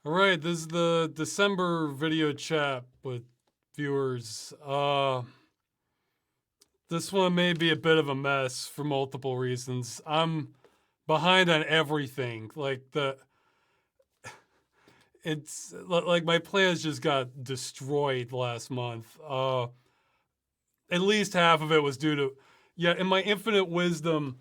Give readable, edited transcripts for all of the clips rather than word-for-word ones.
All right, this is the December video chat with viewers. This one may be a bit of a mess for multiple reasons. I'm behind on everything. It's like my plans just got destroyed last month. At least half of it was due to, yeah, in my infinite wisdom,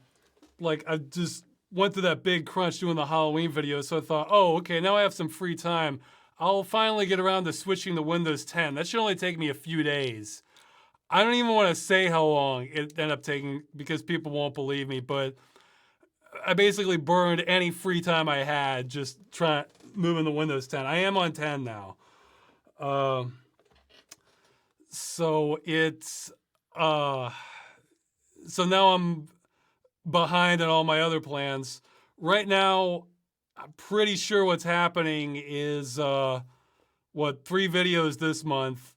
like I just went through that big crunch doing the Halloween video, so I thought, oh, okay, now I have some free time. I'll finally get around to switching to Windows 10. That should only take me a few days. I don't even want to say how long it ended up taking because people won't believe me, but I basically burned any free time I had just trying moving to Windows 10. I am on 10 now. So it's so now I'm behind on all my other plans. Right now, I'm pretty sure what's happening is 3 videos this month.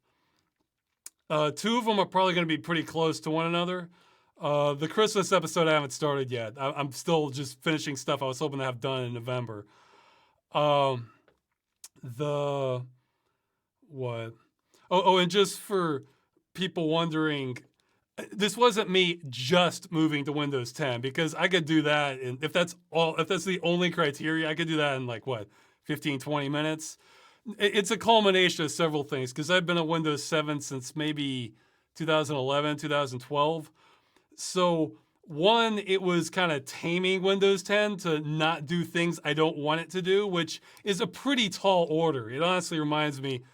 2 of them are probably going to be pretty close to one another. The Christmas episode I haven't started yet. I'm still just finishing stuff I was hoping to have done in November. And just for people wondering, this wasn't me just moving to Windows 10 because I could do that. And if that's the only criteria, I could do that in 15, 20 minutes. It's a culmination of several things because I've been on Windows 7 since maybe 2011, 2012. So one, it was kind of taming Windows 10 to not do things I don't want it to do, which is a pretty tall order. It honestly reminds me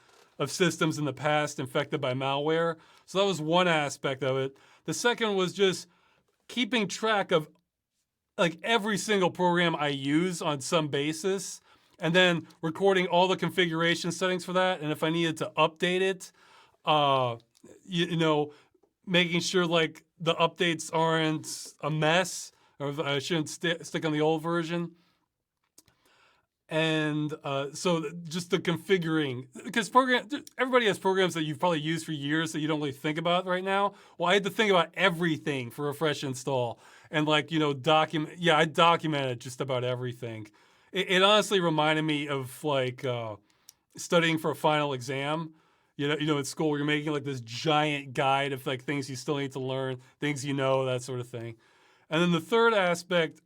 of systems in the past infected by malware. So that was one aspect of it. The second was just keeping track of every single program I use on some basis, and then recording all the configuration settings for that. And if I needed to update it, making sure the updates aren't a mess, or I shouldn't stick on the old version. And so just the configuring, because everybody has programs that you've probably used for years that you don't really think about right now. Well, I had to think about everything for a fresh install, and I documented just about everything. It honestly reminded me of studying for a final exam. In school where you're making this giant guide of things you still need to learn, things that sort of thing. And then the third aspect,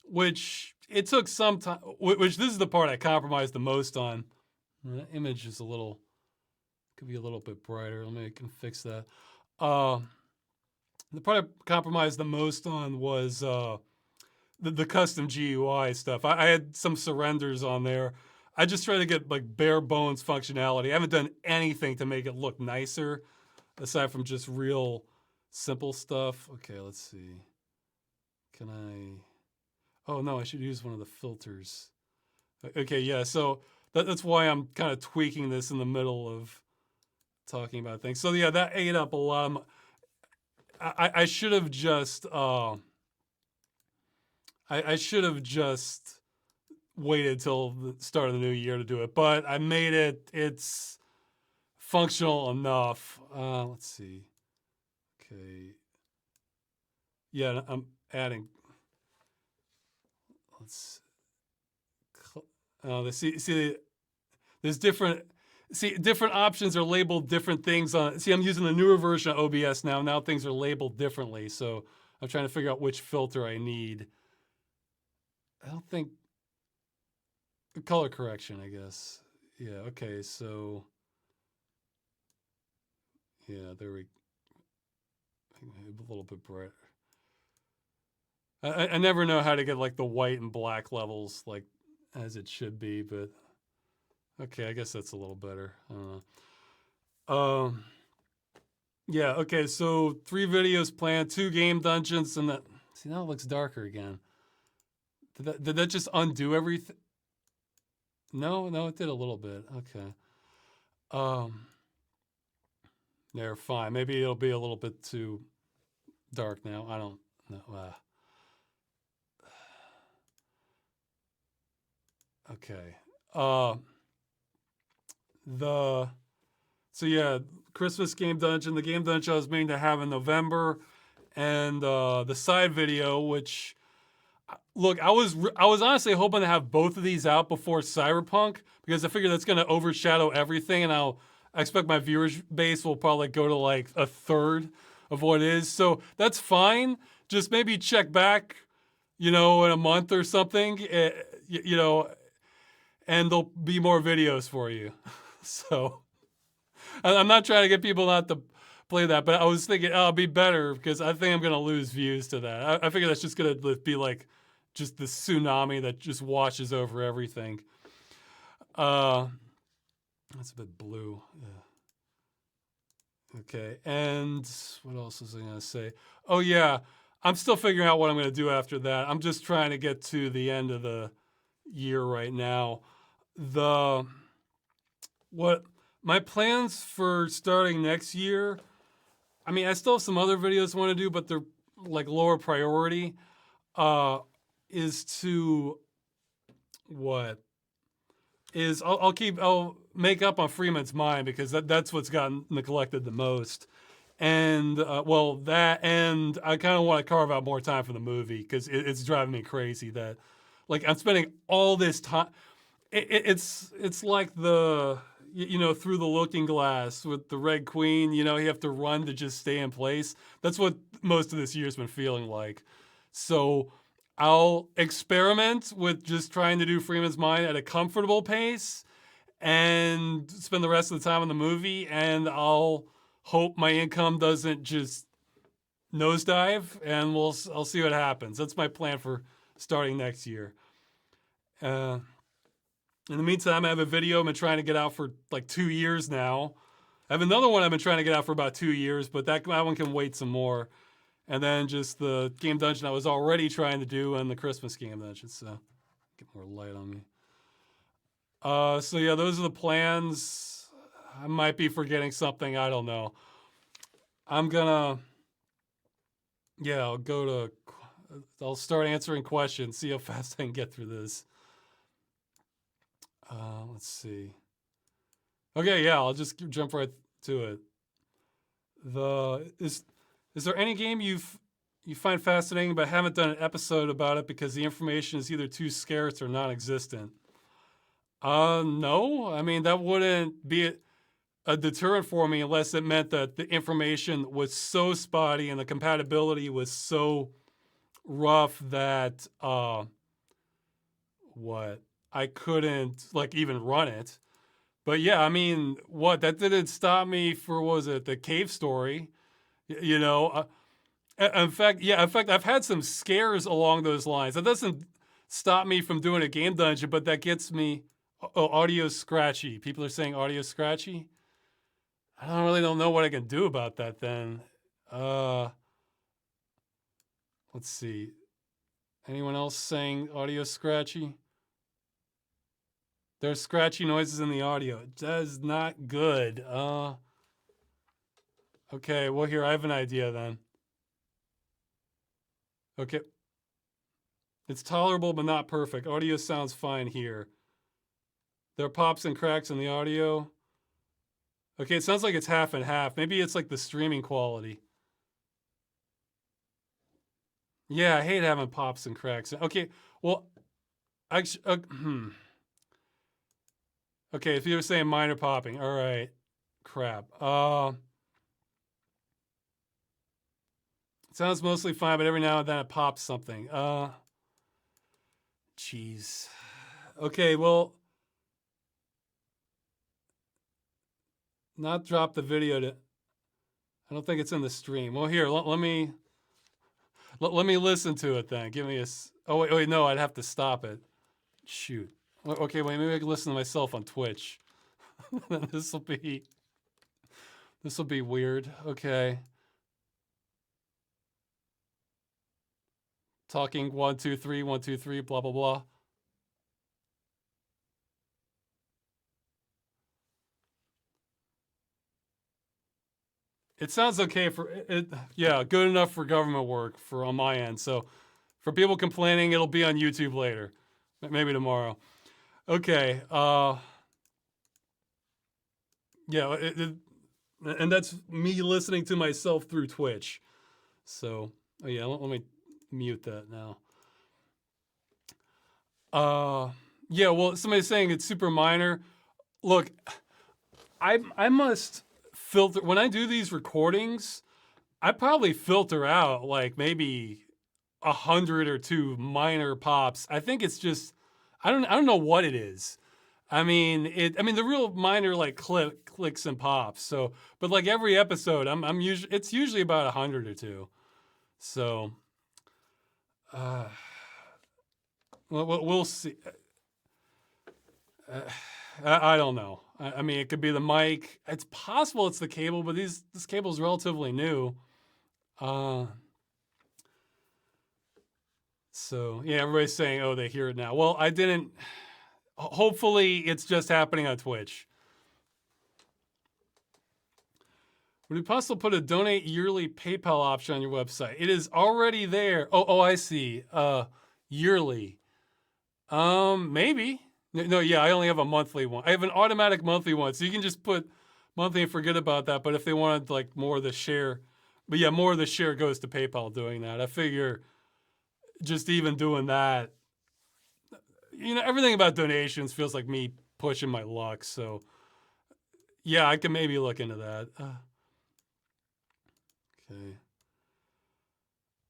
which it took some time, which this is the part I compromised the most on. The image is could be a little bit brighter. I can fix that. The part I compromised the most on was the custom GUI stuff. I had some surrenders on there. I just try to get bare bones functionality. I haven't done anything to make it look nicer, aside from just real simple stuff. Okay, let's see. Can I? Oh no, I should use one of the filters. Okay, yeah, so that's why I'm kind of tweaking this in the middle of talking about things. So yeah, that ate up a lot of I should have just I should have just waited till the start of the new year to do it, but I made it. It's functional enough. Let's see. Okay. Yeah, I'm adding. Let's. There's different. See, different options are labeled different things on. See, I'm using the newer version of OBS now. Now things are labeled differently, so I'm trying to figure out which filter I need. I don't think. Color correction, I guess. Yeah, okay, so. Yeah, there we. A little bit brighter. I never know how to get the white and black levels as it should be, but okay, I guess that's a little better. I don't know. Yeah, okay, so 3 videos planned, 2 game dungeons, and see, now it looks darker again. Did that just undo everything? No, it did a little bit. Okay. They're fine. Maybe it'll be a little bit too dark now. I don't know. Okay. So yeah, Christmas game dungeon. The game dungeon I was meaning to have in November, and the side video, which Look, I was honestly hoping to have both of these out before Cyberpunk because I figure that's going to overshadow everything, and I expect my viewers base will probably go to like a third of what it is. So that's fine. Just maybe check back, in a month or something, and there'll be more videos for you. So I'm not trying to get people not to play that, but I was thinking, oh, it'll be better because I think I'm going to lose views to that. I figure that's just going to be like just the tsunami that just washes over everything. That's a bit blue. Yeah. Okay, and what else was I going to say? Oh, yeah, I'm still figuring out what I'm going to do after that. I'm just trying to get to the end of the year right now. What my plans for starting next year, I mean, I still have some other videos I want to do, but they're like lower priority, is to I'll make up on Freeman's Mind because that's what's gotten neglected the most. And that, and I kind of want to carve out more time for the movie because it's driving me crazy that like I'm spending all this time. It's like the through the looking glass with the Red Queen. You have to run to just stay in place. That's what most of this year's been feeling like. So I'll experiment with just trying to do Freeman's Mind at a comfortable pace and spend the rest of the time in the movie, and I'll hope my income doesn't just nosedive, and I'll see what happens. That's my plan for starting next year. In the meantime, I have a video I've been trying to get out for like 2 years now. I have another one I've been trying to get out for about 2 years, but that one can wait some more. And then just the game dungeon I was already trying to do and the Christmas game dungeon. So get more light on me. So yeah, those are the plans. I might be forgetting something. I don't know. I'm gonna, I'll start answering questions, see how fast I can get through this. Let's see. Okay, yeah, I'll just jump right to it. Is there any game you find fascinating but haven't done an episode about it because the information is either too scarce or non-existent? No. I mean, that wouldn't be a deterrent for me unless it meant that the information was so spotty and the compatibility was so rough that I couldn't like even run it. But yeah, I mean, that didn't stop me for, what was it, the cave story? In fact, I've had some scares along those lines. That doesn't stop me from doing a game dungeon, but that gets me. Oh, audio scratchy. People are saying audio scratchy. I don't know what I can do about that then. Let's see. Anyone else saying audio scratchy? There's scratchy noises in the audio. That is not good. Okay, well here, I have an idea then. Okay. It's tolerable but not perfect. Audio sounds fine here. There are pops and cracks in the audio. Okay, it sounds like it's half and half. Maybe it's like the streaming quality. Yeah, I hate having pops and cracks. Okay, well, actually, okay, if you were saying minor popping, all right, crap. It sounds mostly fine, but every now and then it pops something. Jeez. Okay, well, not drop the video to. I don't think it's in the stream. Well, here, let me listen to it then. Give me a. Oh wait, no, I'd have to stop it. Shoot. Okay, wait, maybe I can listen to myself on Twitch. This will be weird. Okay. Talking 1 2 3 1 2 3 blah blah blah. It sounds okay for it. Yeah, good enough for government work on my end. So for people complaining, it'll be on YouTube later, maybe tomorrow. Okay. Yeah, and that's me listening to myself through Twitch. So, oh yeah, let me mute that now. Uh, yeah, well, somebody's saying it's super minor. Look, I must filter when I do these recordings. I probably filter out like maybe 100 or two minor pops. I think it's just I don't know what it is. I mean the real minor like clicks and pops. So, but like every episode, I'm usually it's usually about 100 or two. So, uh, we'll see. Uh, I don't know. I mean, it could be the mic. It's possible it's the cable, but this cable is relatively new. Uh, so yeah, everybody's saying, oh, they hear it now. Well, I didn't. Hopefully, it's just happening on Twitch. Would it be possible to put a donate yearly PayPal option on your website? It is already there. Oh, I see. Yearly. Maybe. No, yeah, I only have a monthly one. I have an automatic monthly one, so you can just put monthly and forget about that. But if they wanted like more of the share, but yeah, more of the share goes to PayPal doing that. I figure just even doing that, everything about donations feels like me pushing my luck. So yeah, I can maybe look into that. Okay.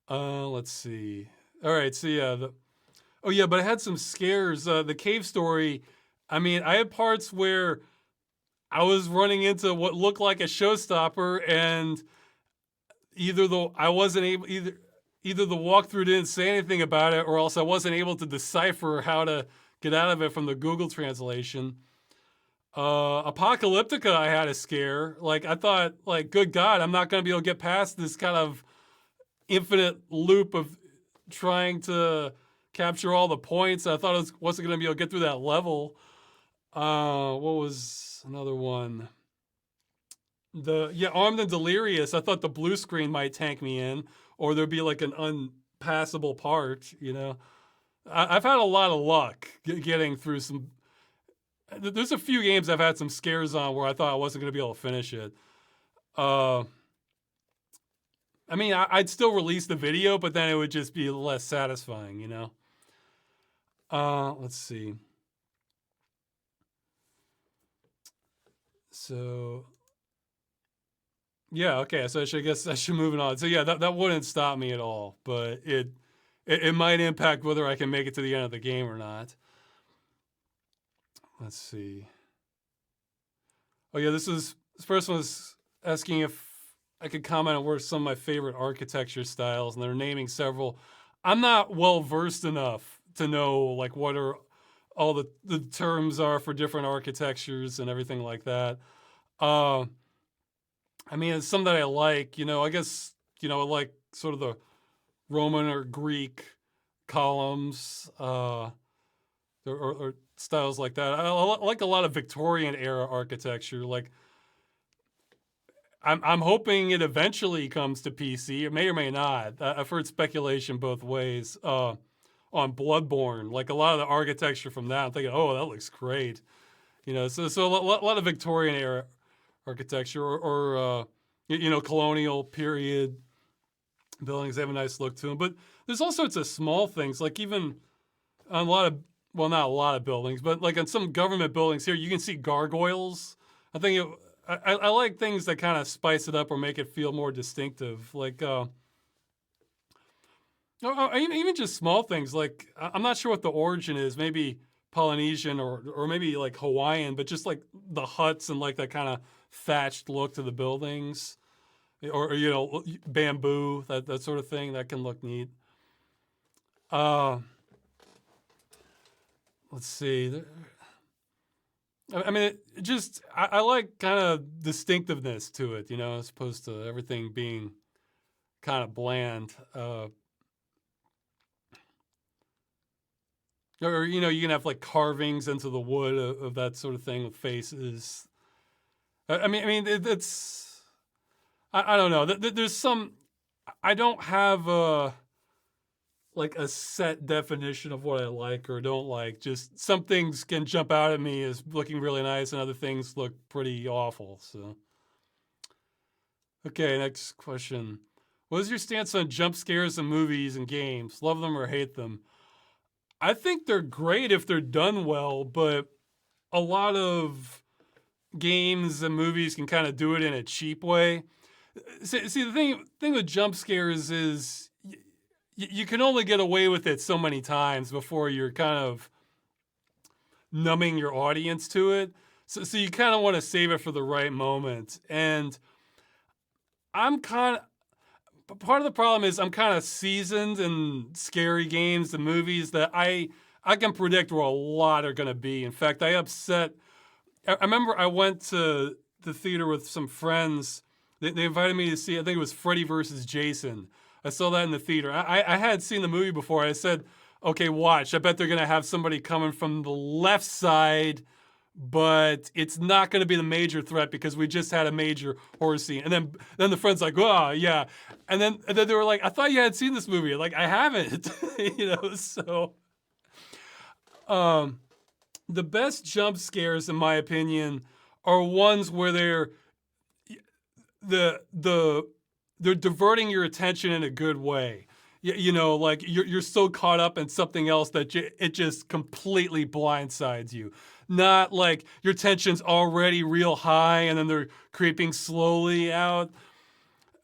Let's see. All right, so yeah, oh yeah, but I had some scares. The cave story. I mean, I had parts where I was running into what looked like a showstopper, and I wasn't able either the walkthrough didn't say anything about it, or else I wasn't able to decipher how to get out of it from the Google translation. Apocalyptica, I had a scare. Like I thought, like good God, I'm not going to be able to get past this kind of infinite loop of trying to capture all the points. I thought I wasn't going to be able to get through that level. What was another one? Armed and Delirious. I thought the blue screen might tank me in, or there'd be like an unpassable part. I've had a lot of luck getting through some. There's a few games I've had some scares on where I thought I wasn't going to be able to finish it. I mean, I'd still release the video, but then it would just be less satisfying, Let's see. So, yeah, okay. So I guess I should move on. So yeah, that wouldn't stop me at all, but it might impact whether I can make it to the end of the game or not. Let's see. Oh yeah, this person was asking if I could comment on what are some of my favorite architecture styles, and they're naming several. I'm not well versed enough to know like what are all the terms are for different architectures and everything like that. I mean, it's some that I like. I guess I like sort of the Roman or Greek columns, or styles like that. I like a lot of Victorian era architecture. Like, I'm hoping it eventually comes to PC. It may or may not. I've heard speculation both ways. On Bloodborne, like a lot of the architecture from that, I'm thinking, oh, that looks great. So a lot of Victorian era architecture, or colonial period buildings. They have a nice look to them. But there's all sorts of small things, like even on a lot of, well, not a lot of buildings, but like on some government buildings here, you can see gargoyles. I like things that kind of spice it up or make it feel more distinctive. Like, even just small things. Like, I'm not sure what the origin is. Maybe Polynesian or maybe like Hawaiian, but just like the huts and like that kind of thatched look to the buildings, or bamboo, that sort of thing that can look neat. Let's see. I mean, I like kind of distinctiveness to it, as opposed to everything being kind of bland. Or you can have like carvings into the wood of that sort of thing with faces. It's I don't know. There's some. I don't have like a set definition of what I like or don't like. Just some things can jump out at me as looking really nice, and other things look pretty awful. So, okay, next question. What is your stance on jump scares in movies and games? Love them or hate them? I think they're great if they're done well, but a lot of games and movies can kind of do it in a cheap way. See, the thing with jump scares is you can only get away with it so many times before you're kind of numbing your audience to it. So you kind of want to save it for the right moment. And I'm kind of part of the problem is I'm kind of seasoned in scary games and movies that I can predict where a lot are going to be. In fact, I remember I went to the theater with some friends. They invited me to see, I think it was Freddy versus Jason. I saw that in the theater. I had seen the movie before. I said, okay, watch. I bet they're going to have somebody coming from the left side, but it's not going to be the major threat because we just had a major horror scene. And then the friend's like, oh, yeah. And then they were like, I thought you had seen this movie. Like, I haven't, so. The best jump scares, in my opinion, are ones where they're diverting your attention in a good way. Like you're so caught up in something else that it just completely blindsides you. Not like your tension's already real high and then they're creeping slowly out.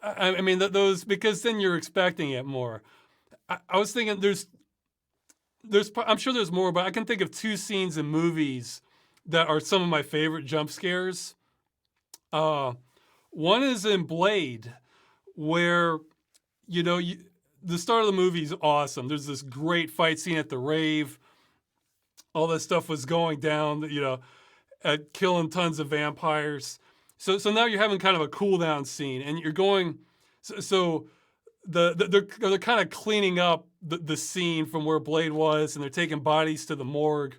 I mean, those, because then you're expecting it more. I was thinking I'm sure there's more, but I can think of two scenes in movies that are some of my favorite jump scares. One is in Blade, where, the start of the movie is awesome. There's this great fight scene at the rave. All this stuff was going down, at killing tons of vampires. So now you're having kind of a cool down scene, and you're going. So they're kind of cleaning up the scene from where Blade was, and they're taking bodies to the morgue.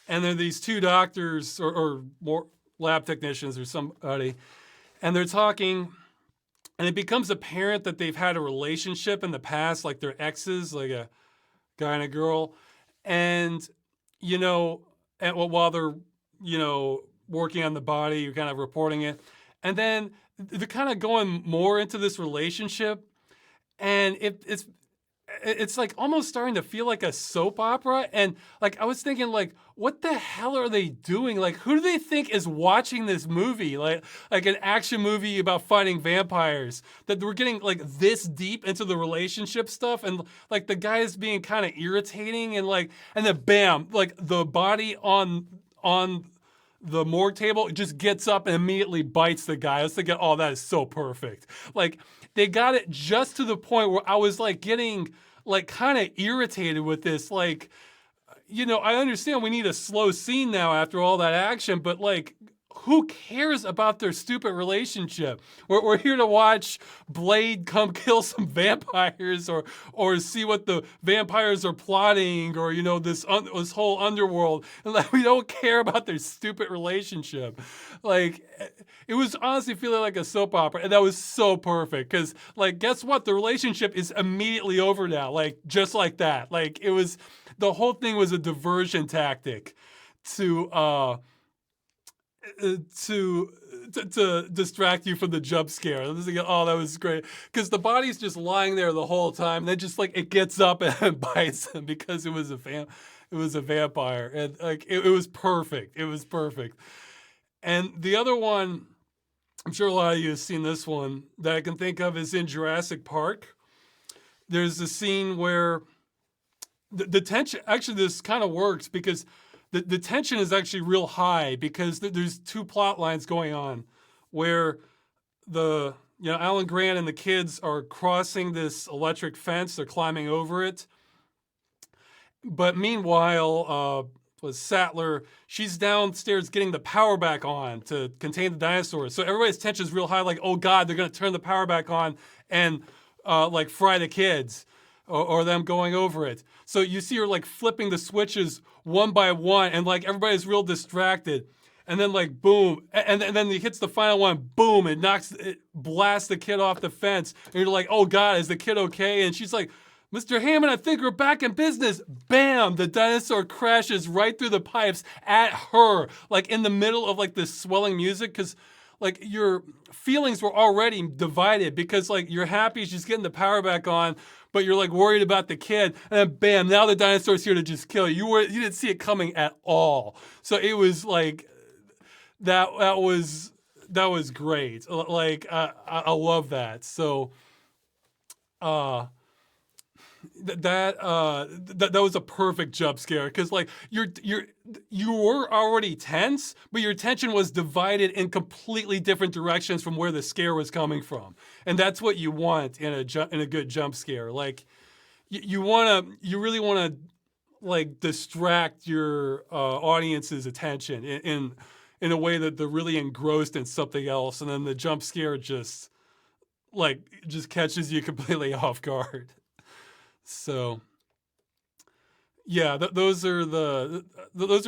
And there are these two doctors or more lab technicians or somebody, and they're talking, and it becomes apparent that they've had a relationship in the past, like they're exes, like a guy and a girl. And, while they're, working on the body, you're kind of reporting it. And then they're kind of going more into this relationship, and it's like almost starting to feel like a soap opera. And like I was thinking, like, what the hell are they doing? Like, who do they think is watching this movie? Like an action movie about fighting vampires, that we're getting like this deep into the relationship stuff, and like the guy is being kind of irritating, and then bam, like the body on the morgue table just gets up and immediately bites the guy. I was thinking, oh, that is so perfect. Like, they got it just to the point where I was like getting like kind of irritated with this. Like, I understand we need a slow scene now after all that action, but like, who cares about their stupid relationship? We're here to watch Blade come kill some vampires, or see what the vampires are plotting, or this whole underworld, and like we don't care about their stupid relationship. Like, it was honestly feeling like a soap opera, and that was so perfect because, like, guess what? The relationship is immediately over now, like just like that. Like, the whole thing was a diversion tactic to distract you from the jump scare. I was thinking, oh, that was great, because the body's just lying there the whole time. And then just like it gets up and bites him because it was a vampire, and like it was perfect. It was perfect. And the other one, I'm sure a lot of you have seen this one that I can think of, is in Jurassic Park. There's a scene where the tension, actually this kind of works because the tension is actually real high, because there's two plot lines going on where Alan Grant and the kids are crossing this electric fence. They're climbing over it. But meanwhile, was Sattler, she's downstairs getting the power back on to contain the dinosaurs. So everybody's tension is real high, like, oh God, they're going to turn the power back on and like fry the kids. Or them going over it. So you see her like flipping the switches one by one, and like everybody's real distracted. And then like boom, and then he hits the final one, boom, it blasts the kid off the fence. And you're like, oh God, is the kid okay? And she's like, Mr. Hammond, I think we're back in business. Bam, the dinosaur crashes right through the pipes at her, like in the middle of like this swelling music, because like your feelings were already divided, because like you're happy she's getting the power back on, but you're like worried about the kid, and then bam, now the dinosaur's here to just kill you. You didn't see it coming at all. So it was like that was great. Like I love that. So that was a perfect jump scare, because like you were already tense, but your attention was divided in completely different directions from where the scare was coming from, and that's what you want in a good jump scare. Like you really want to like distract your audience's attention in a way that they're really engrossed in something else, and then the jump scare just catches you completely off guard. So, yeah, those are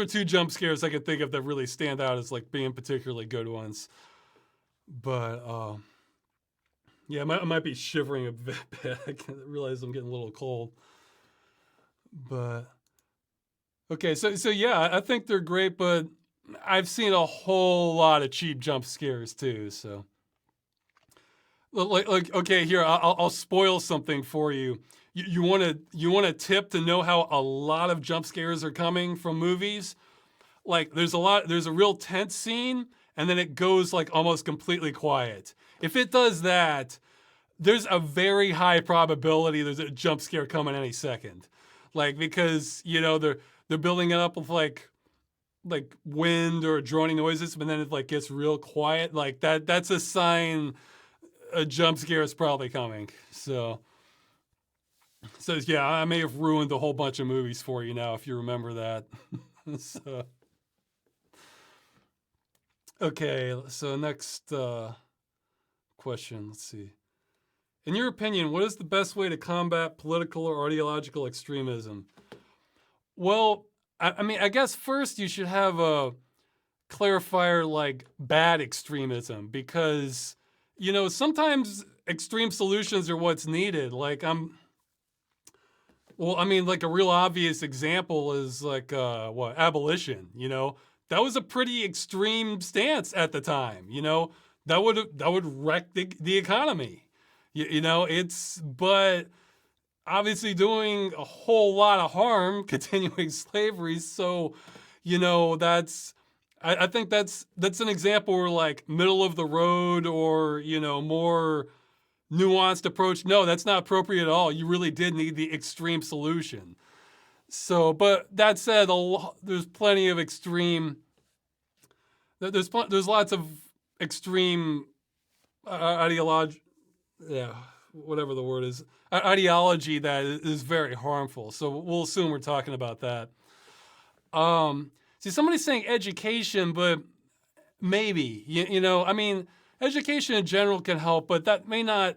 two jump scares I could think of that really stand out as like being particularly good ones. But yeah, I might be shivering a bit. I realize I'm getting a little cold. But okay, so yeah, I think they're great, but I've seen a whole lot of cheap jump scares too. So, like okay, here I'll spoil something for you. You want a tip to know how a lot of jump scares are coming from movies? Like there's a real tense scene, and then it goes like almost completely quiet. If it does that, there's a very high probability there's a jump scare coming any second. Like, because they're building it up with like wind or droning noises, but then it like gets real quiet. Like that's a sign a jump scare is probably coming. So yeah, I may have ruined a whole bunch of movies for you now if you remember that. So, okay, so next question. Let's see. In your opinion, what is the best way to combat political or ideological extremism? Well, I mean, I guess first you should have a clarifier like bad extremism, because sometimes extreme solutions are what's needed. Like like a real obvious example is like abolition. That was a pretty extreme stance at the time. That would wreck the economy. But obviously doing a whole lot of harm, continuing slavery. So, I think that's an example where like middle of the road or more nuanced approach. No, that's not appropriate at all. You really did need the extreme solution. So, but that said, there's plenty of extreme. There's lots of extreme ideology. Yeah, whatever the word is, ideology that is very harmful. So we'll assume we're talking about that. See, somebody's saying education, but maybe I mean, education in general can help, but that may not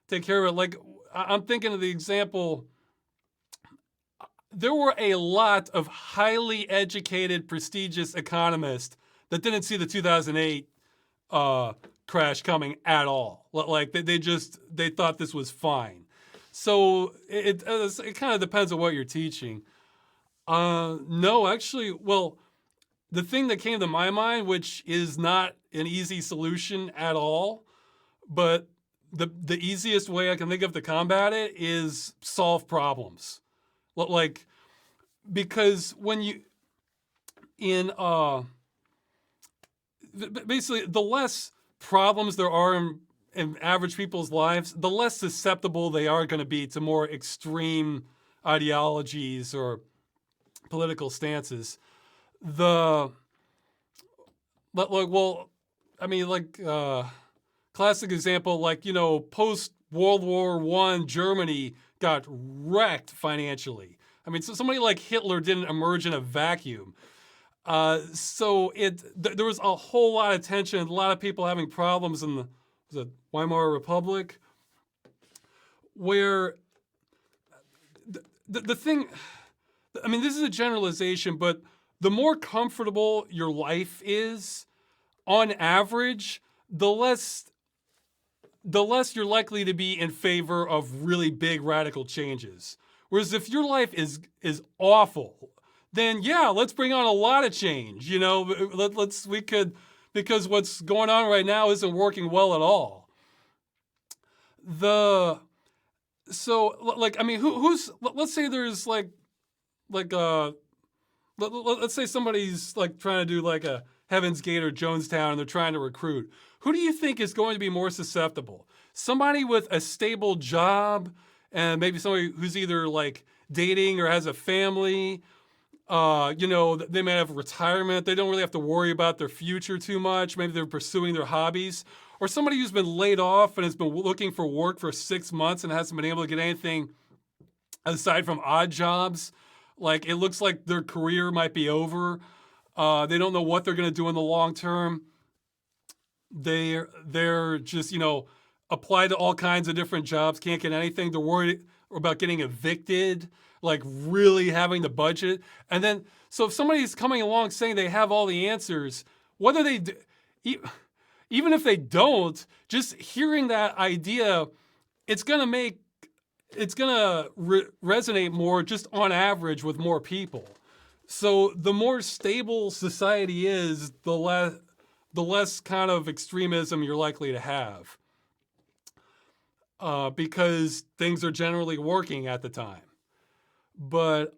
take care of it. Like, I'm thinking of the example. There were a lot of highly educated, prestigious economists that didn't see the 2008 crash coming at all. Like they thought this was fine. So it kind of depends on what you're teaching. No, actually, well, the thing that came to my mind, which is not an easy solution at all, but the easiest way I can think of to combat it is solve problems. Like, because when basically the less problems there are in average people's lives, the less susceptible they are going to be to more extreme ideologies or political stances. Classic example, like, post World War I Germany got wrecked financially. I mean, so somebody like Hitler didn't emerge in a vacuum. So there was a whole lot of tension, a lot of people having problems in the Weimar Republic, where the thing, I mean, this is a generalization, but the more comfortable your life is, on average, the less you're likely to be in favor of really big radical changes. Whereas if your life is awful, then yeah, let's bring on a lot of change. Because what's going on right now isn't working well at all. So like, I mean, who's, let's say there's like let's say somebody's like trying to do like a Heaven's Gate or Jonestown and they're trying to recruit. Who do you think is going to be more susceptible? Somebody with a stable job and maybe somebody who's either like dating or has a family. They may have retirement. They don't really have to worry about their future too much. Maybe they're pursuing their hobbies. Or somebody who's been laid off and has been looking for work for 6 months and hasn't been able to get anything aside from odd jobs. Like it looks like their career might be over. They don't know what they're going to do in the long term. They're just apply to all kinds of different jobs, can't get anything. They're worried about getting evicted, like really having the budget. And then so if somebody's coming along saying they have all the answers, whether they do, even if they don't, just hearing that idea, it's gonna resonate more just on average with more people. So the more stable society is, the less kind of extremism you're likely to have, because things are generally working at the time. But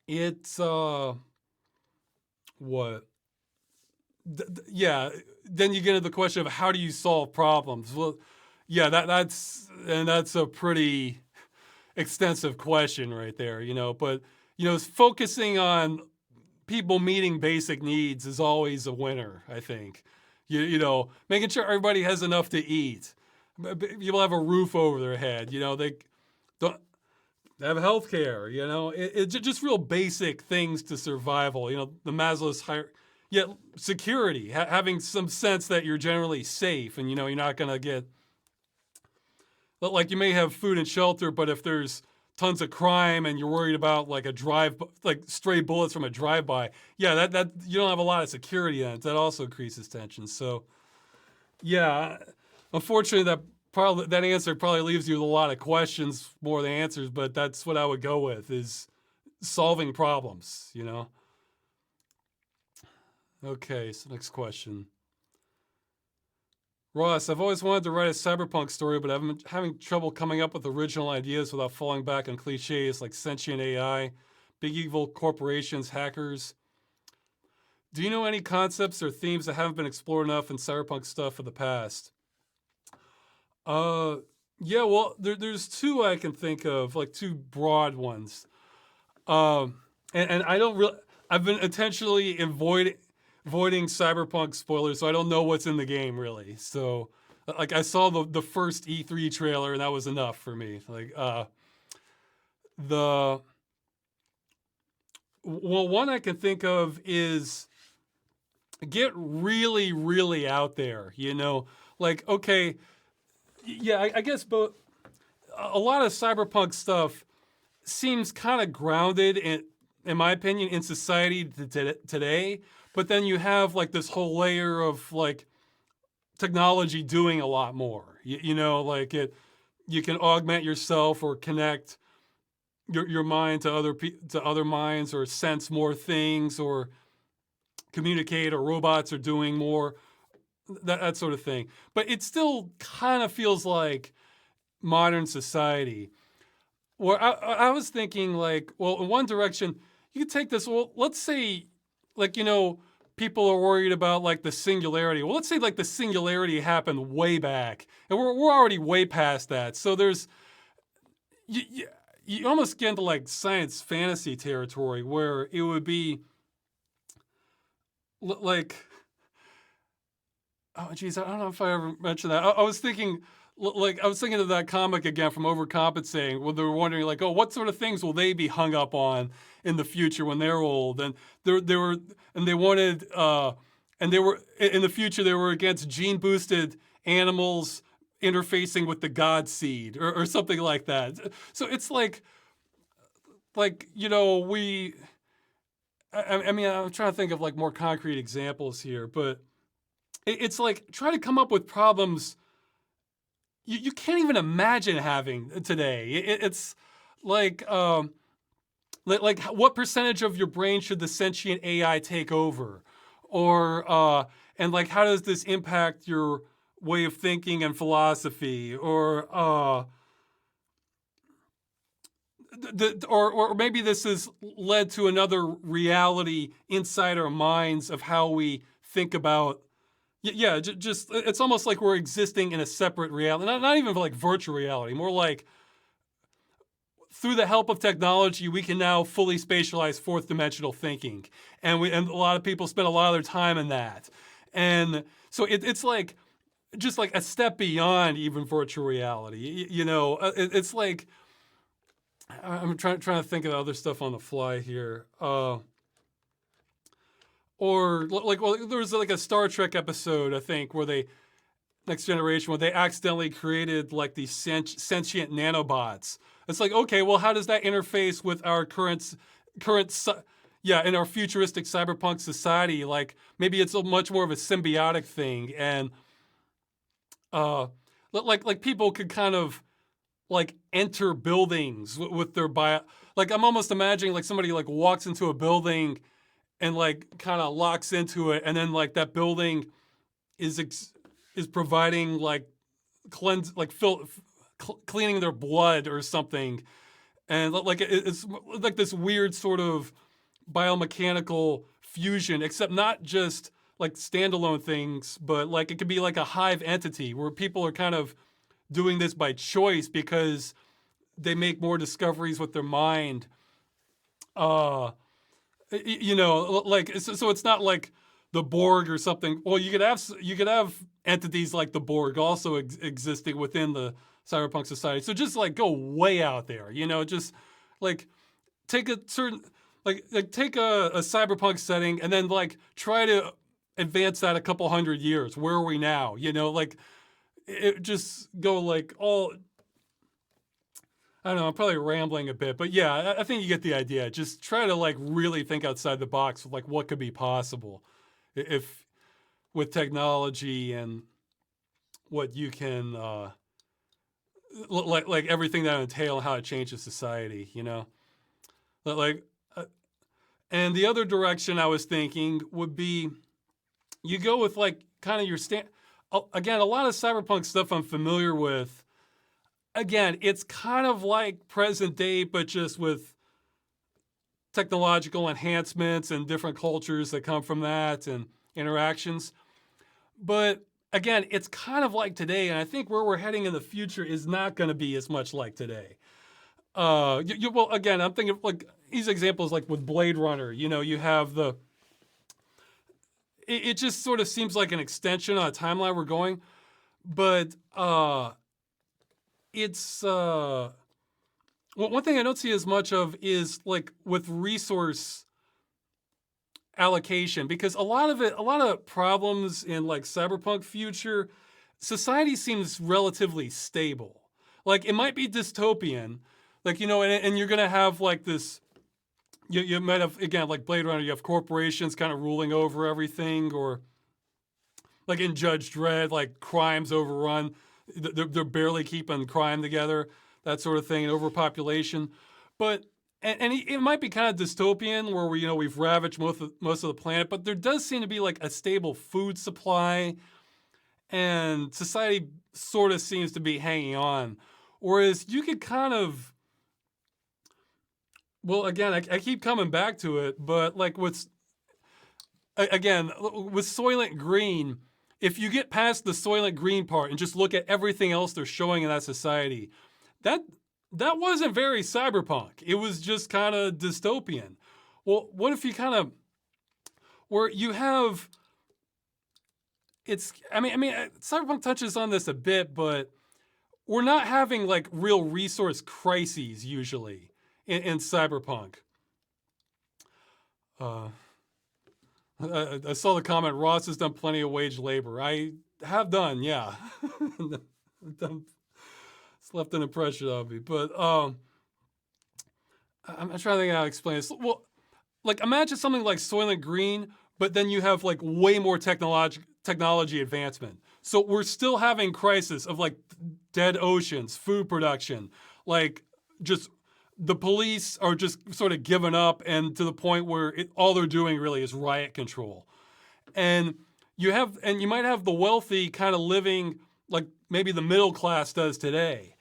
it's what? Yeah. Then you get into the question of how do you solve problems? Well, yeah, that's a pretty extensive question right there, But focusing on people meeting basic needs is always a winner, I think. Making sure everybody has enough to eat, people have a roof over their head, they don't have health care, it's just real basic things to survival, the Maslow's hierarchy. Yet security, having some sense that you're generally safe and you're not going to get, like you may have food and shelter, but if there's tons of crime and you're worried about like stray bullets from a drive-by, yeah, that you don't have a lot of security in it. That also increases tension. So, yeah, unfortunately, that answer probably leaves you with a lot of questions more than answers. But that's what I would go with, is solving problems. Okay, so next question. Ross, I've always wanted to write a cyberpunk story, but I'm having trouble coming up with original ideas without falling back on cliches like sentient AI, big evil corporations, hackers. Do you know any concepts or themes that haven't been explored enough in cyberpunk stuff of the past? Yeah, well, there's two I can think of, like two broad ones. And I don't really, I've been intentionally avoiding cyberpunk spoilers, so I don't know what's in the game really. So like I saw the first E3 trailer and that was enough for me. Like one I can think of is get really, really out there, like, okay, yeah, I guess, but a lot of cyberpunk stuff seems kind of grounded in my opinion, in society today. But then you have like this whole layer of like technology doing a lot more. Like you can augment yourself or connect your mind to other minds, or sense more things, or communicate, or robots are doing more, that sort of thing. But it still kind of feels like modern society. Where I was thinking like, well, in one direction, you could take this, well, let's say, like, people are worried about like the singularity. Well, let's say like the singularity happened way back and we're already way past that. So there's, you almost get into like science fantasy territory where it would be like, oh geez, I don't know if I ever mentioned that. I was thinking of that comic again from Overcompensating, when they were wondering like, oh, what sort of things will they be hung up on in the future when they're old? And they wanted, and they were in the future, they were against gene boosted animals interfacing with the God seed or something like that. So it's like, I mean, I'm trying to think of like more concrete examples here, but it's like try to come up with problems you can't even imagine having today. It's like what percentage of your brain should the sentient AI take over, or and like how does this impact your way of thinking and philosophy, or or maybe this has led to another reality inside our minds of how we think about. Yeah, just it's almost like we're existing in a separate reality, not even like virtual reality, more like through the help of technology, we can now fully spatialize fourth dimensional thinking, and a lot of people spend a lot of their time in that, and so it's like just like a step beyond even virtual reality. It's like I'm trying to think of other stuff on the fly here. Or like, well, there was like a Star Trek episode, I think, where Next Generation, where they accidentally created like these sentient nanobots. It's like, okay, well, how does that interface with our in our futuristic cyberpunk society? Like maybe it's a much more of a symbiotic thing, and like people could kind of like enter buildings with their bio. Like I'm almost imagining like somebody like walks into a building and like kind of locks into it, and then like that building is providing like cleaning their blood or something, and like it's like this weird sort of biomechanical fusion, except not just like standalone things, but like it could be like a hive entity where people are kind of doing this by choice because they make more discoveries with their mind. Like so it's not like the Borg or something. Well, you could have entities like the Borg also existing within the cyberpunk society. So just like go way out there, just like take a certain like take a cyberpunk setting and then like try to advance that a couple hundred years. Where are we now? Like it just go like all. I don't know, I'm probably rambling a bit, but yeah, I think you get the idea. Just try to like really think outside the box of like what could be possible if with technology and what you can like everything that entail and how it changes society, Like and the other direction I was thinking would be you go with like kind of your again, a lot of cyberpunk stuff I'm familiar with. Again, it's kind of like present day, but just with technological enhancements and different cultures that come from that and interactions. But again, it's kind of like today, and I think where we're heading in the future is not going to be as much like today. Well, again, I'm thinking of like these examples, like with Blade Runner. You have it just sort of seems like an extension on a timeline we're going, but it's well, one thing I don't see as much of is like with resource allocation, because a lot of problems in like cyberpunk future, society seems relatively stable. Like it might be dystopian, like and you're gonna have like this. You might have, again, like Blade Runner, you have corporations kind of ruling over everything, or like in Judge Dredd, like crime's overrun. They're barely keeping crime together, that sort of thing, and overpopulation. But and it might be kind of dystopian where we've ravaged most of the planet, but there does seem to be like a stable food supply, and society sort of seems to be hanging on. Whereas you could kind of, well, again, I keep coming back to it, but like with Soylent Green, if you get past the Soylent Green part and just look at everything else they're showing in that society, that wasn't very cyberpunk. It was just kind of dystopian. Well, what if you kind of, where you have, cyberpunk touches on this a bit, but we're not having like real resource crises usually in cyberpunk. I saw the comment, Ross has done plenty of wage labor. I have done, yeah. It's left an impression on me. But I'm trying to think how to explain this. Well, like imagine something like Soylent Green, but then you have like way more technology advancement. So we're still having crisis of like dead oceans, food production, like just the police are just sort of giving up, and to the point where all they're doing really is riot control. And you might have the wealthy kind of living like maybe the middle class does today.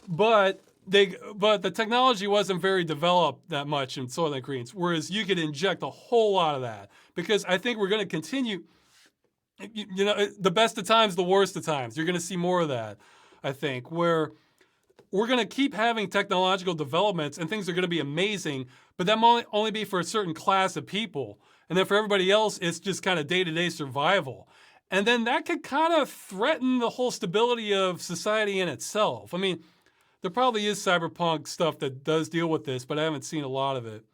But but the technology wasn't very developed that much in Soylent Greens, whereas you could inject a whole lot of that, because I think we're going to continue, the best of times, the worst of times. You're going to see more of that, I think, where we're going to keep having technological developments and things are going to be amazing, but that might only be for a certain class of people. And then for everybody else, it's just kind of day-to-day survival. And then that could kind of threaten the whole stability of society in itself. I mean, there probably is cyberpunk stuff that does deal with this, but I haven't seen a lot of it.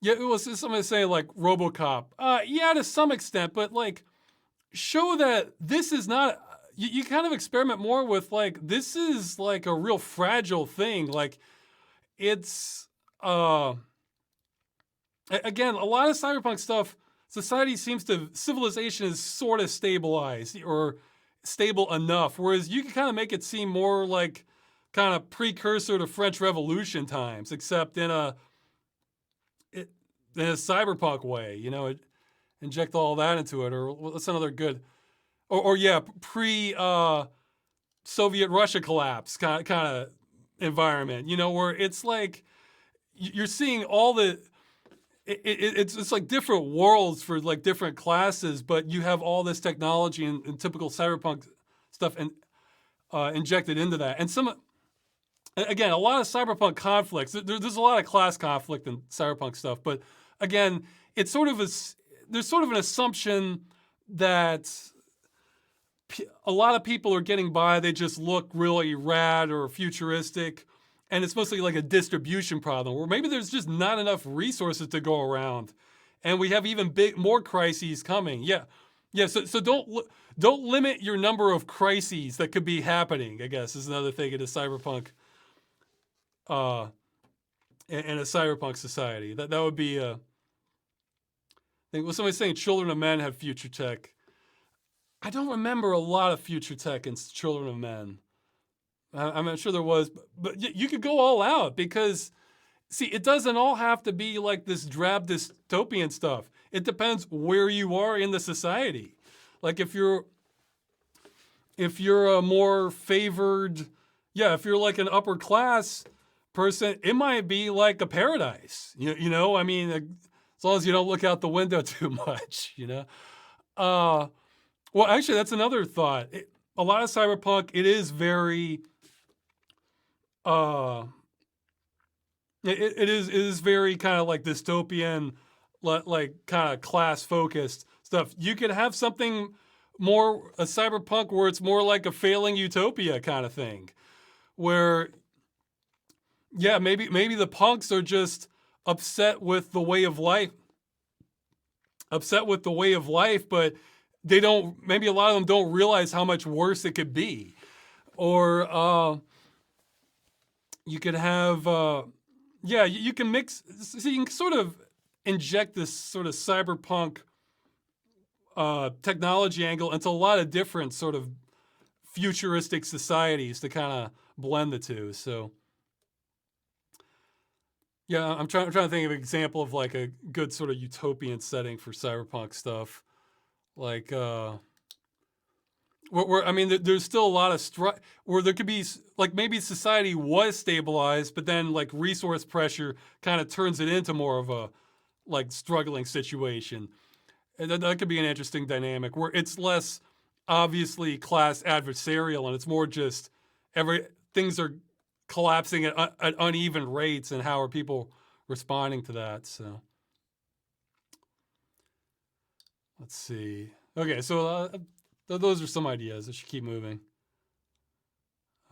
Yeah, it was somebody saying like RoboCop. Yeah, to some extent, but like show that this is not. You kind of experiment more with like this is like a real fragile thing. Like it's again, a lot of cyberpunk stuff. Civilization is sort of stabilized or stable enough, whereas you can kind of make it seem more like kind of precursor to French Revolution times, except in a cyberpunk way, inject all that into it, or what's another good, or yeah, Soviet Russia collapse kind of environment, where it's like you're seeing all the. It's like different worlds for like different classes, but you have all this technology and typical cyberpunk stuff and injected into that. And again, a lot of cyberpunk conflicts. There's a lot of class conflict in cyberpunk stuff, but again, there's sort of an assumption that a lot of people are getting by. They just look really rad or futuristic. And it's mostly like a distribution problem where maybe there's just not enough resources to go around. And we have even more crises coming. Yeah. So don't limit your number of crises that could be happening, I guess, is another thing in a cyberpunk, in a cyberpunk society. That would be I think was somebody saying Children of Men have future tech. I don't remember a lot of future tech in Children of Men. I'm not sure there was, but you could go all out because, see, it doesn't all have to be like this drab dystopian stuff. It depends where you are in the society. Like if you're a more favored, if you're like an upper class person, it might be like a paradise. I mean, as long as you don't look out the window too much. Well, actually, that's another thought. A lot of cyberpunk, it is very. It is very kind of like dystopian, like kind of class focused stuff. You could have something more a cyberpunk where it's more like a failing utopia kind of thing, where maybe the punks are just upset with the way of life, but they don't. Maybe a lot of them don't realize how much worse it could be, or. You could have, you can mix, so you can sort of inject this sort of cyberpunk technology angle into a lot of different sort of futuristic societies to kind of blend the two. So, I'm trying to think of an example of like a good sort of utopian setting for cyberpunk stuff. Like, I mean, there's still a lot of where there could be like maybe society was stabilized, but then like resource pressure kind of turns it into more of a like struggling situation. And that could be an interesting dynamic where it's less obviously class adversarial and it's more just things are collapsing at uneven rates, and how are people responding to that? So let's see. Okay, so. Those are some ideas. I should keep moving.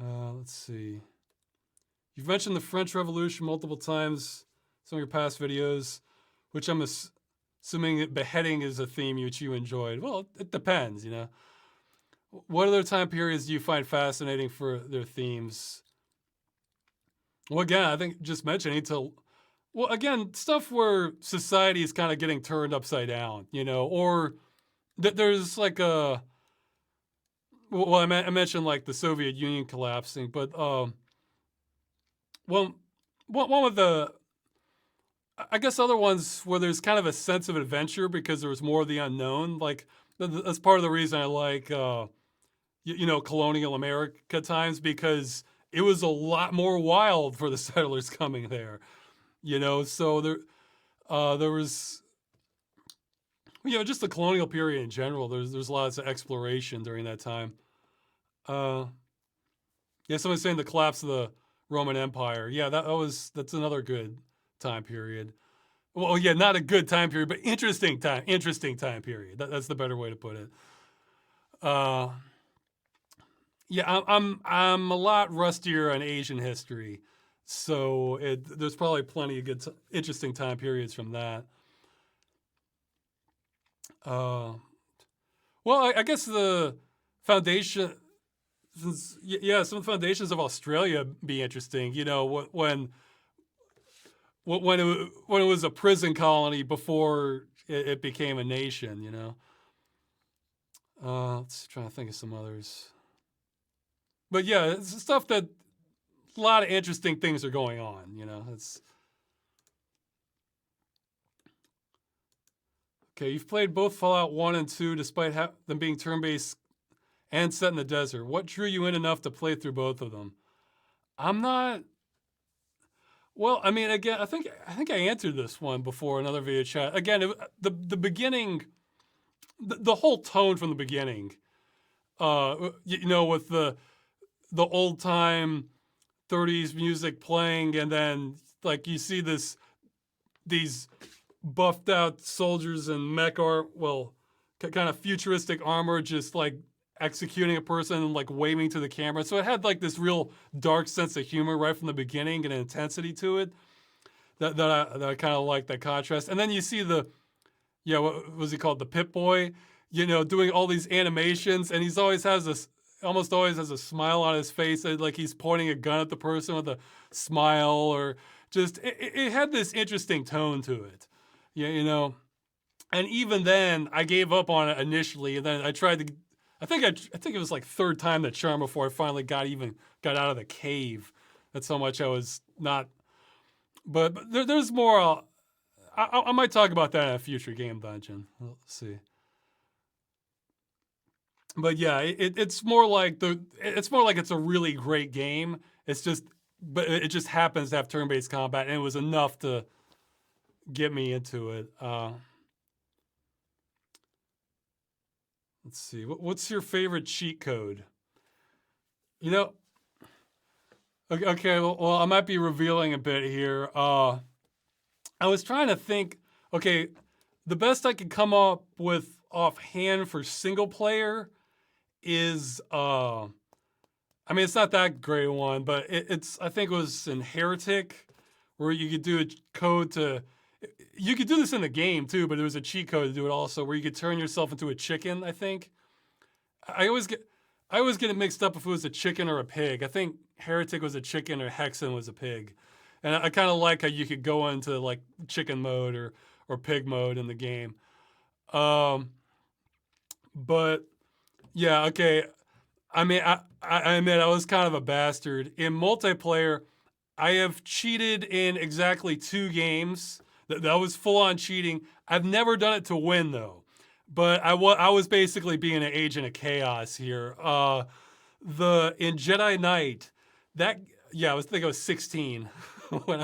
Let's see. You've mentioned the French Revolution multiple times, some of your past videos, which I'm assuming that beheading is a theme which you enjoyed. Well, it depends, What other time periods do you find fascinating for their themes? Well, again, I think just mentioning stuff where society is kind of getting turned upside down, or that there's like a. Well, I mentioned like the Soviet Union collapsing, but one of the, I guess other ones where there's kind of a sense of adventure because there was more of the unknown. Like that's part of the reason I like, colonial America times, because it was a lot more wild for the settlers coming there, you know. So there was, you know, just the colonial period in general. There's lots of exploration during that time. Uh, yeah, someone's saying the collapse of the Roman Empire. Yeah, that's another good time period. Well, yeah, not a good time period, but interesting time period. That's the better way to put it. Uh, yeah, I'm a lot rustier on Asian history, so there's probably plenty of good, interesting time periods from that. Uh, well, I guess the foundation, yeah, some foundations of Australia be interesting. You know, when it was a prison colony before it became a nation. You know, let's try to think of some others. But yeah, it's stuff that a lot of interesting things are going on. You know, it's okay. You've played both Fallout 1 and 2, despite them being turn-based and set in the desert. What drew you in enough to play through both of them? I'm not. Well, I mean, again, I think I answered this one before in another video chat. Again, the beginning, the whole tone from the beginning, you know, with the old time 30s music playing, and then like you see these buffed out soldiers in mech art, well, kind of futuristic armor, just like executing a person and like waving to the camera. So it had like this real dark sense of humor right from the beginning and an intensity to it that I kind of like that contrast. And then you see what was he called? The Pip Boy, you know, doing all these animations, and he's almost always has a smile on his face, like he's pointing a gun at the person with a smile, or just, it had this interesting tone to it. Yeah, you know. And even then, I gave up on it initially, and then I tried to, I think it was like third time the charm before I finally got out of the cave. That's how much I was not. But there's more. I might talk about that in a future game dungeon. We'll see. But yeah, it's more like it's a really great game. But it just happens to have turn-based combat, and it was enough to get me into it. Let's see. What's your favorite cheat code? You know, okay, well, I might be revealing a bit here. I was trying to think, okay, the best I could come up with offhand for single player is, I mean, it's not that great one, but I think it was in Heretic, where you could do a code to, you could do this in the game too, but there was a cheat code to do it also, where you could turn yourself into a chicken, I think. I always get it mixed up if it was a chicken or a pig. I think Heretic was a chicken or Hexen was a pig. And I kind of like how you could go into like chicken mode or pig mode in the game. But yeah, okay. I mean, I admit I was kind of a bastard. In multiplayer, I have cheated in exactly 2 games. That was full-on cheating. I've never done it to win, though. But I was basically being an agent of chaos here. In Jedi Knight, I think I was 16 when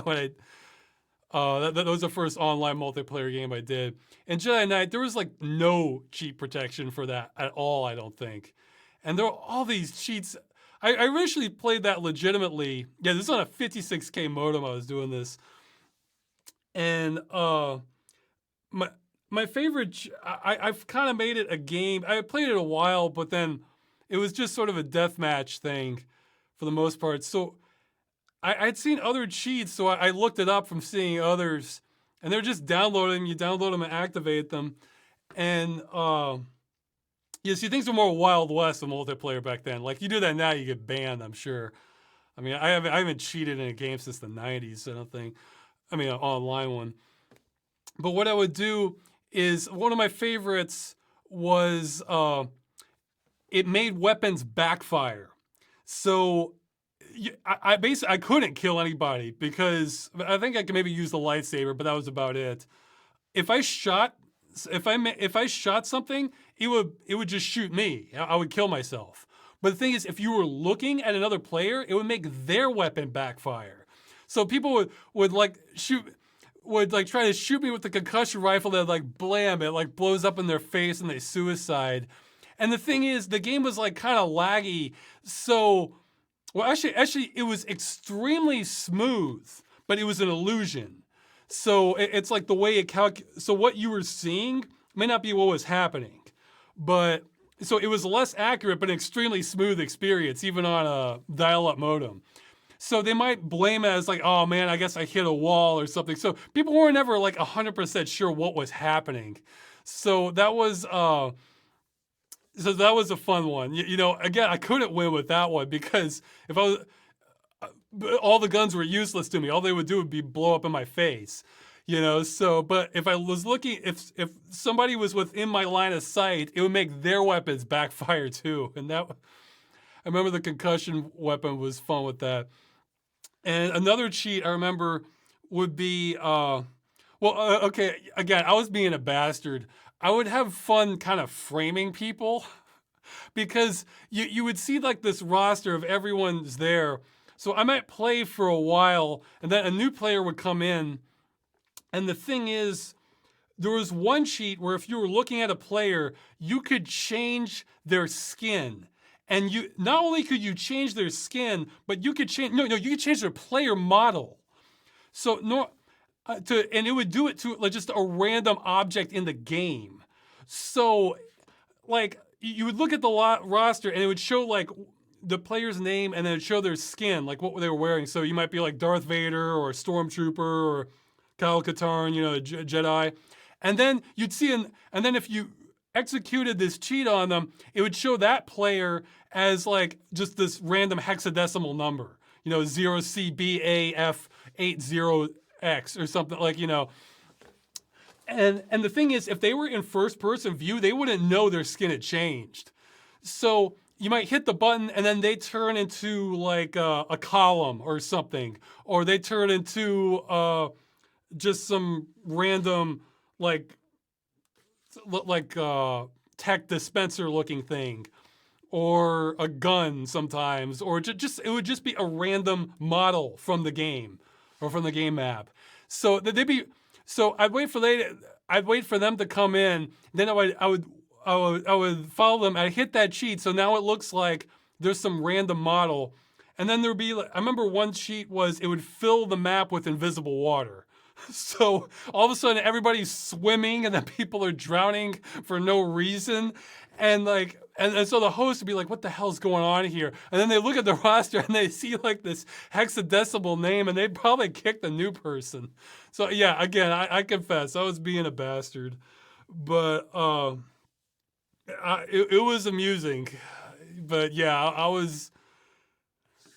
that was the first online multiplayer game I did. In Jedi Knight, there was like no cheat protection for that at all, I don't think. And there were all these cheats. I originally played that legitimately. Yeah, this is on a 56K modem I was doing this. And my favorite, I've kind of made it a game. I played it a while, but then it was just sort of a deathmatch thing for the most part. So I'd seen other cheats, so I looked it up from seeing others, and they're just downloading. You download them and activate them, and you see, things were more Wild West of multiplayer back then. Like you do that now, you get banned, I'm sure. I mean, I haven't cheated in a game since the 90s, I don't think. I mean, an online one. But what I would do is, one of my favorites was, it made weapons backfire. So I basically, I couldn't kill anybody because I think I could maybe use the lightsaber, but that was about it. If I shot something, it would just shoot me. I would kill myself. But the thing is, if you were looking at another player, it would make their weapon backfire. So people would like try to shoot me with the concussion rifle that like blam, it like blows up in their face and they suicide. And the thing is, the game was like kind of laggy. So, well, actually, it was extremely smooth, but it was an illusion. So it's like the way it so what you were seeing may not be what was happening, but so it was less accurate, but an extremely smooth experience, even on a dial-up modem. So they might blame it as like, oh man, I guess I hit a wall or something. So people weren't ever like 100% sure what was happening. So that was a fun one. You know, again, I couldn't win with that one because if I was, all the guns were useless to me. All they would do would be blow up in my face. You know, so, but if I was looking, if somebody was within my line of sight, it would make their weapons backfire too. And that, I remember the concussion weapon was fun with that. And another cheat I remember would be, okay, again, I was being a bastard. I would have fun kind of framing people because you would see like this roster of everyone's there. So I might play for a while and then a new player would come in. And the thing is, there was one cheat where if you were looking at a player, you could change their skin. And you not only could you change their skin, but you could change you could change their player model. So and it would do it to like just a random object in the game. So like you would look at the roster and it would show like the player's name and then it'd show their skin, like what they were wearing. So you might be like Darth Vader or Stormtrooper or Kyle Katarn, you know, Jedi. And then you'd see and then if you executed this cheat on them, it would show that player as like just this random hexadecimal number, you know, 0CBAF80X or something like, you know. And the thing is, if they were in first person view, they wouldn't know their skin had changed. So you might hit the button and then they turn into like a column or something, or they turn into just some random like tech dispenser looking thing, or a gun sometimes, or just it would just be a random model from the game or from the game map. So I'd wait for them to come in. Then I would follow them. I'd hit that cheat. So now it looks like there's some random model, and then there'd be. I remember one cheat was it would fill the map with invisible water. So all of a sudden everybody's swimming and then people are drowning for no reason. And like, and so the host would be like, what the hell's going on here? And then they look at the roster and they see like this hexadecimal name and they'd probably kick the new person. So yeah, again, I confess, I was being a bastard, but it was amusing. But yeah, I was...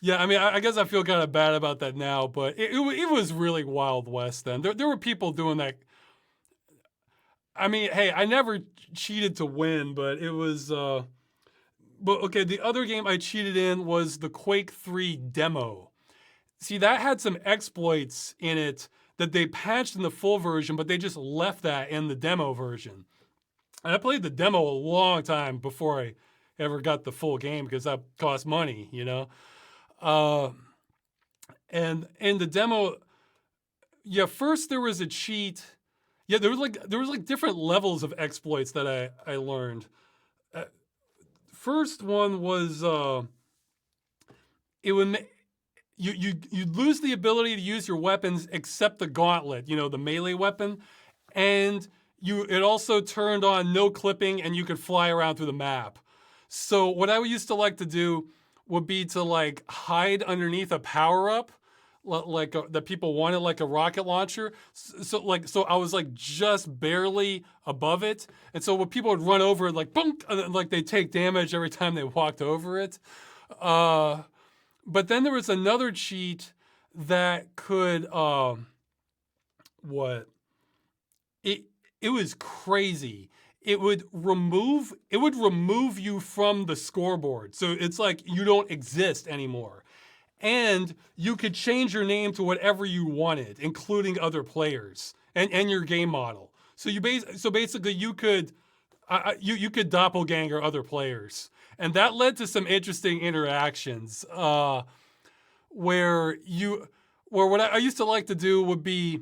Yeah, I mean, I guess I feel kind of bad about that now, but it was really Wild West then. There were people doing that. I mean, hey, I never cheated to win, but it was... but okay, the other game I cheated in was the Quake 3 demo. See, that had some exploits in it that they patched in the full version, but they just left that in the demo version. And I played the demo a long time before I ever got the full game because that cost money, you know? And in the demo, yeah, first there was a cheat. Yeah, there was like different levels of exploits that I learned. First one was it would you'd lose the ability to use your weapons except the gauntlet, you know, the melee weapon, and it also turned on no clipping and you could fly around through the map. So what I used to like to do would be to like hide underneath a power-up that people wanted, like a rocket launcher. So I was like just barely above it. And so when people would run over it, like boom, like they take damage every time they walked over it. But then there was another cheat that could, it was crazy. It would remove you from the scoreboard. So it's like you don't exist anymore. And you could change your name to whatever you wanted, including other players and your game model. So basically you could you could doppelganger other players, and that led to some interesting interactions. Where you, where what I used to like to do would be,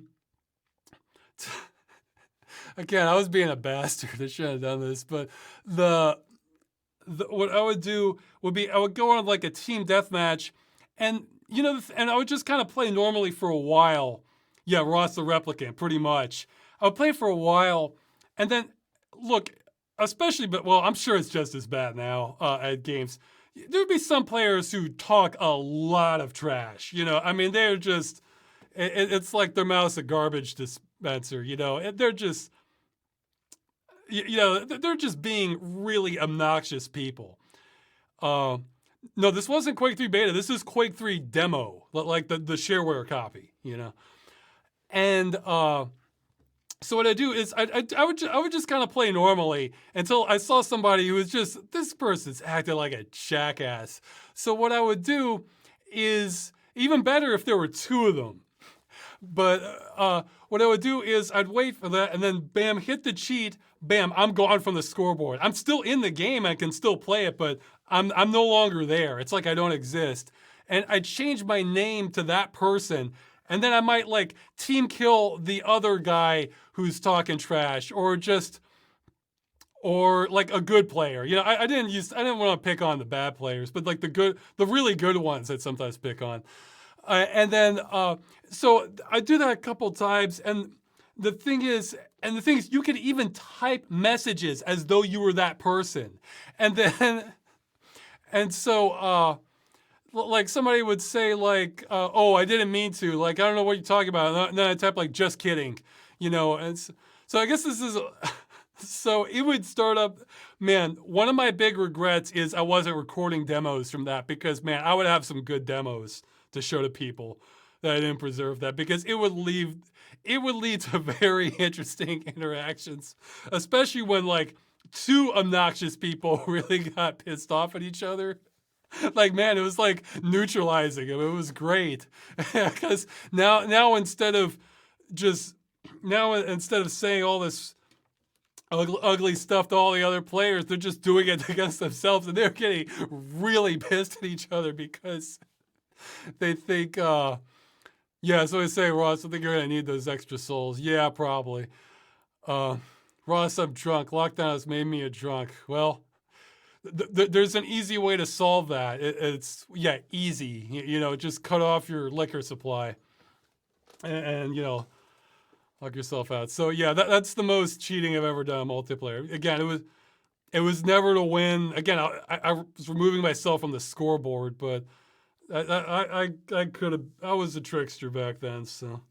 again, I was being a bastard. I shouldn't have done this, but the, what I would do would be I would go on like a team deathmatch, and and I would just kind of play normally for a while. Yeah, Ross the Replicant, pretty much. I would play for a while, and then look, especially, but well, I'm sure it's just as bad now at games. There'd be some players who talk a lot of trash. I mean, they're just, it's like their mouth's a garbage dispenser. They're just, they're just being really obnoxious people. Uh, no, this wasn't Quake 3 beta. This is Quake 3 demo, like the shareware copy. And so what I do is I would just kind of play normally until I saw somebody who was just, this person's acting like a jackass. So what I would do is, even better if there were two of them. But what I would do is I'd wait for that, and then bam, hit the cheat, bam, I'm gone from the scoreboard. I'm still in the game, I can still play it, but I'm no longer there. It's like I don't exist. And I'd change my name to that person, and then I might like team kill the other guy who's talking trash, or like a good player. I didn't want to pick on the bad players, but like the really good ones I'd sometimes pick on. And then, so I do that a couple times, and the thing is, you could even type messages as though you were that person. And then, and so, like somebody would say like, oh, I didn't mean to, like, I don't know what you're talking about. And then I type like, just kidding, and so I guess this is, so it would start up, man, one of my big regrets is I wasn't recording demos from that, because man, I would have some good demos to show to people that I didn't preserve that, because it would lead to very interesting interactions, especially when like two obnoxious people really got pissed off at each other. Like, man, it was like neutralizing him. It was great. Because now instead of saying all this ugly stuff to all the other players, they're just doing it against themselves, and they're getting really pissed at each other because they think, yeah, so I say, Ross, I think you're gonna need those extra souls. Yeah, probably. Ross, I'm drunk. Lockdown has made me a drunk. Well, there's an easy way to solve that. It's easy. Just cut off your liquor supply, and lock yourself out. So yeah, that's the most cheating I've ever done in multiplayer. Again, it was never to win. Again, I was removing myself from the scoreboard, but I could have. I was a trickster back then. So,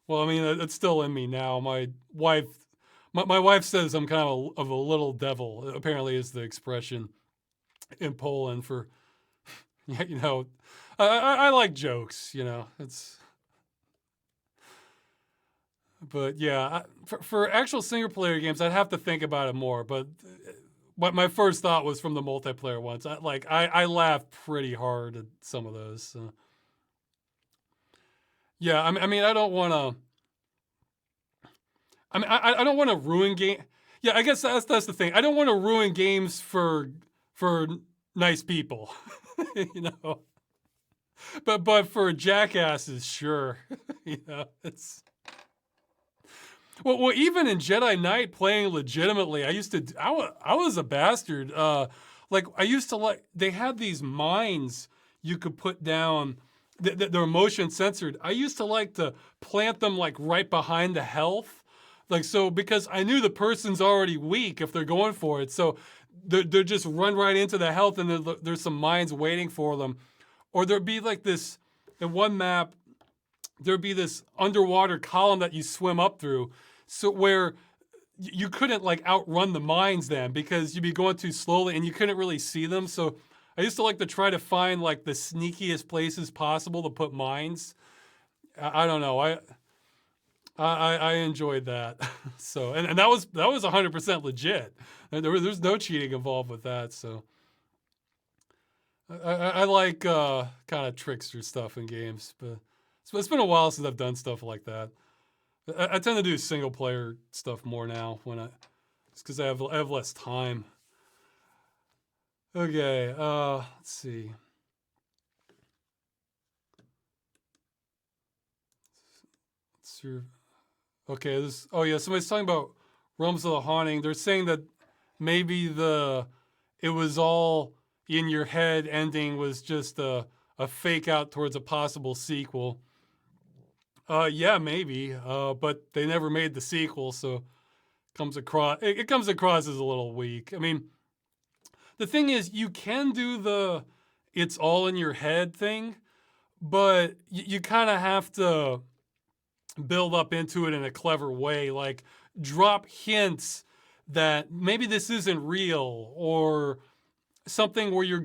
well, I mean, it's still in me now. My wife says I'm kind of a little devil. Apparently, is the expression in Poland for, I like jokes. It's. But yeah, for actual single player games, I'd have to think about it more. But what my first thought was from the multiplayer ones. I laughed pretty hard at some of those. So. Yeah, I mean, I don't want to. I mean, I don't want to ruin game. Yeah, I guess that's the thing. I don't want to ruin games for nice people, But for jackasses, sure, it's. Well, even in Jedi Knight playing legitimately, I was a bastard. Like I used to they had these mines you could put down. They're motion censored. I used to like to plant them like right behind the health. Like, so because I knew the person's already weak if they're going for it. So they're just run right into the health, and there's some mines waiting for them. Or there'd be like this, in one map, there'd be this underwater column that you swim up through. So where you couldn't like outrun the mines then, because you'd be going too slowly and you couldn't really see them. So I used to like to try to find like the sneakiest places possible to put mines. I don't know. I enjoyed that. So, and that was 100% legit. There's no cheating involved with that. So I like kind of trickster stuff in games, but it's been a while since I've done stuff like that. I tend to do single player stuff more now Just because I have less time. Okay, let's see. Okay, oh yeah, somebody's talking about Realms of the Haunting. They're saying that maybe it was all in your head ending was just a fake out towards a possible sequel. Yeah, maybe. But they never made the sequel, so it comes across as a little weak. I mean, the thing is, you can do the it's all in your head thing, but you kind of have to build up into it in a clever way, like drop hints that maybe this isn't real, or something where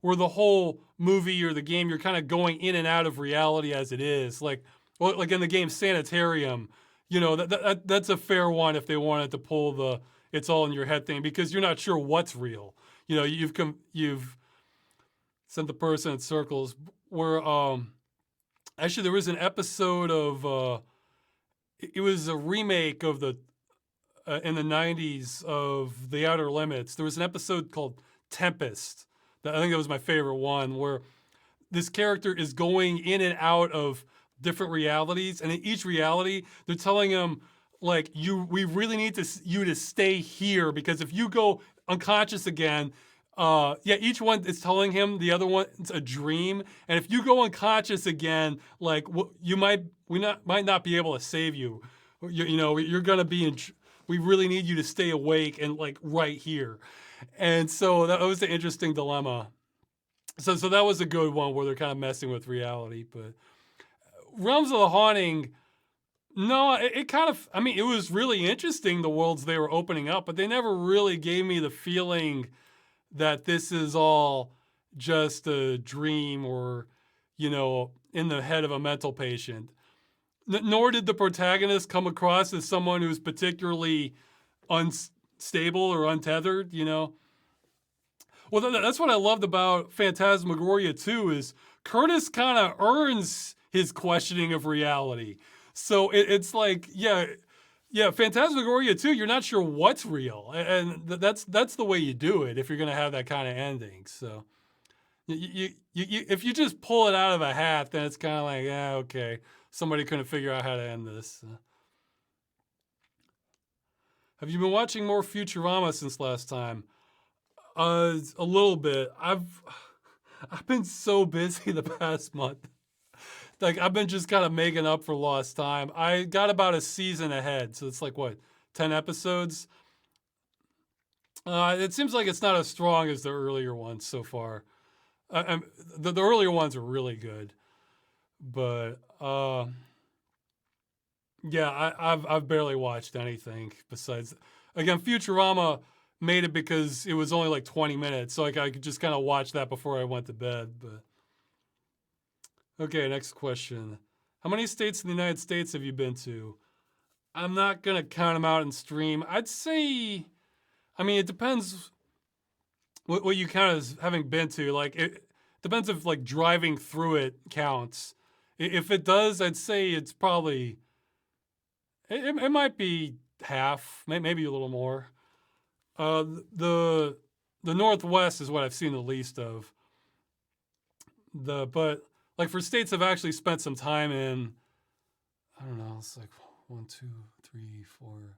where the whole movie or the game you're kind of going in and out of reality as it is, like in the game Sanitarium. That's a fair one if they wanted to pull the it's all in your head thing, because you're not sure what's real. You've sent the person in circles. Where actually there was an episode of it was a remake of the in the 90s of The Outer Limits. There was an episode called Tempest. I think that was my favorite one, where this character is going in and out of different realities, and in each reality, they're telling him, like, we really need you to stay here, because if you go unconscious again, each one is telling him the other one's a dream, and if you go unconscious again, like, we might not be able to save you. You're gonna be we really need you to stay awake and, like, right here. And so that was an interesting dilemma. So that was a good one where they're kind of messing with reality. But Realms of the Haunting, no, it kind of, I mean, it was really interesting, the worlds they were opening up, but they never really gave me the feeling that this is all just a dream or, in the head of a mental patient. Nor did the protagonist come across as someone who's particularly unstable or untethered, Well, that's what I loved about Phantasmagoria 2, is Curtis kind of earns his questioning of reality. So it's like, yeah, Phantasmagoria 2, you're not sure what's real. And that's the way you do it if you're going to have that kind of ending. So if you just pull it out of a hat, then it's kind of like, yeah, okay, somebody couldn't figure out how to end this. Have you been watching more Futurama since last time? A little bit. I've been so busy the past month. Like, I've been just kind of making up for lost time. I got about a season ahead, so it's like, what, 10 episodes? It seems like it's not as strong as the earlier ones so far. The earlier ones are really good, but yeah, I've barely watched anything besides. Again, Futurama made it because it was only like 20 minutes, so like I could just kind of watch that before I went to bed. But okay, next question. How many states in the United States have you been to? I'm not gonna count them out in stream. I'd say, I mean, it depends what you count as having been to. Like, it depends if, like, driving through it counts. If it does, I'd say it's probably, it might be half, maybe a little more. The Northwest is what I've seen the least of. But like, for states I've actually spent some time in, I don't know, it's like 1, 2, 3, 4.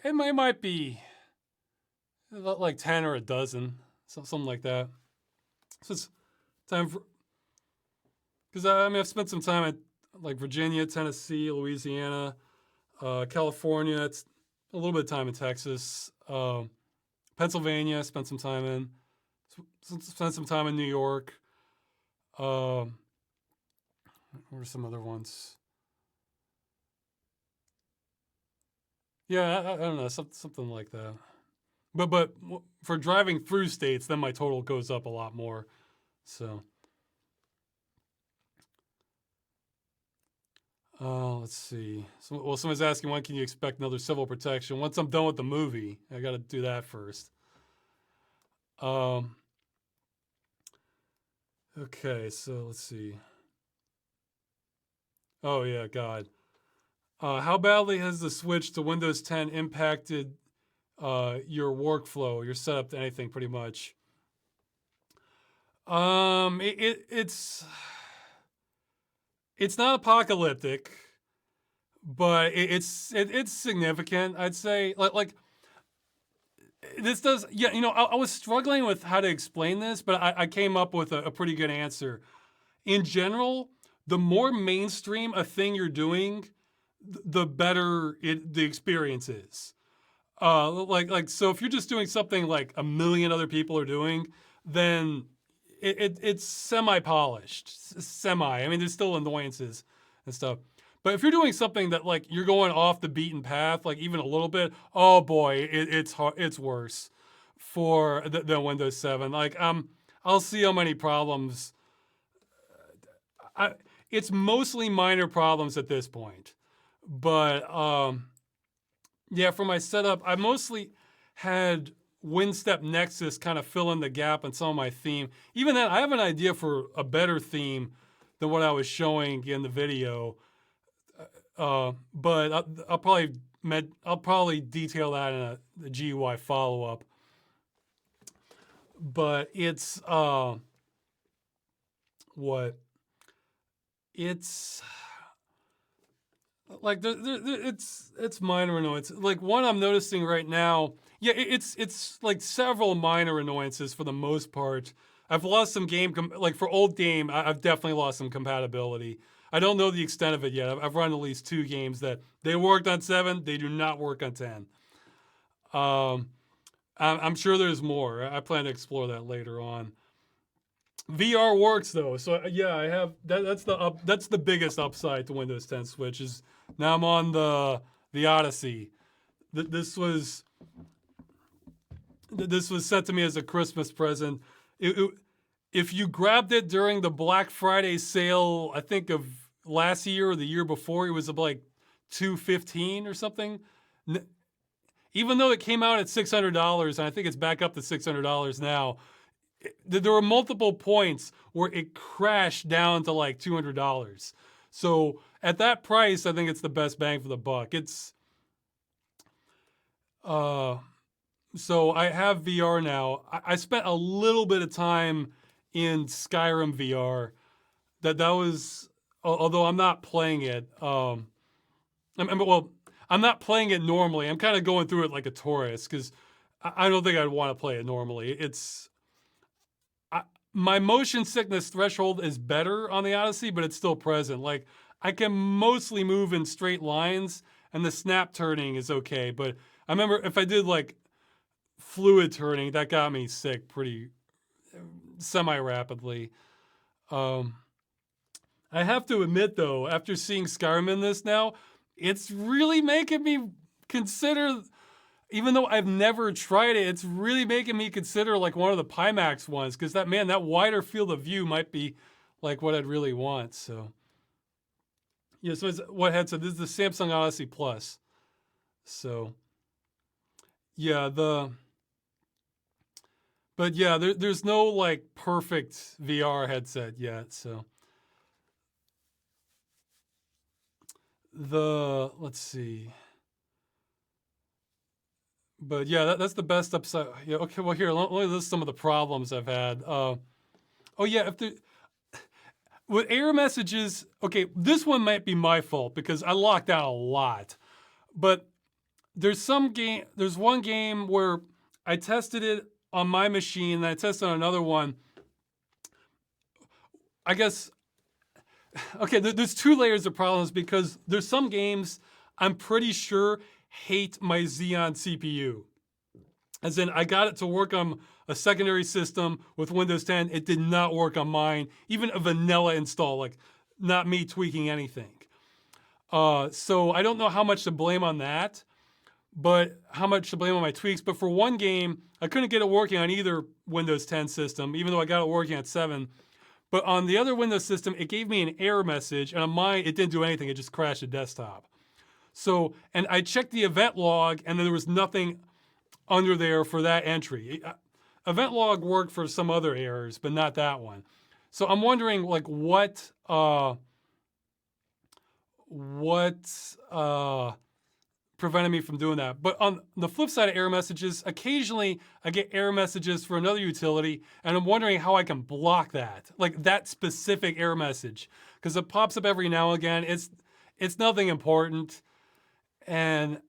It might be like 10 or a dozen, something like that. So it's time for, because I mean, I've spent some time at, like, Virginia, Tennessee, Louisiana, California. It's a little bit of time in Texas, Pennsylvania. Spent some time in. Spent some time in New York. What are some other ones? Yeah, I don't know, something like that. But for driving through states, then my total goes up a lot more. So, let's see. Well, someone's asking, when can you expect another Civil Protection? Once I'm done with the movie, I got to do that first. Okay, so let's see. Oh yeah, God. How badly has the switch to Windows 10 impacted your workflow, your setup to anything, pretty much? It's not apocalyptic, but it's significant. I'd say like this does. Yeah, I was struggling with how to explain this, but I came up with a pretty good answer. In general, the more mainstream a thing you're doing, the better the experience is. So if you're just doing something like a million other people are doing, then it's semi-polished. Semi. I mean, there's still annoyances and stuff. But if you're doing something that like you're going off the beaten path, like even a little bit, oh boy, it's worse for the Windows 7. Like I'll see how many problems. It's mostly minor problems at this point, but yeah, for my setup, I mostly had WinStep Nexus kind of fill in the gap on some of my theme. Even then, I have an idea for a better theme than what I was showing in the video, but I'll probably detail that in the GUI follow up. But it's it's like it's minor annoyance. Like one I'm noticing right now, yeah, it's like several minor annoyances for the most part. I've lost some like for old game, I've definitely lost some compatibility. I don't know the extent of it yet. I've run at least 2 games that they worked on 7, they do not work on 10. I'm sure there's more. I plan to explore that later on. VR works though, so yeah, I have that's the biggest upside to Windows 10 Switch is now I'm on the Odyssey. This was sent to me as a Christmas present. If you grabbed it during the Black Friday sale, I think of last year or the year before, it was like $215 or something. Even though it came out at $600, and I think it's back up to $600 now. There were multiple points where it crashed down to like $200. So at that price, I think it's the best bang for the buck. So I have VR now. I spent a little bit of time in Skyrim Vr. That was, although I'm not playing it. I'm not playing it normally. I'm kind of going through it like a tourist because I don't think I'd want to play it normally. My motion sickness threshold is better on the Odyssey, but it's still present. Like I can mostly move in straight lines, and the snap turning is okay. But I remember if I did like fluid turning, that got me sick pretty semi-rapidly. I have to admit though, after seeing Skyrim in this now, it's really making me consider. Even though I've never tried it, it's really making me consider like one of the Pimax ones because that wider field of view might be like what I'd really want. So yeah, so what headset? This is the Samsung Odyssey Plus. So yeah, but yeah, there's no like perfect VR headset yet. So let's see. But yeah, that's the best upside. Yeah, okay, well here, let me list some of the problems I've had. Oh yeah, with error messages, okay, this one might be my fault because I locked out a lot. But there's one game where I tested it on my machine and I tested on another one. I guess, okay, there's 2 layers of problems because there's some games I'm pretty sure hate my Xeon CPU. As in, I got it to work on a secondary system with Windows 10. It did not work on mine. Even a vanilla install, like not me tweaking anything. So I don't know how much to blame on that, but how much to blame on my tweaks. But for one game, I couldn't get it working on either Windows 10 system, even though I got it working at 7. But on the other Windows system, it gave me an error message, and on mine, it didn't do anything. It just crashed the desktop. So, and I checked the event log, and there was nothing under there for that entry. Event log worked for some other errors, but not that one. So I'm wondering, like, what what prevented me from doing that. But on the flip side of error messages, occasionally I get error messages for another utility, and I'm wondering how I can block that, like that specific error message, because it pops up every now and again. It's nothing important, and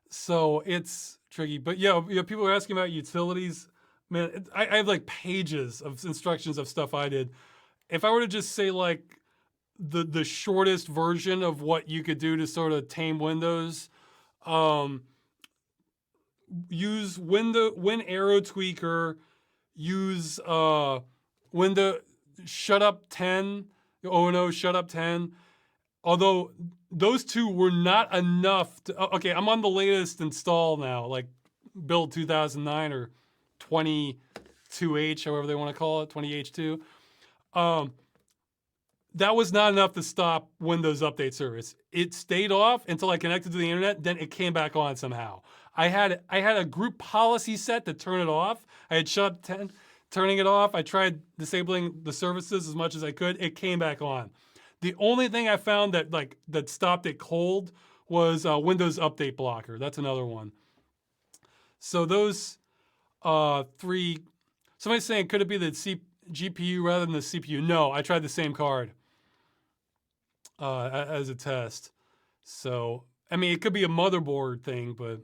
so it's tricky. But yeah, people are asking about utilities. Man, I have like pages of instructions of stuff I did. If I were to just say like the shortest version of what you could do to sort of tame Windows, use Win Arrow Tweaker, use window shut up 10, oh no, shut up 10. Although those two were not enough to, okay, I'm on the latest install now, like build 2009 or 22H, however they want to call it, 20H2. That was not enough to stop Windows Update service. It stayed off until I connected to the internet, then it came back on somehow. I had a group policy set to turn it off. I had shut up 10, turning it off. I tried disabling the services as much as I could. It came back on. The only thing I found that stopped it cold was Windows Update Blocker. That's another one. So those three. Somebody's saying, could it be the GPU rather than the CPU? No, I tried the same card as a test. So, I mean, it could be a motherboard thing, but,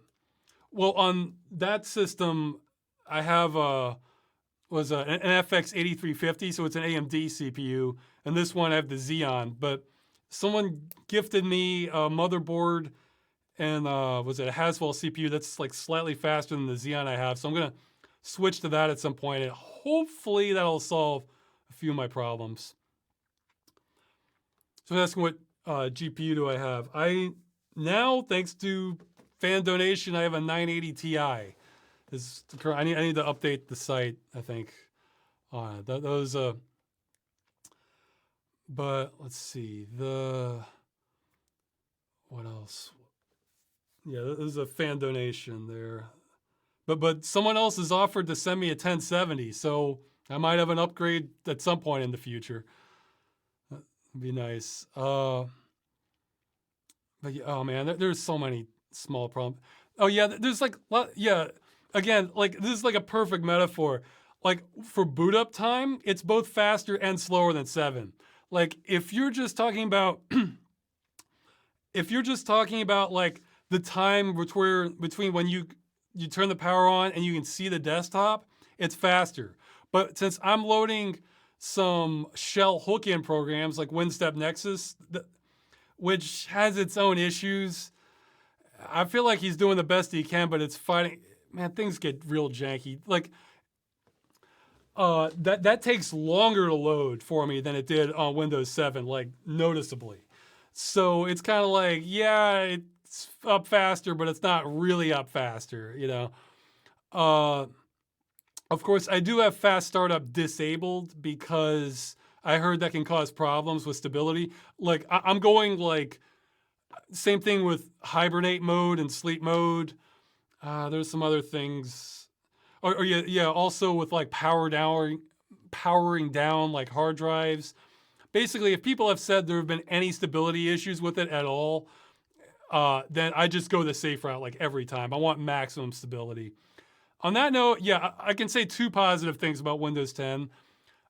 well, on that system, I have an FX 8350, so it's an AMD CPU, and this one I have the Xeon, but someone gifted me a motherboard and was it a Haswell CPU that's like slightly faster than the Xeon I have, so I'm gonna switch to that at some point, and hopefully that'll solve a few of my problems. So I'm asking what GPU do I have? I now, thanks to fan donation, I have a 980 Ti. I need to update the site, I think. Those but let's see, what else? Yeah, there's a fan donation there. But someone else has offered to send me a 1070, so I might have an upgrade at some point in the future. That'd be nice. But yeah, oh man, there's so many small problems. Oh yeah, there's like, yeah, again, like this is like a perfect metaphor. Like for boot up time, it's both faster and slower than 7. Like if you're just talking about, like the time between when you turn the power on and you can see the desktop, it's faster. But since I'm loading some shell hook-in programs like WinStep Nexus, which has its own issues, I feel like he's doing the best he can, but it's fighting. Man, things get real janky. Like that takes longer to load for me than it did on Windows 7, like noticeably. So it's kind of like, yeah, it's up faster, but it's not really up faster, you know. Of course, I do have fast startup disabled because I heard that can cause problems with stability. Like I'm going like, same thing with hibernate mode and sleep mode. There's some other things. Or yeah, also with like powering down like hard drives. Basically, if people have said there have been any stability issues with it at all, then I just go the safe route like every time. I want maximum stability. On that note, yeah, I can say 2 positive things about Windows 10.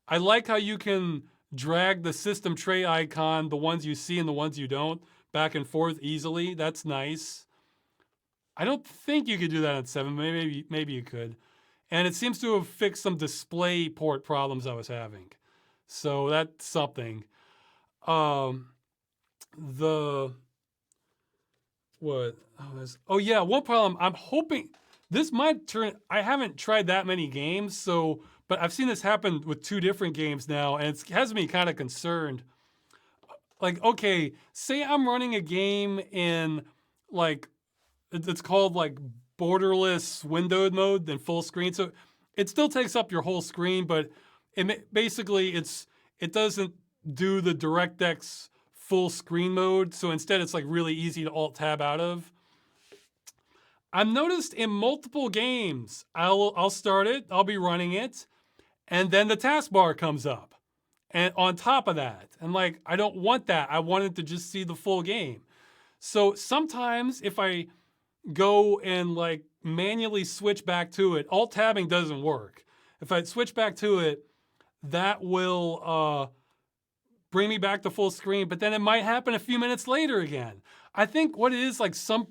I like how you can drag the system tray icon, the ones you see and the ones you don't, back and forth easily. That's nice. I don't think you could do that on 7, maybe you could. And it seems to have fixed some display port problems I was having. So that's something. One problem, I'm hoping, this might turn, I haven't tried that many games, but I've seen this happen with 2 different games now, and it has me kind of concerned. Like, okay, say I'm running a game in, like, it's called, like, borderless windowed mode, then full screen. So it still takes up your whole screen, but basically it doesn't do the DirectX full screen mode. So instead, it's, like, really easy to Alt-Tab out of. I've noticed in multiple games, I'll start it, I'll be running it, and then the taskbar comes up. And on top of that, and like, I don't want that. I wanted to just see the full game. So sometimes if I go and like manually switch back to it, alt tabbing doesn't work. If I switch back to it, that will bring me back to full screen, but then it might happen a few minutes later again. I think what it is, like some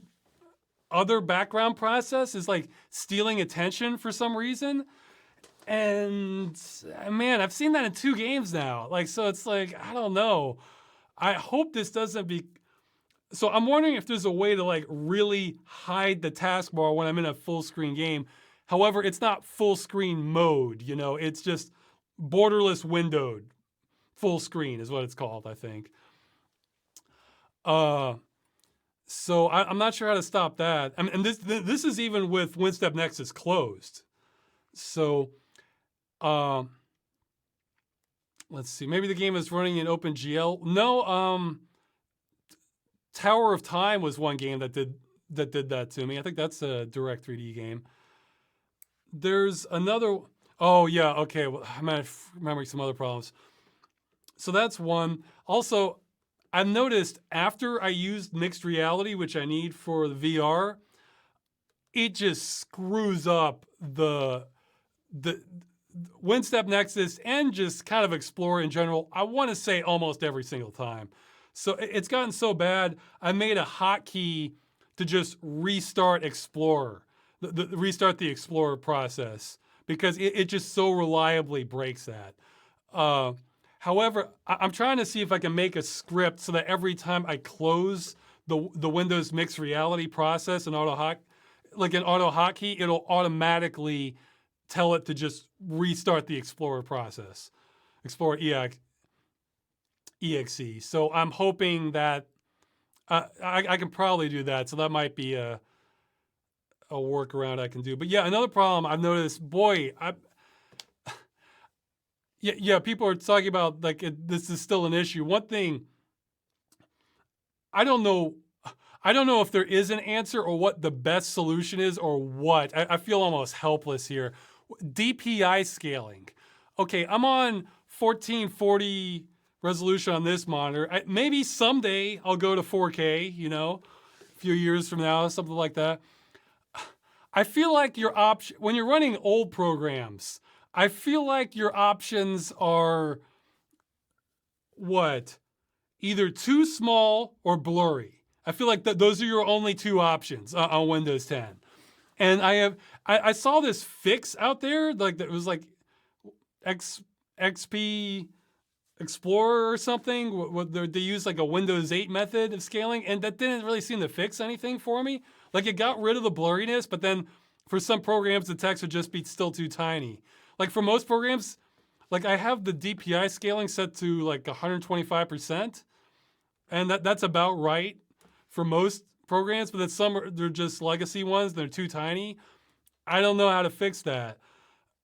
other background process is like stealing attention for some reason. And man, I've seen that in 2 games now. Like, so it's like, I don't know. I hope this doesn't be, so I'm wondering if there's a way to like really hide the taskbar when I'm in a full screen game. However, it's not full screen mode, you know, it's just borderless windowed. Full screen is what it's called, I think. So I'm not sure how to stop that. I mean, and this is even with WinStep Nexus closed. So let's see. Maybe the game is running in OpenGL. No, Tower of Time was one game that did that to me. I think that's a direct 3D game. There's another. Oh yeah, okay. Well, I'm remembering some other problems. So that's one. Also, I've noticed after I used mixed reality, which I need for the VR, it just screws up the WinStep Nexus and just kind of Explorer in general. I want to say almost every single time. So it's gotten so bad, I made a hotkey to just restart Explorer, restart the Explorer process, because it just so reliably breaks that. However, I'm trying to see if I can make a script so that every time I close the Windows mixed reality process and like an auto hotkey, it'll automatically tell it to just restart the Explorer process, Explorer EXE. So I'm hoping that I can probably do that. So that might be a workaround I can do. But yeah, another problem I've noticed, boy, yeah, people are talking about like this is still an issue. One thing, I don't know if there is an answer or what the best solution is or what. I feel almost helpless here. DPI scaling. Okay, I'm on 1440 resolution on this monitor. Maybe someday I'll go to 4K, you know, a few years from now, something like that. I feel like your option, when you're running old programs, I feel like your options are what? Either too small or blurry. I feel like those are your only 2 options on Windows 10. And I saw this fix out there, like that was like XP Explorer or something. They use like a Windows 8 method of scaling, and that didn't really seem to fix anything for me. Like it got rid of the blurriness, but then for some programs, the text would just be still too tiny. Like for most programs, like I have the DPI scaling set to like 125%, and that's about right for most programs, but then some they're just legacy ones, they're too tiny. I don't know how to fix that.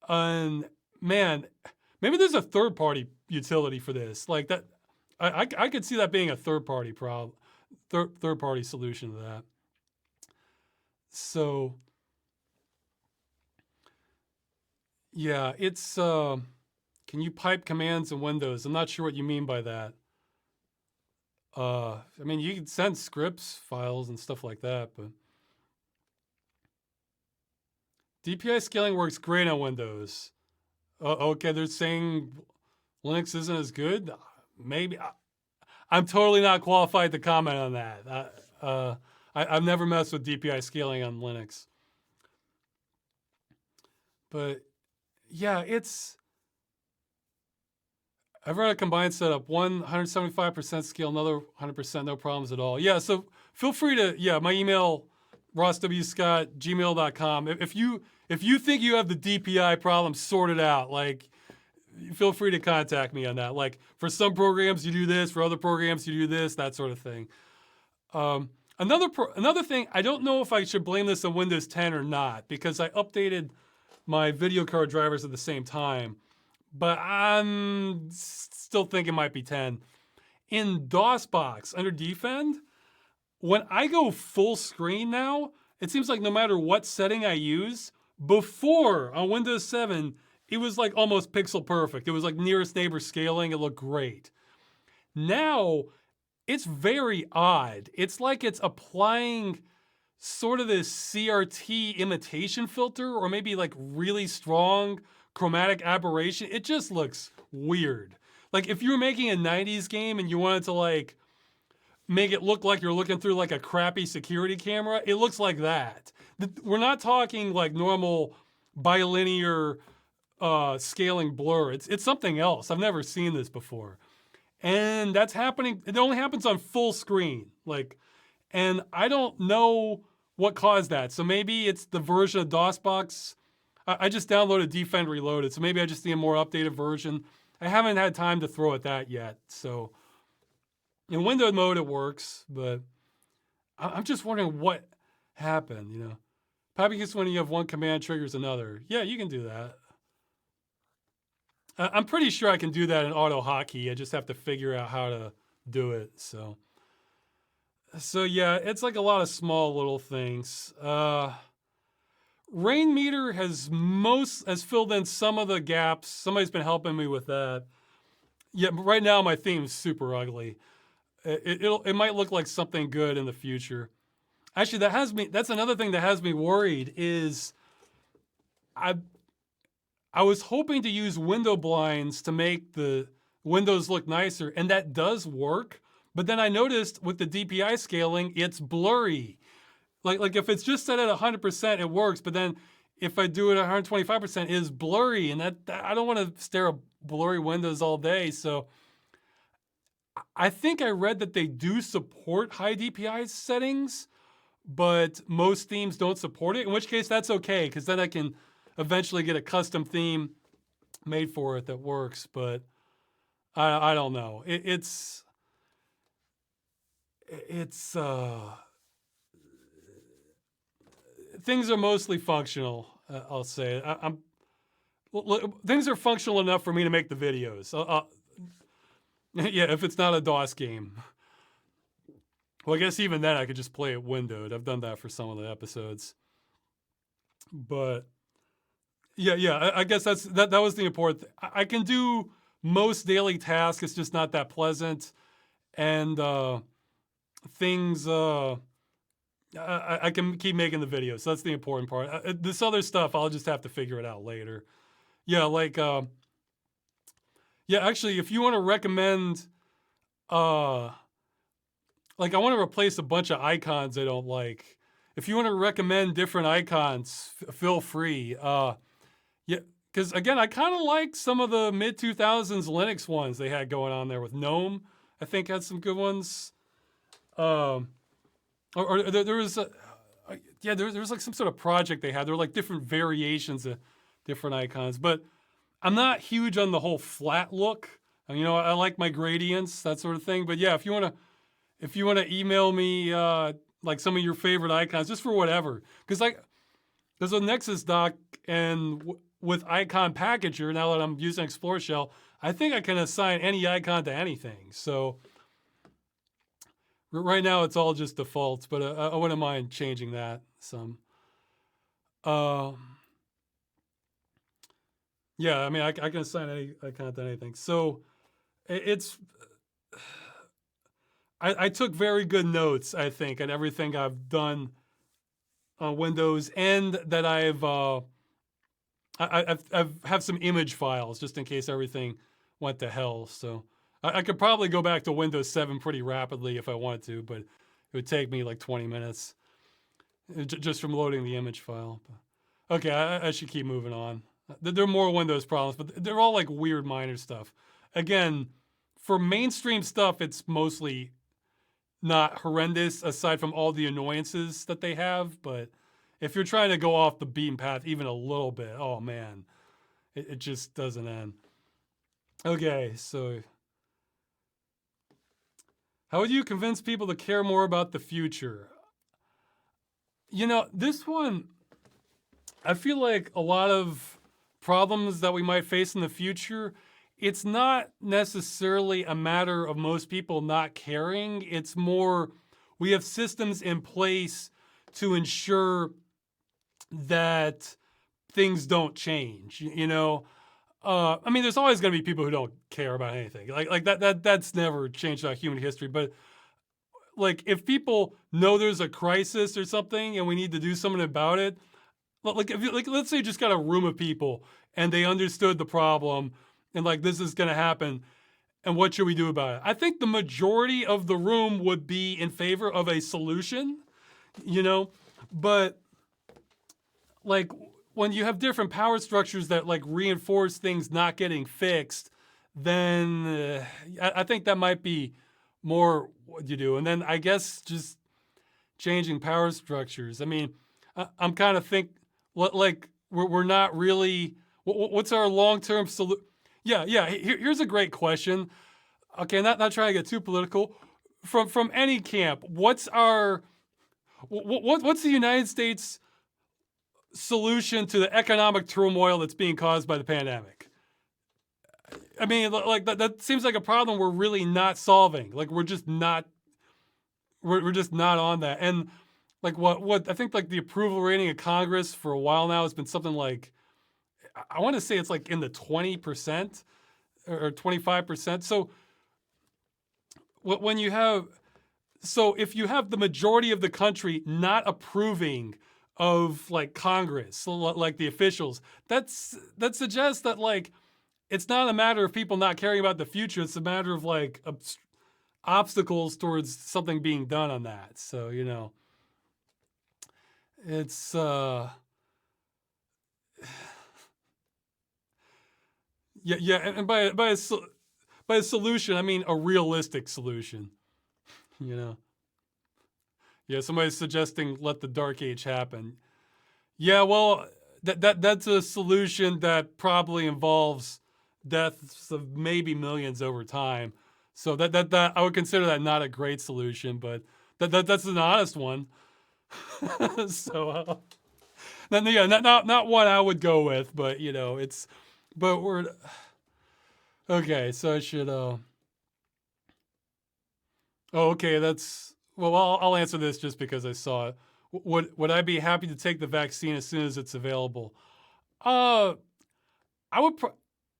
And man, maybe there's a third-party utility for this. Like that, I could see that being a third-party problem, third-party solution to that. So yeah, it's can you pipe commands in Windows? I'm not sure what you mean by that. I mean, you can send scripts, files, and stuff like that, but DPI scaling works great on Windows. Okay, they're saying Linux isn't as good. Maybe I'm totally not qualified to comment on that. I've never messed with DPI scaling on Linux, but yeah, I've run a combined setup, 175% scale, another 100%, no problems at all. Yeah, so feel free to, my email, rosswscott@gmail.com. If you think you have the DPI problem sorted out, like, feel free to contact me on that. Like, for some programs, you do this. For other programs, you do this, that sort of thing. Another thing, I don't know if I should blame this on Windows 10 or not, because I updated my video card drivers at the same time. But I'm still thinking it might be 10. In DOSBox, under Defend, when I go full screen now, it seems like no matter what setting I use, before on Windows 7, it was like almost pixel perfect. It was like nearest neighbor scaling. It looked great. Now, it's very odd. It's like it's applying sort of this CRT imitation filter, or maybe like really strong chromatic aberration. It just looks weird. Like if you were making a 90s game and you wanted to like make it look like you're looking through like a crappy security camera, it looks like that. We're not talking like normal bilinear scaling blur. It's something else. I've never seen this before. And that's happening, it only happens on full screen. Like, and I don't know what caused that. So maybe it's the version of DOSBox. I just downloaded Defend Reloaded, so maybe I just need a more updated version. I haven't had time to throw at that yet. So in window mode, it works, but I'm just wondering what happened, you know? Probably just when you have one command triggers another. Yeah, you can do that. I'm pretty sure I can do that in auto hotkey. I just have to figure out how to do it. So yeah, it's like a lot of small little things. Rain meter has filled in some of the gaps. Somebody's been helping me with that. Yeah, but right now my theme's super ugly. It might look like something good in the future. Actually, that's another thing that has me worried is I was hoping to use window blinds to make the windows look nicer, and that does work. But then I noticed with the DPI scaling, it's blurry. Like if it's just set at 100%, it works. But then if I do it at 125%, it is blurry, and that I don't want to stare at blurry windows all day. So I think I read that they do support high DPI settings, but most themes don't support it. In which case, that's okay, because then I can eventually get a custom theme made for it that works. But I don't know. Things are mostly functional. I'll say things are functional enough for me to make the videos. Yeah, if it's not a DOS game. Well, I guess even then I could just play it windowed. I've done that for some of the episodes. But yeah, I guess that was the important thing. I can do most daily tasks. It's just not that pleasant. And things, I can keep making the videos. So that's the important part. This other stuff, I'll just have to figure it out later. Yeah, like, yeah, actually, if you want to recommend, like I want to replace a bunch of icons I don't like. If you want to recommend different icons, feel free. Yeah, because again, I kind of like some of the mid-2000s Linux ones they had going on there with GNOME. I think had some good ones. Or there was, yeah, there was like some sort of project they had. There were like different variations of different icons. But I'm not huge on the whole flat look. You know, I like my gradients, that sort of thing. But yeah, if you want to email me like some of your favorite icons, just for whatever, because like there's a Nexus doc and with icon packager. Now that I'm using Explorer Shell, I think I can assign any icon to anything. So right now it's all just defaults, but I wouldn't mind changing that some. Yeah, I mean I can assign any icon to anything. So it's. I took very good notes, I think, on everything I've done on Windows, and that I've have some image files just in case everything went to hell. So I could probably go back to Windows 7 pretty rapidly if I wanted to, but it would take me like 20 minutes just from loading the image file. Okay, I should keep moving on. There are more Windows problems, but they're all like weird minor stuff. Again, for mainstream stuff, it's mostly not horrendous aside from all the annoyances that they have. But if you're trying to go off the beaten path even a little bit, oh man, it just doesn't end. Okay, so how would you convince people to care more about the future? You know, this one, I feel like a lot of problems that we might face in the future, it's not necessarily a matter of most people not caring. It's more, we have systems in place to ensure that things don't change. You know, I mean, there's always going to be people who don't care about anything. Like that's never changed our human history. But like, if people know there's a crisis or something and we need to do something about it, like if you, like let's say you just got a room of people and they understood the problem and like this is going to happen and what should we do about it? I think the majority of the room would be in favor of a solution, you know, but like when you have different power structures that like reinforce things not getting fixed, then I think that might be more what you do. And then I guess just changing power structures. I mean, I'm kind of like we're not really. What's our long-term solution? Yeah. Here's a great question. Okay, not trying to get too political. From any camp, what's the United States solution to the economic turmoil that's being caused by the pandemic? I mean, like that seems like a problem we're really not solving. Like we're just not on that. And like what I think like the approval rating of Congress for a while now has been something like, I want to say it's like in the 20% or 25%. So when you have, so if you have the majority of the country not approving of like Congress, like the officials, that suggests that like it's not a matter of people not caring about the future. It's a matter of like obstacles towards something being done on that. So, you know, it's yeah, and by a solution, I mean a realistic solution. You know, yeah. Somebody's suggesting let the dark age happen. Yeah, well, that's a solution that probably involves deaths of maybe millions over time. So that I would consider that not a great solution, but that's an honest one. So then yeah, not one I would go with, but you know, but we're okay. So I should oh, okay, that's well. I'll answer this just because I saw it. Would I be happy to take the vaccine as soon as it's available? Uh, I would.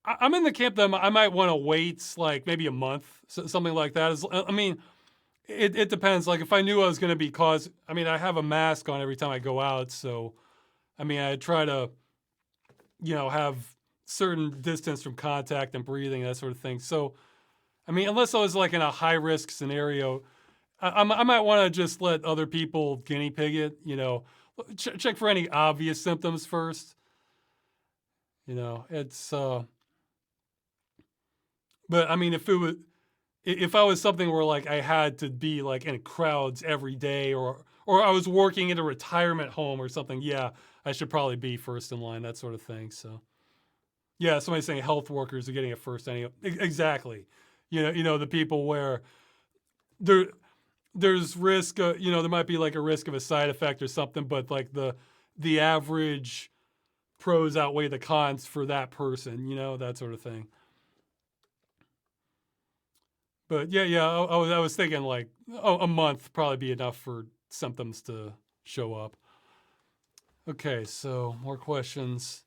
I'm in the camp that I might want to wait like maybe a month, something like that. I mean, it depends. Like if I knew I was going to be I mean, I have a mask on every time I go out, so I mean, I try to, you know, have certain distance from contact and breathing, that sort of thing. So, I mean, unless I was like in a high risk scenario, I might want to just let other people guinea pig it. You know, check for any obvious symptoms first. You know, it's. But I mean, if I was something where like I had to be like in crowds every day, or I was working in a retirement home or something, yeah, I should probably be first in line, that sort of thing. So, yeah, somebody's saying health workers are getting it first anyway. Exactly. You know the people where there's risk. You know, there might be like a risk of a side effect or something, but like the average pros outweigh the cons for that person. You know, that sort of thing. But yeah, I was thinking like a month probably be enough for symptoms to show up. Okay, so more questions.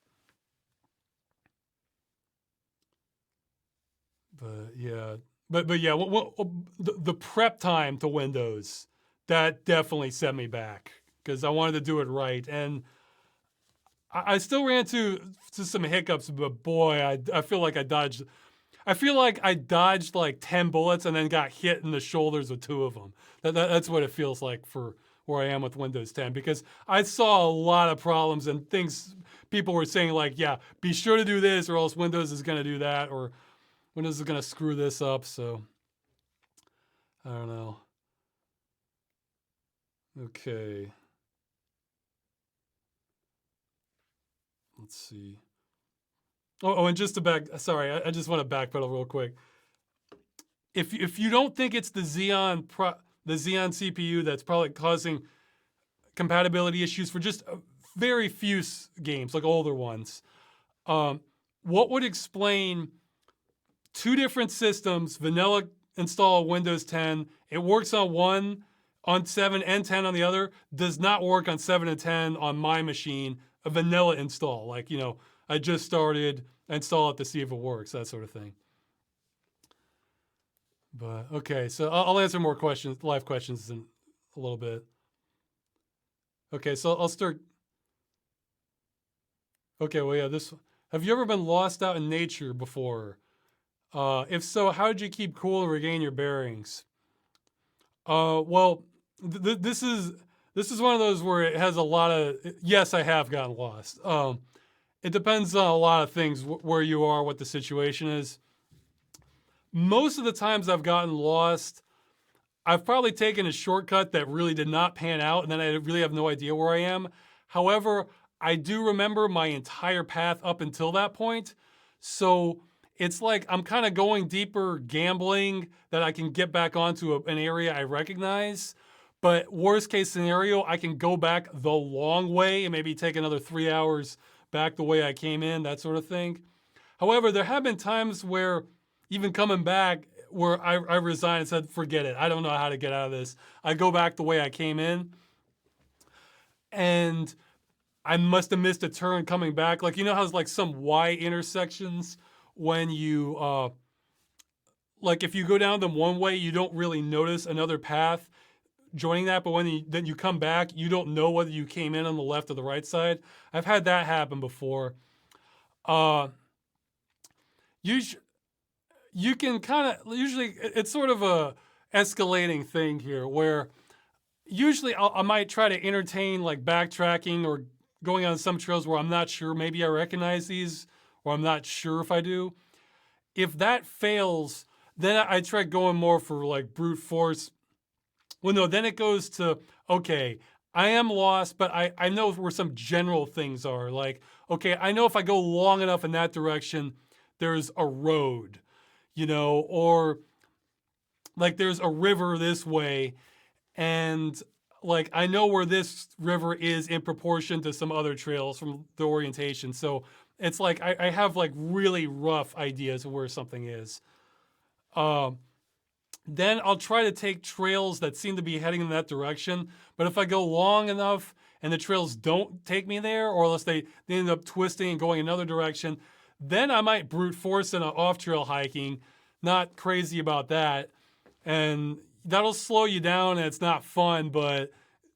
But yeah, but yeah, the prep time to Windows, that definitely set me back because I wanted to do it right, and I still ran to some hiccups. But boy, I feel like I dodged. I feel like I dodged like 10 bullets and then got hit in the shoulders with 2 of them. That's what it feels like for where I am with Windows 10, because I saw a lot of problems and things people were saying like, yeah, be sure to do this or else Windows is going to do that, or Windows is going to screw this up. So I don't know. Okay. Let's see. Oh, and just to sorry, I just want to backpedal real quick. If you don't think it's the Xeon CPU that's probably causing compatibility issues for just very few games, like older ones, what would explain 2 different systems, vanilla install Windows 10, it works on one, on 7 and 10 on the other, does not work on 7 and 10 on my machine, a vanilla install, like, you know, I just started, install it to see if it works, that sort of thing. But okay, so I'll answer more questions, live questions in a little bit. Okay, so I'll start. Okay, well, yeah, this. Have you ever been lost out in nature before? If so, how did you keep cool and regain your bearings? Well, this is one of those where it has a lot of. Yes, I have gotten lost. It depends on a lot of things, where you are, what the situation is. Most of the times I've gotten lost, I've probably taken a shortcut that really did not pan out, and then I really have no idea where I am. However, I do remember my entire path up until that point. So it's like I'm kind of going deeper, gambling that I can get back onto an area I recognize. But worst case scenario, I can go back the long way and maybe take another 3 hours back the way I came in, that sort of thing. However, there have been times where even coming back, where I resigned and said, forget it. I don't know how to get out of this. I go back the way I came in. And I must have missed a turn coming back. Like, you know how there's like some Y intersections when you, like if you go down them one way, you don't really notice another path joining that. But when then you come back, you don't know whether you came in on the left or the right side. I've had that happen before. You can kind of, usually it's sort of a escalating thing here where usually I might try to entertain like backtracking or going on some trails where I'm not sure, maybe I recognize these or I'm not sure if I do. If that fails, then I try going more for like brute force. Well, no, then it goes to, okay, I am lost, but I know where some general things are. Like, okay, I know if I go long enough in that direction, there's a road, you know, or like there's a river this way, and like I know where this river is in proportion to some other trails from the orientation. So it's like I have like really rough ideas of where something is. Then I'll try to take trails that seem to be heading in that direction. But if I go long enough and the trails don't take me there, or unless they end up twisting and going another direction, then I might brute force in an off-trail hiking. Not crazy about that. And that'll slow you down and it's not fun, but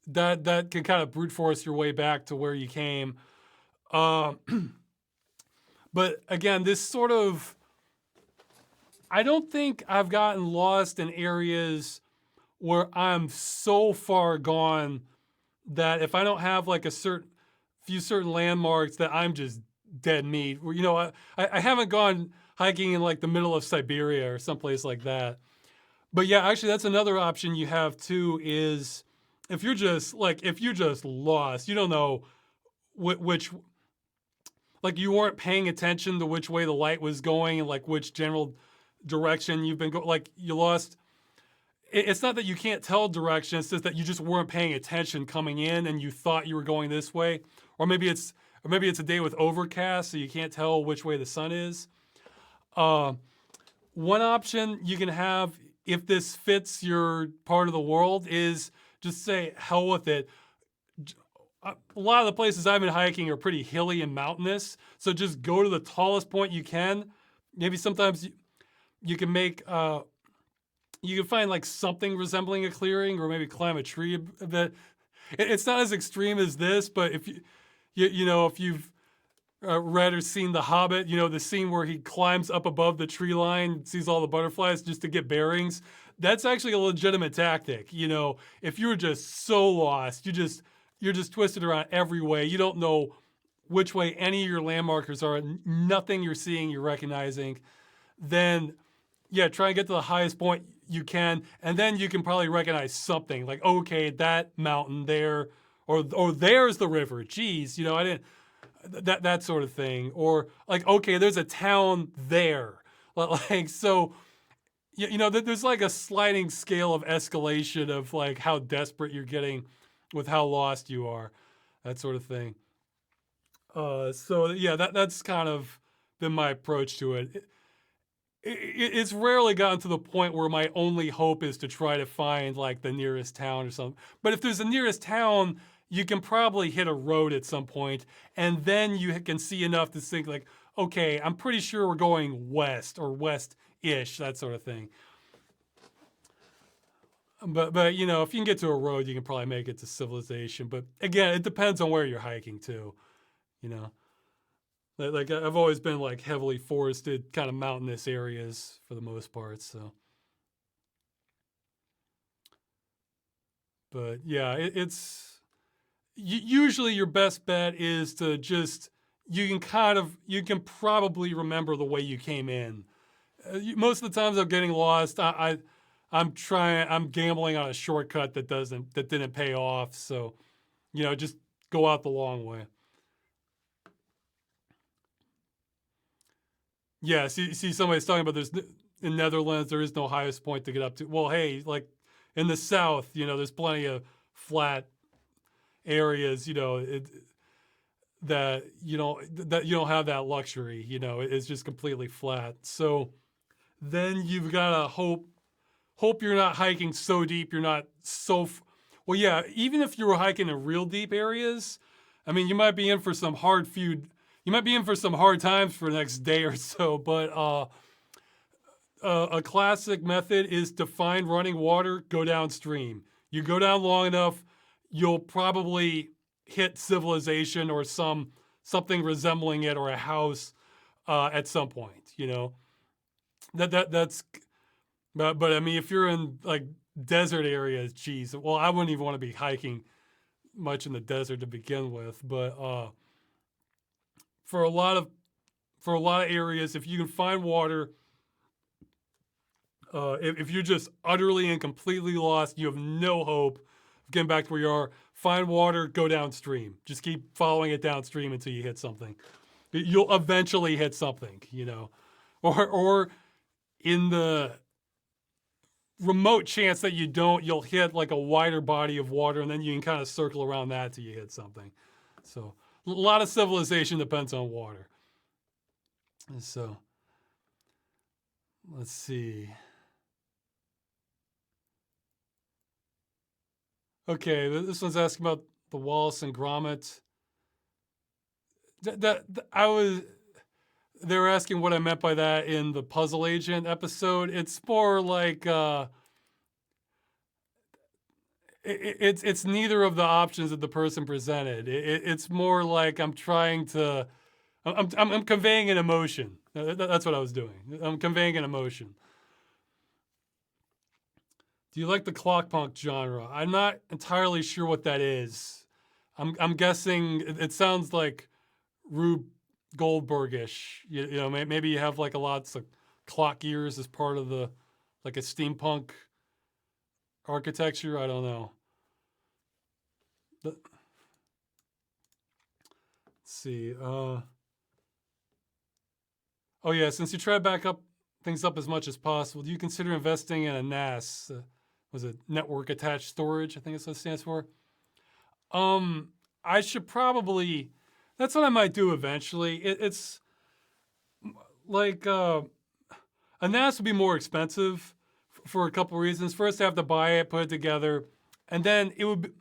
that can kind of brute force your way back to where you came. But again, this sort of, I don't think I've gotten lost in areas where I'm so far gone that if I don't have like a few certain landmarks that I'm just dead meat. You know, I haven't gone hiking in like the middle of Siberia or someplace like that. But yeah, actually that's another option you have too, is if you're just lost, you don't know which, like you weren't paying attention to which way the light was going and like which general direction you've been going, like you lost. It's not that you can't tell direction, it's just that you just weren't paying attention coming in and you thought you were going this way. Or maybe it's a day with overcast so you can't tell which way the sun is. One option you can have, if this fits your part of the world, is just say, hell with it. A lot of the places I've been hiking are pretty hilly and mountainous, so just go to the tallest point you can. Maybe sometimes you can make, you can find like something resembling a clearing, or maybe climb a tree a bit. It's not as extreme as this, but if you know, if you've read or seen The Hobbit, you know, the scene where he climbs up above the tree line, sees all the butterflies just to get bearings, that's actually a legitimate tactic. You know, if you're just so lost, you're just twisted around every way. You don't know which way any of your landmarkers are, nothing you're seeing, you're recognizing, then yeah, try and get to the highest point you can, and then you can probably recognize something like, okay, that mountain there, or there's the river. Geez, you know, I didn't, that sort of thing. Or like, okay, there's a town there. Like, so, you know, there's like a sliding scale of escalation of like how desperate you're getting with how lost you are, that sort of thing. So yeah, that's kind of been my approach to it. It's rarely gotten to the point where my only hope is to try to find like the nearest town or something. But if there's a nearest town, you can probably hit a road at some point, and then you can see enough to think like, okay, I'm pretty sure we're going west or west-ish, that sort of thing. But you know, if you can get to a road, you can probably make it to civilization. But again, it depends on where you're hiking too. You know, like I've always been like heavily forested, kind of mountainous areas for the most part. So, but yeah, it's usually your best bet is to just you can probably remember the way you came in. Most of the times I'm getting lost. I'm gambling on a shortcut that didn't pay off. So, you know, just go out the long way. Yeah, see somebody's talking about in Netherlands there is no highest point to get up to. Well, hey, like in the south, you know, there's plenty of flat areas, you know, that you don't have that luxury, you know, it's just completely flat. So then you've got to hope you're not hiking so deep, you're not well, yeah, even if you were hiking in real deep areas, I mean, you might be in for some hard times for the next day or so, but a classic method is to find running water, go downstream. You go down long enough, you'll probably hit civilization or something resembling it or a house at some point, you know. That's but I mean, if you're in like desert areas, geez, well, I wouldn't even want to be hiking much in the desert to begin with. But for a lot of areas, if you can find water, if you're just utterly and completely lost, you have no hope of getting back to where you are. Find water, go downstream. Just keep following it downstream until you hit something. You'll eventually hit something, you know, or in the remote chance that you don't, you'll hit like a wider body of water, and then you can kind of circle around that till you hit something. So a lot of civilization depends on water. And so let's see. Okay, this one's asking about the Wallace and Gromit. They were asking what I meant by that in the Puzzle Agent episode. It's more like it's neither of the options that the person presented. It's more like I'm conveying an emotion. That's what I was doing. I'm conveying an emotion. Do you like the clockpunk genre? I'm not entirely sure what that is. I'm guessing it sounds like Rube Goldbergish. You know, maybe you have like lots of clock gears as part of the like a steampunk architecture. I don't know. Let's see. Oh yeah, since you try to back up things up as much as possible, do you consider investing in a NAS? Was it network attached storage? I think that's what it stands for. I should probably. That's what I might do eventually. It's like a NAS would be more expensive for a couple reasons. First, I have to buy it, put it together, and then it would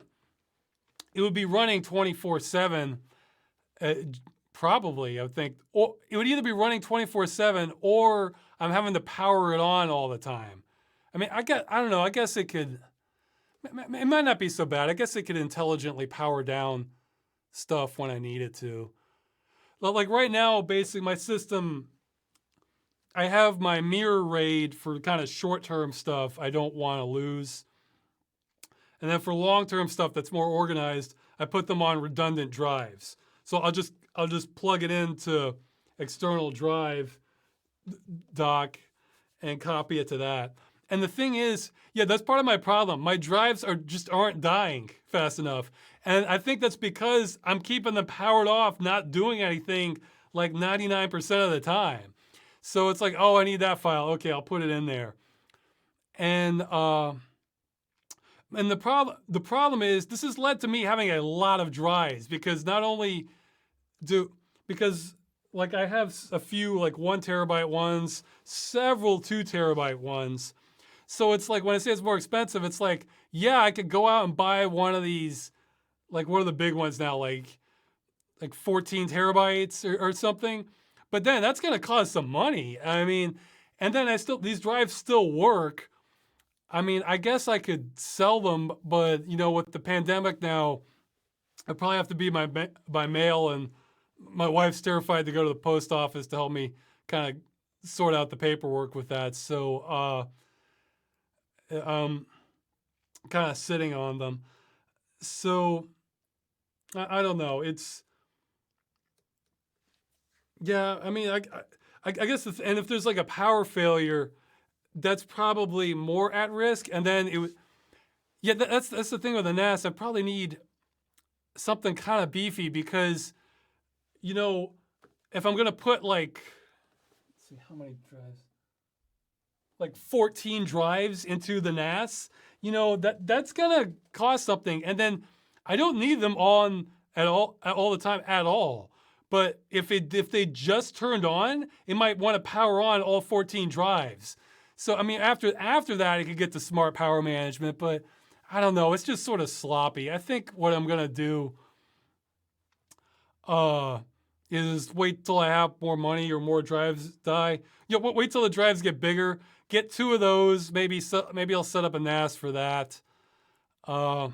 be running 24/7. Probably, I would think, or it would either be running 24/7 or I'm having to power it on all the time. I mean, I don't know. I guess it might not be so bad. I guess it could intelligently power down stuff when I need it to. Like right now, basically my system, I have my mirror RAID for kind of short-term stuff I don't want to lose. And then for long-term stuff that's more organized, I put them on redundant drives. So I'll just plug it into external drive dock and copy it to that. And the thing is, yeah, that's part of my problem. My drives aren't dying fast enough. And I think that's because I'm keeping them powered off, not doing anything like 99% of the time. So it's like, oh, I need that file. Okay, I'll put it in there. And the problem is this has led to me having a lot of drives because like I have a few like 1 terabyte ones, several 2 terabyte ones. So it's like when I say it's more expensive, it's like, yeah, I could go out and buy one of these like one of the big ones now, like 14 terabytes or something. But then that's going to cost some money. I mean, and then these drives still work. I mean, I guess I could sell them, but you know, with the pandemic now, I probably have to be by mail, and my wife's terrified to go to the post office to help me kind of sort out the paperwork with that. So, kind of sitting on them. So, I don't know. Yeah. I mean, I guess, and if there's like a power failure, that's probably more at risk. And then yeah, that's the thing with the NAS. I probably need something kind of beefy because, you know, if I'm gonna put like, let's see how many drives, like 14 drives into the NAS, you know, that's gonna cost something. And then I don't need them on at all the time at all. But if they just turned on, it might want to power on all 14 drives. So I mean, after that, it could get to smart power management. But I don't know. It's just sort of sloppy. I think what I'm gonna do is wait till I have more money or more drives die. You know, wait till the drives get bigger. Get 2 of those. Maybe I'll set up a NAS for that. And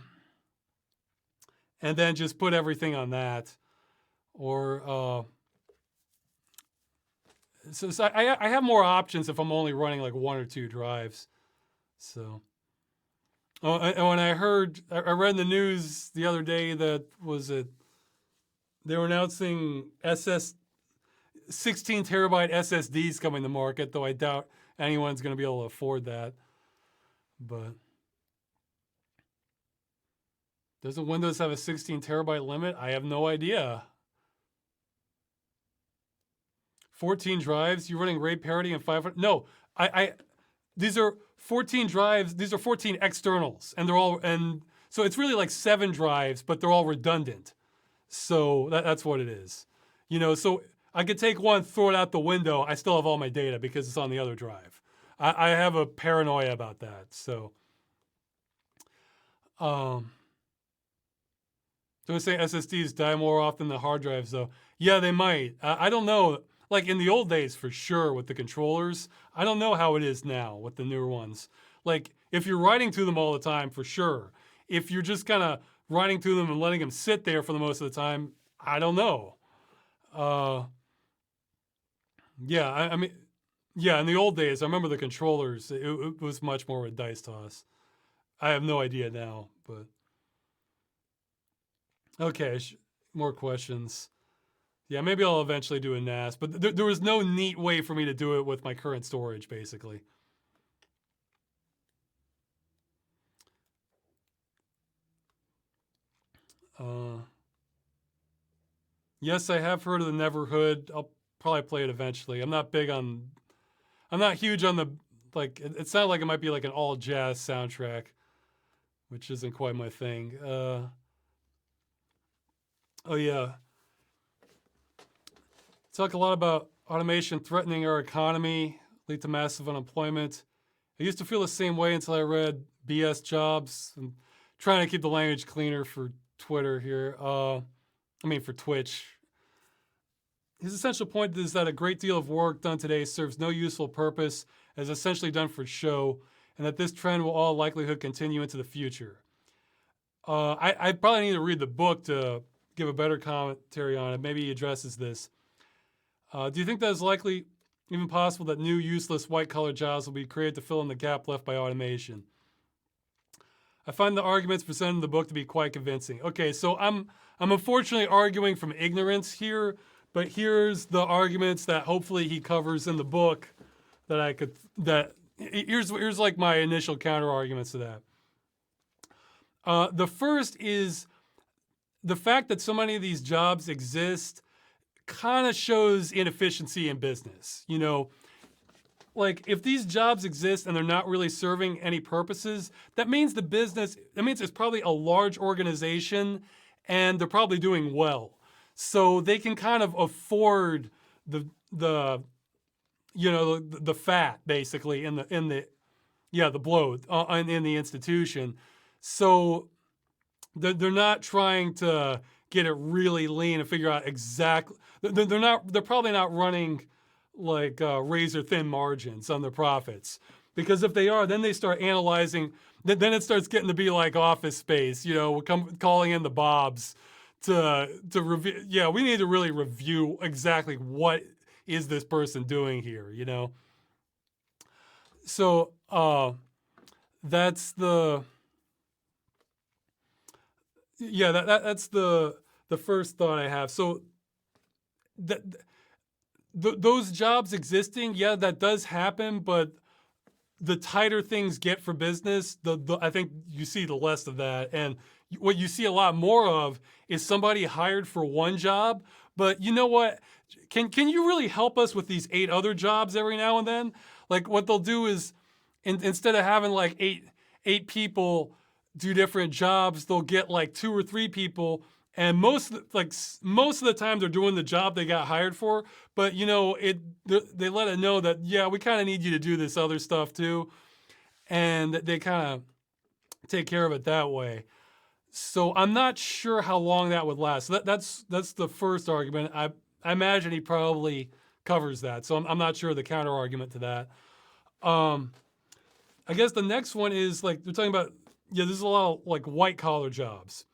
then just put everything on that. Or so I have more options if I'm only running like 1 or 2 drives. So, and when I read in the news the other day that they were announcing 16 terabyte SSDs coming to market, though I doubt anyone's going to be able to afford that. But doesn't Windows have a 16 terabyte limit? I have no idea. 14 drives. You're running RAID parity and 500. No, these are 14 drives. These are 14 externals, and so it's really like 7 drives, but they're all redundant. So that's what it is. You know, so I could take one, throw it out the window. I still have all my data because it's on the other drive. I have a paranoia about that. So, so I say SSDs die more often than hard drives, though. Yeah, they might. I don't know. Like in the old days, for sure, with the controllers. I don't know how it is now with the newer ones. Like if you're writing to them all the time, for sure. If you're just kind of writing to them and letting them sit there for the most of the time, I don't know. Yeah, I mean, yeah, in the old days, I remember the controllers. It was much more of a dice toss. I have no idea now, but okay, more questions. Yeah, maybe I'll eventually do a NAS, but there was no neat way for me to do it with my current storage, basically. Yes, I have heard of the Neverhood. I'll probably play it eventually. I'm not huge on the, like, it sounded like it might be like an all jazz soundtrack, which isn't quite my thing. Oh yeah. Talk a lot about automation threatening our economy, lead to massive unemployment. I used to feel the same way until I read BS Jobs. I'm trying to keep the language cleaner for Twitter here. For Twitch. His essential point is that a great deal of work done today serves no useful purpose, as essentially done for show, and that this trend will all likelihood continue into the future. I probably need to read the book to give a better commentary on it. Maybe he addresses this. Do you think that it's likely, even possible, that new useless white-collar jobs will be created to fill in the gap left by automation? I find the arguments presented in the book to be quite convincing. Okay, so I'm unfortunately arguing from ignorance here, but here's the arguments that hopefully he covers in the book here's like my initial counter arguments to that. The first is the fact that so many of these jobs exist kind of shows inefficiency in business. You know, like if these jobs exist and they're not really serving any purposes, that means it's probably a large organization and they're probably doing well. So they can kind of afford the fat basically in the bloat in the institution. So they're not trying to get it really lean and figure out exactly. They're probably not running like razor thin margins on their profits, because if they are, then they start analyzing. Then it starts getting to be like Office Space, you know, calling in the Bobs to review. Yeah, we need to really review exactly what is this person doing here, you know. So that's the that's the first thought I have. So that those jobs existing, yeah, that does happen, but the tighter things get for business, I think you see the less of that. And what you see a lot more of is somebody hired for one job, but you know what? Can you really help us with these 8 other jobs every now and then? Like what they'll do is, instead of having like eight people do different jobs, they'll get like 2 or 3 people, and most of the time they're doing the job they got hired for. But you know, they let it know that, yeah, we kind of need you to do this other stuff too, and they kind of take care of it that way. So I'm not sure how long that would last. So that's the first argument. I imagine he probably covers that. So I'm not sure the counter argument to that. I guess the next one is like they're talking about, yeah, there's a lot of like white collar jobs.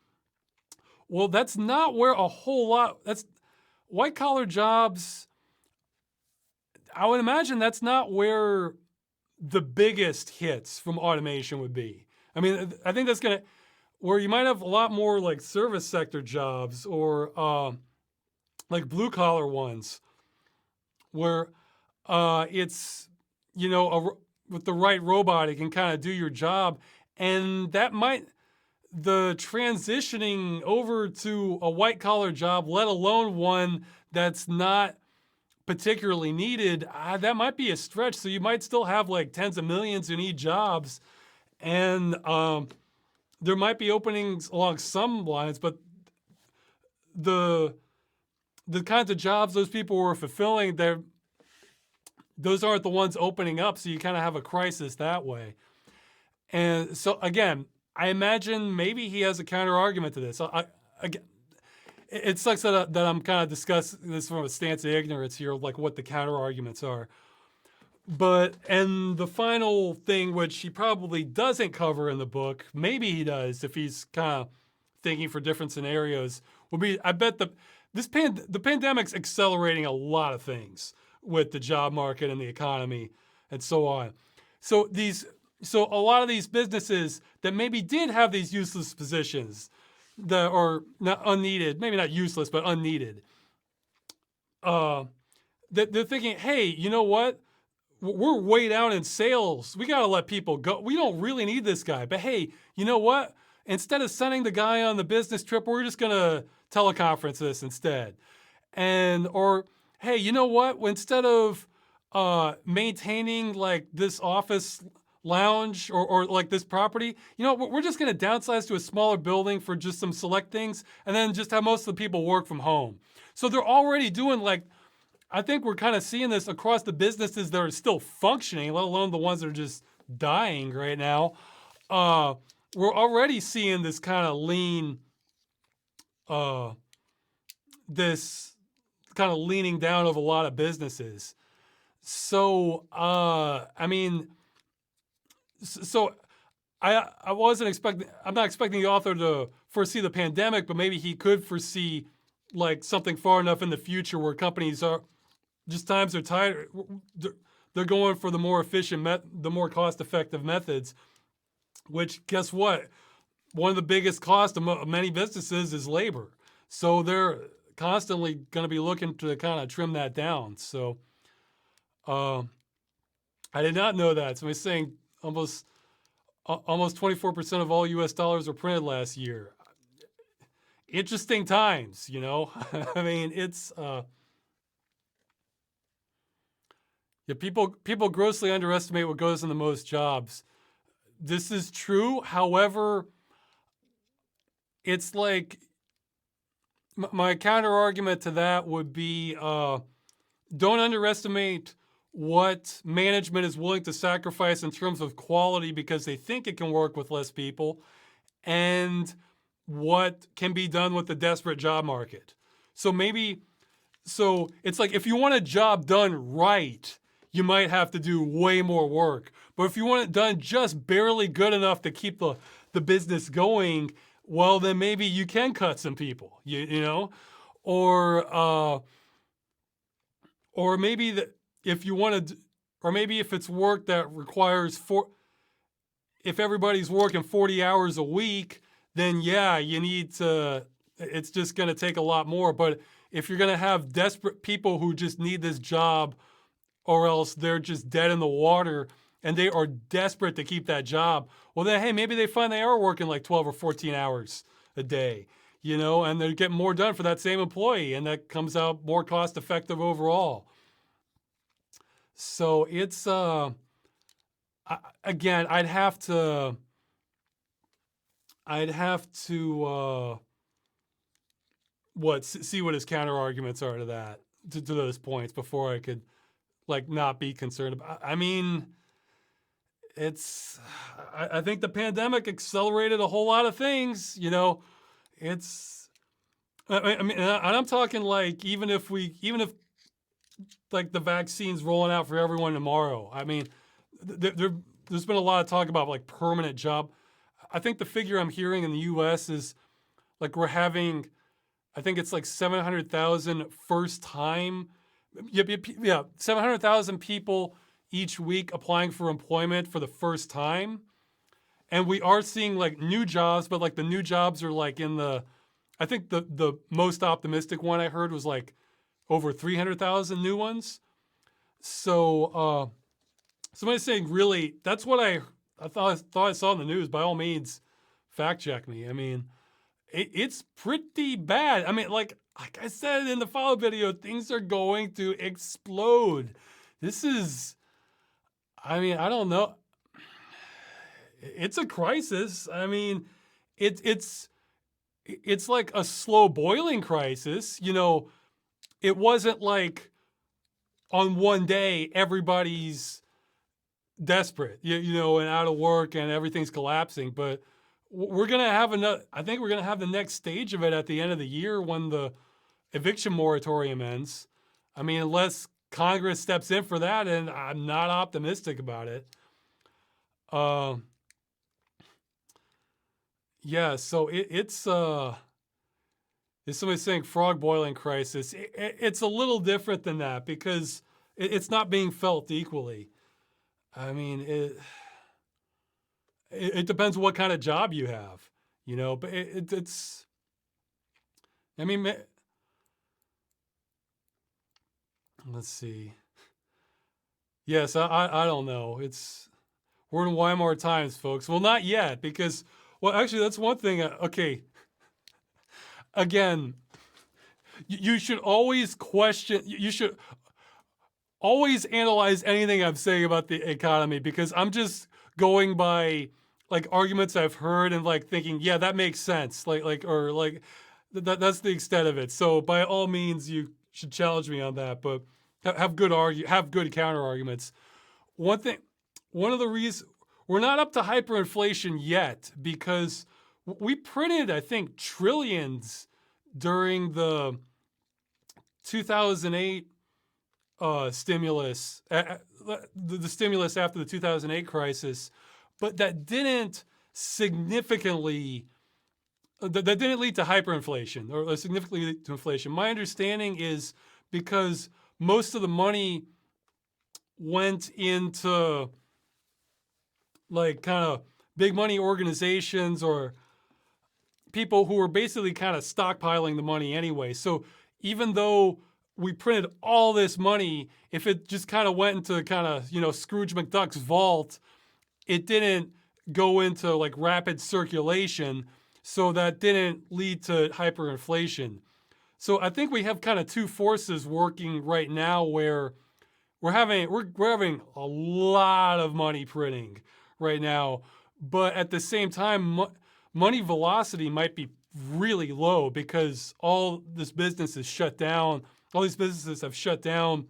Well, that's not where a whole lot, that's white collar jobs. I would imagine that's not where the biggest hits from automation would be. I mean, I think that's going to, where you might have a lot more like service sector jobs or like blue collar ones where it's, you know, with the right robot, it can kind of do your job. And that might, the transitioning over to a white collar job, let alone one that's not particularly needed, that might be a stretch. So you might still have like tens of millions who need jobs. And there might be openings along some lines, but the kinds of jobs those people were fulfilling, those aren't the ones opening up. So you kind of have a crisis that way. And so again, I imagine maybe he has a counter argument to this. It sucks that I'm kind of discussing this from a stance of ignorance here, like what the counter arguments are. But, and the final thing, which he probably doesn't cover in the book, maybe he does if he's kind of thinking for different scenarios, will be, I bet the pandemic's accelerating a lot of things with the job market and the economy and so on. So a lot of these businesses that maybe did have these useless positions that are not unneeded, maybe not useless, but unneeded, they're thinking, hey, you know what? We're way down in sales. We got to let people go. We don't really need this guy. But hey, you know what? Instead of sending the guy on the business trip, we're just going to teleconference this instead. Or, hey, you know what? Instead of maintaining like this office lounge or like this property, you know, we're just going to downsize to a smaller building for just some select things and then just have most of the people work from home. So they're already doing like, I think we're kind of seeing this across the businesses that are still functioning, let alone the ones that are just dying right now. We're already seeing this kind of lean, this kind of leaning down of a lot of businesses. So, I mean, so I wasn't expecting, I'm not expecting the author to foresee the pandemic, but maybe he could foresee like something far enough in the future where companies are, just times are tighter, they're going for the more efficient, the more cost-effective methods, which guess what? One of the biggest costs of many businesses is labor. So they're constantly going to be looking to kind of trim that down. So I did not know that. So he's saying almost 24% of all U.S. dollars were printed last year. Interesting times, you know? I mean, it's... yeah, people grossly underestimate what goes into most jobs. This is true. However, it's like my counter argument to that would be don't underestimate what management is willing to sacrifice in terms of quality because they think it can work with less people. And what can be done with the desperate job market. So it's like if you want a job done right, you might have to do way more work. But if you want it done just barely good enough to keep the business going, well, then maybe you can cut some people, you know? Or maybe if you want to, or maybe if it's work that requires if everybody's working 40 hours a week, then yeah, it's just going to take a lot more. But if you're going to have desperate people who just need this job, or else they're just dead in the water and they are desperate to keep that job, well then, hey, maybe they find they are working like 12 or 14 hours a day, and they're getting more done for that same employee, and that comes out more cost effective overall. So it's, again, I'd have to see what his counter arguments are to that, to those points before I could not be concerned about. I mean, I think the pandemic accelerated a whole lot of things, it's, I mean, and I'm talking even if the vaccine's rolling out for everyone tomorrow, I mean, there's been a lot of talk about permanent job. I think the figure I'm hearing in the US is we're having, I think it's 700,000 first time, 700,000 people each week applying for employment for the first time. And we are seeing new jobs, but the new jobs are I think the most optimistic one I heard was over 300,000 new ones. So somebody's saying, really, that's what I thought I saw in the news. By all means, fact check me. I mean, it's pretty bad. I mean, like I said in the follow video, things are going to explode. This is, I mean, I don't know. It's a crisis. I mean, it's like a slow boiling crisis. It wasn't on one day everybody's desperate, and out of work and everything's collapsing. But we're gonna have I think we're gonna have the next stage of it at the end of the year when the eviction moratorium ends. I mean, unless Congress steps in for that, and I'm not optimistic about it. Yeah, so it's is somebody saying frog boiling crisis? It's a little different than that because it's not being felt equally. I mean, it depends what kind of job you have, but it's, I mean, let's see. Yes, I don't know. We're in Weimar times, folks. Well, not yet, because, well, actually, that's one thing. Okay. Again, you should always you should always analyze anything I'm saying about the economy, because I'm just going by arguments I've heard and thinking, yeah, that makes sense. That's the extent of it. So by all means, you should challenge me on that, but have good counter arguments. One of the reasons we're not up to hyperinflation yet, because we printed, I think, trillions during the 2008 stimulus, the stimulus after the 2008 crisis, but that didn't significantly, that didn't lead to hyperinflation or significantly lead to inflation. My understanding is because most of the money went into kind of big money organizations or people who were basically kind of stockpiling the money anyway. So even though we printed all this money, if it just kind of went into kind of, Scrooge McDuck's vault, it didn't go into rapid circulation. So that didn't lead to hyperinflation. So I think we have kind of two forces working right now where we're having a lot of money printing right now, but at the same time, money velocity might be really low because all this business is shut down. All these businesses have shut down.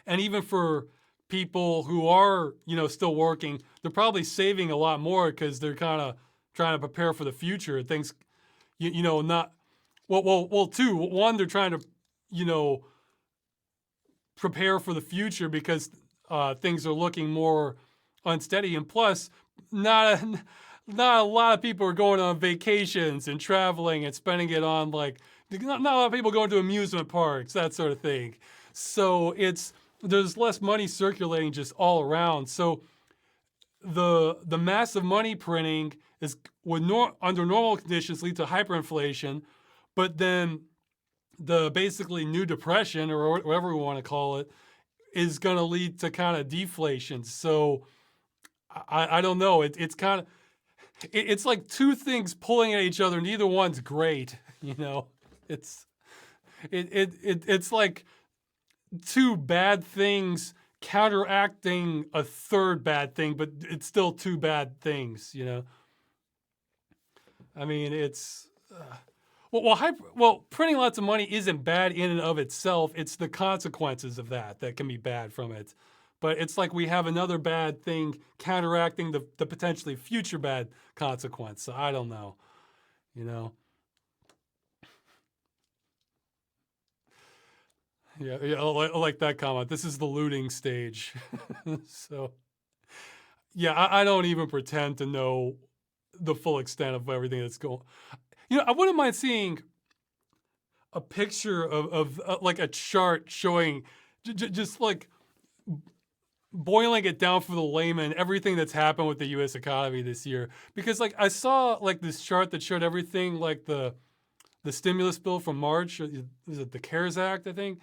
And even for people who are, still working, they're probably saving a lot more because they're kind of trying to prepare for the future. Things, you know, not well. Two, one, they're trying to, you know, prepare for the future because things are looking more unsteady, and plus, not a lot of people are going on vacations and traveling and spending it on like not a lot of people going to amusement parks, that sort of thing. So there's less money circulating just all around. So the massive money printing would under normal conditions lead to hyperinflation, but then the basically new depression or whatever we want to call it is going to lead to kind of deflation. So I don't know. It's kind of it's like two things pulling at each other. Neither one's great. You know, it's like two bad things counteracting a third bad thing, but it's still two bad things. You know, I mean, it's. Well, printing lots of money isn't bad in and of itself. It's the consequences of that can be bad from it. But it's like we have another bad thing counteracting the potentially future bad consequence. So I don't know, you know. Yeah, I like that comment. This is the looting stage. So, yeah, I don't even pretend to know the full extent of everything that's going. You know, I wouldn't mind seeing a picture of like a chart showing just like boiling it down for the layman, everything that's happened with the U.S. economy this year. Because like I saw like this chart that showed everything, like the stimulus bill from March, is it the CARES Act, I think?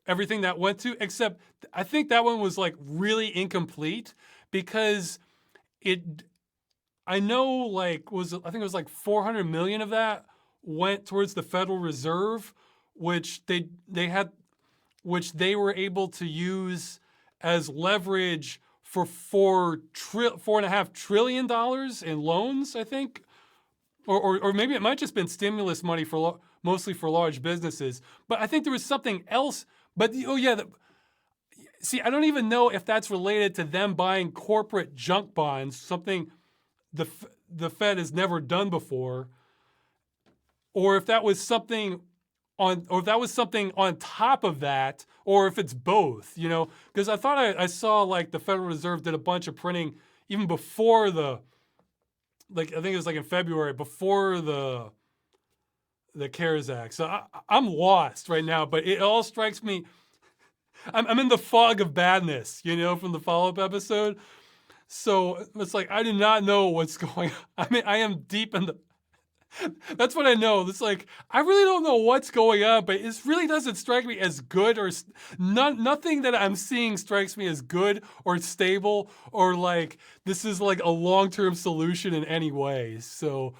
Everything that went to, except I think that one was like really incomplete because I know like I think it was like 400 million of that went towards the Federal Reserve, which they were able to use as leverage for $4.5 trillion in loans, I think, or maybe it might just been stimulus money mostly for large businesses. But I think there was something else. But see, I don't even know if that's related to them buying corporate junk bonds, something the Fed has never done before, or if that was something on top of that, or if it's both, you know, because I thought I saw like the Federal Reserve did a bunch of printing even before I think it was like in February, before the CARES Act. So I'm lost right now, but it all strikes me. I'm in the fog of badness, you know, from the follow-up episode. So it's like, I do not know what's going on. I mean, I am deep in the, that's what I know. It's like, I really don't know what's going on, but it really doesn't strike me as good or nothing that I'm seeing strikes me as good or stable or like, this is like a long-term solution in any way. So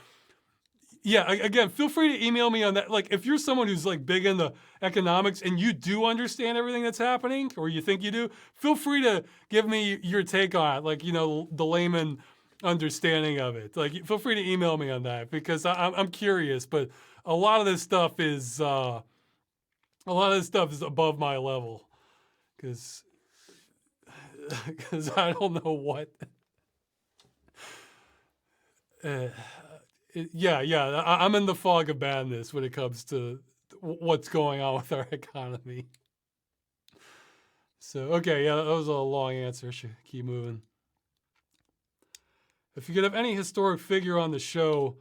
yeah, again, feel free to email me on that. Like, if you're someone who's like big into economics and you do understand everything that's happening, or you think you do, feel free to give me your take on it. Like, you know, the layman understanding of it. Like, feel free to email me on that because I'm curious. But a lot of this stuff is above my level because I don't know what. I'm in the fog of madness when it comes to what's going on with our economy. So, okay, yeah, that was a long answer. Should keep moving. If you could have any historic figure on the show,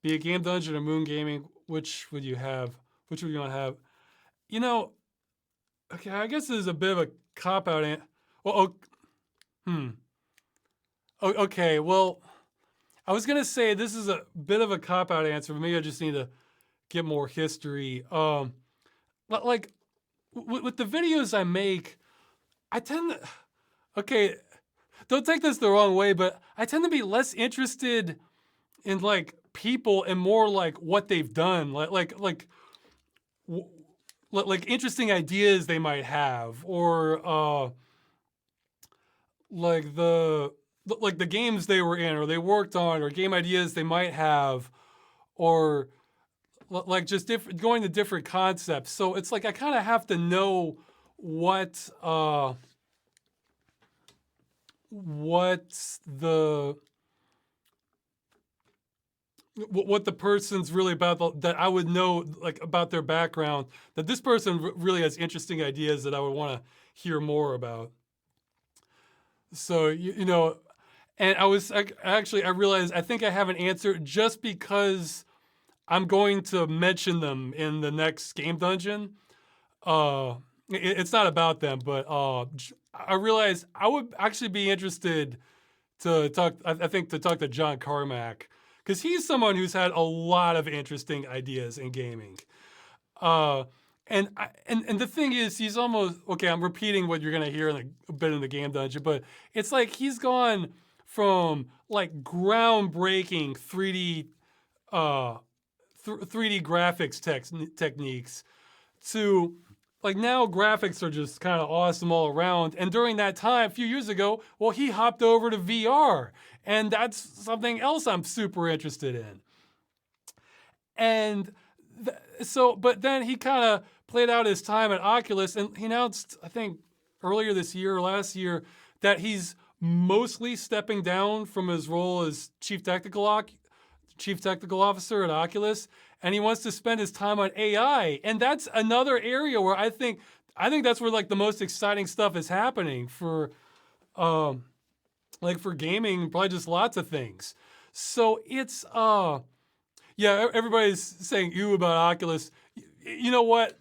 be it Game Dungeon or Moon Gaming, which would you have? Which would you want to have? You know, okay, I guess this is a bit of a cop-out. Okay, well, I was going to say this is a bit of a cop-out answer, but maybe I just need to get more history. Like, with the videos I make, I tend to, okay, don't take this the wrong way, but I tend to be less interested in, like, people and more, like, what they've done. Like interesting ideas they might have, or, like the games they were in or they worked on, or game ideas they might have, or like just going to different concepts. So it's like I kind of have to know what's the what the person's really about, that I would know like about their background, that this person really has interesting ideas that I would want to hear more about. So, and I realized I think I have an answer just because I'm going to mention them in the next game dungeon. It's not about them, but I realized I would actually be interested to talk. I think to talk to John Carmack, because he's someone who's had a lot of interesting ideas in gaming. Uh, and the thing is, he's almost okay. I'm repeating what you're gonna hear a bit in the game dungeon, but it's like he's gone from like groundbreaking 3D 3D graphics techniques to like now graphics are just kind of awesome all around. And during that time, a few years ago, well, he hopped over to VR, and that's something else I'm super interested in. And but then he kind of played out his time at Oculus, and he announced, I think, earlier this year or last year, that he's mostly stepping down from his role as chief technical officer at Oculus, and he wants to spend his time on AI. And that's another area where I think that's where like the most exciting stuff is happening for like for gaming, probably just lots of things. So it's yeah, everybody's saying you about Oculus. You know what?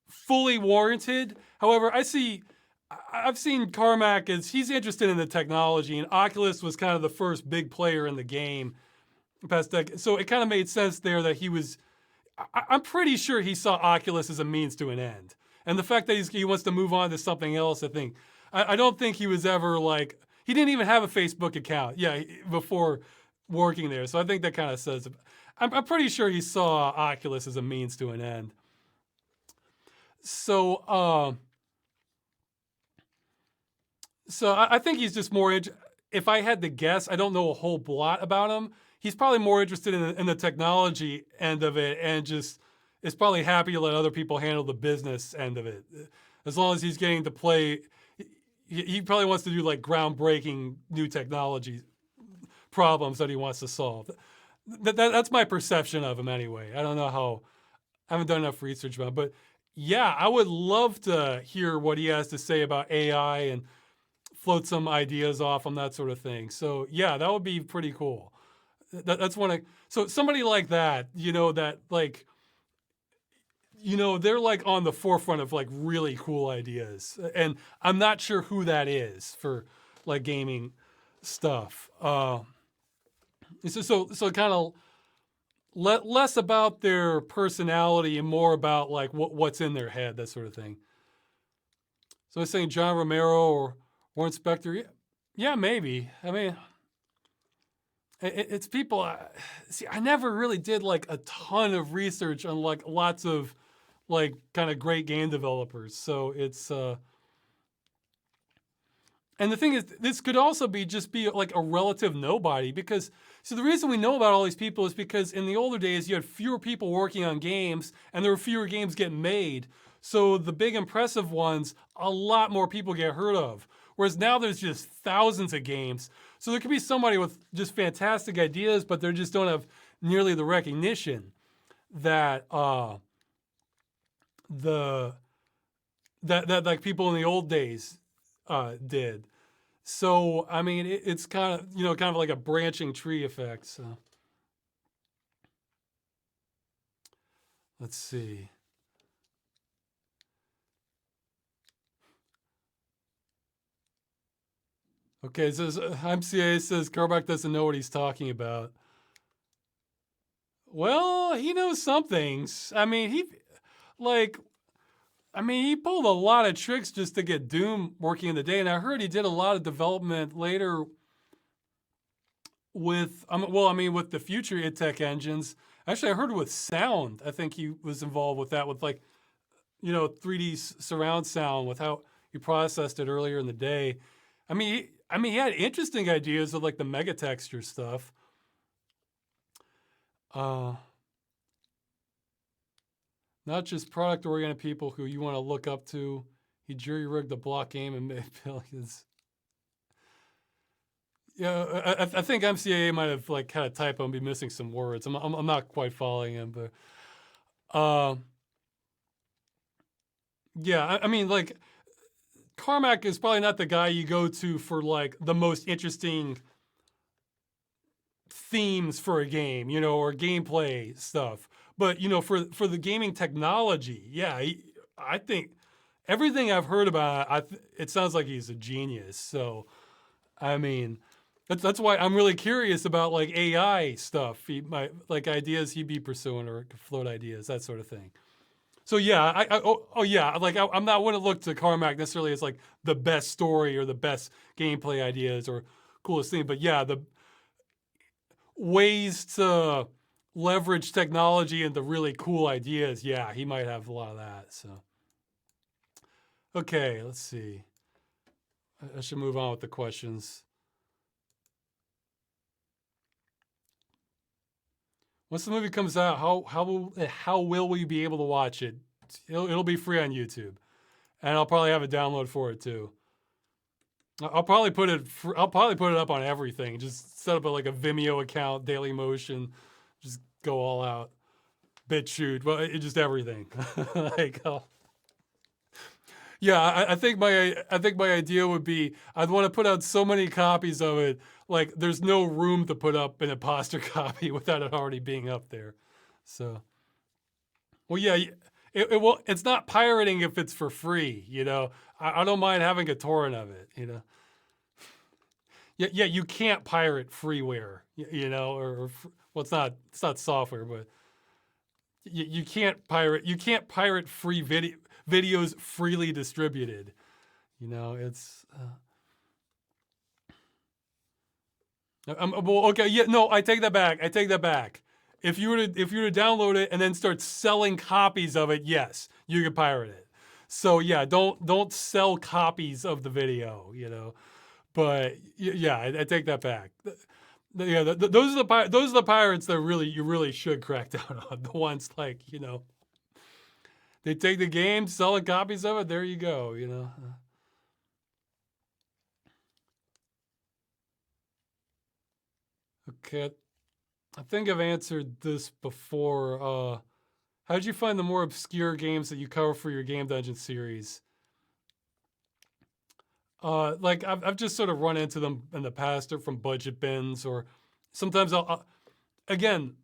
Fully warranted. However, I've seen Carmack as he's interested in the technology, and Oculus was kind of the first big player in the game past decade. So it kind of made sense there that he was. I'm pretty sure he saw Oculus as a means to an end, and the fact that he wants to move on to something else. I don't think he was ever like, he didn't even have a Facebook account. Yeah, before working there. So I think that kind of says. I'm pretty sure he saw Oculus as a means to an end. So. So I think he's just more. If I had to guess, I don't know a whole lot about him. He's probably more interested in the technology end of it, and just is probably happy to let other people handle the business end of it. As long as he's getting to play, he probably wants to do like groundbreaking new technology problems that he wants to solve. That's my perception of him anyway. I don't know how. I haven't done enough research about him, but yeah, I would love to hear what he has to say about AI and float some ideas off on that sort of thing. So yeah, that would be pretty cool. That's so somebody like that, that like, they're like on the forefront of like really cool ideas. And I'm not sure who that is for like gaming stuff. So kind of less about their personality and more about like what's in their head, that sort of thing. So I was saying John Romero or Warren Spector. Yeah, maybe. I mean, it's people. See, I never really did like a ton of research on like lots of like kind of great game developers. So it's and the thing is, this could also be like a relative nobody, because so the reason we know about all these people is because in the older days you had fewer people working on games and there were fewer games getting made. So the big impressive ones, a lot more people get heard of. Whereas now there's just thousands of games. So there could be somebody with just fantastic ideas, but they just don't have nearly the recognition that that like people in the old days did. So I mean, it's kind of like a branching tree effect. So let's see. Okay, it says MCA says Carmack doesn't know what he's talking about. Well, he knows some things. I mean, he pulled a lot of tricks just to get Doom working in the day, and I heard he did a lot of development later with with the future id Tech engines. Actually, I heard with sound. I think he was involved with that, with like 3D surround sound, with how he processed it earlier in the day. He had interesting ideas of like the mega texture stuff. Not just product-oriented people who you want to look up to. He jury-rigged the block game and made billions. Yeah, I think MCAA might have like had a typo and be missing some words. I'm not quite following him, but uh, yeah, I mean like Carmack is probably not the guy you go to for like the most interesting themes for a game, or gameplay stuff. But for the gaming technology, yeah, I think everything I've heard about, it sounds like he's a genius. So, I mean, that's why I'm really curious about like AI stuff. He might like ideas he'd be pursuing or float ideas, that sort of thing. So yeah, yeah, like I'm not wouldn't look to Carmack necessarily as like the best story or the best gameplay ideas or coolest thing, but yeah, the ways to leverage technology into really cool ideas, yeah, he might have a lot of that. So, okay, let's see. I should move on with the questions. Once the movie comes out, how will we be able to watch it? It'll be free on YouTube, and I'll probably have a download for it too. I'll probably put it. I'll probably put it up on everything. Just set up like a Vimeo account, Daily Motion, just go all out. BitChute, well, just everything. like, yeah, I think my idea would be I'd want to put out so many copies of it, like there's no room to put up an imposter copy without it already being up there. So, well, yeah, it will. It's not pirating if it's for free. I don't mind having a torrent of it. Yeah, you can't pirate freeware. Or well, it's not software, but you can't pirate free videos freely distributed. It's well, okay, yeah, no, I take that back. If you were to download it and then start selling copies of it, yes, you could pirate it. So yeah, don't sell copies of the video. But yeah, I take that back. Yeah, those are the pirates that you really should crack down on. The ones like they take the game, selling copies of it. There you go. Okay, I think I've answered this before. How did you find the more obscure games that you cover for your Game Dungeon series? Like I've just sort of run into them in the past, or from budget bins, or sometimes again,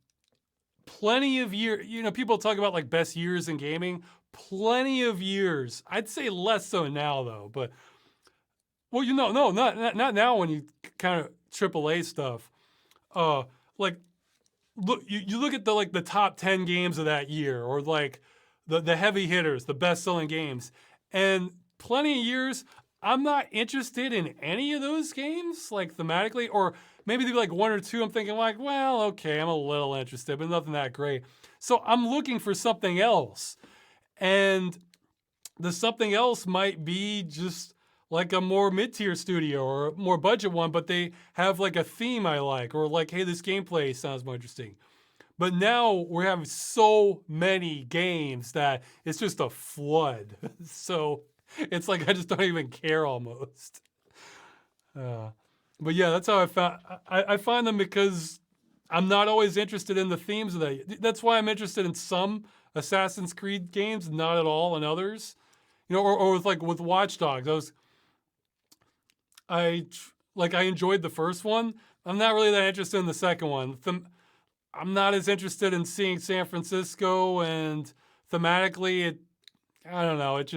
plenty of years. People talk about like best years in gaming. Plenty of years. I'd say less so now though, but well, no, not now when you kind of AAA stuff. Uh, like look, you look at the top 10 games of that year, or like the heavy hitters, the best selling games, and plenty of years I'm not interested in any of those games, like thematically, or maybe there'd be like one or two I'm thinking like, well, okay, I'm a little interested, but nothing that great. So I'm looking for something else. And the something else might be just like a more mid-tier studio or a more budget one, but they have like a theme I like, or like, hey, this gameplay sounds more interesting. But now we have so many games that it's just a flood. So it's like I just don't even care almost. But yeah, that's how I found. I find them because I'm not always interested in the themes of that. That's why I'm interested in some Assassin's Creed games, not at all in others. Or with Watch Dogs, I enjoyed the first one. I'm not really that interested in the second one. I'm not as interested in seeing San Francisco, and thematically, I don't know, it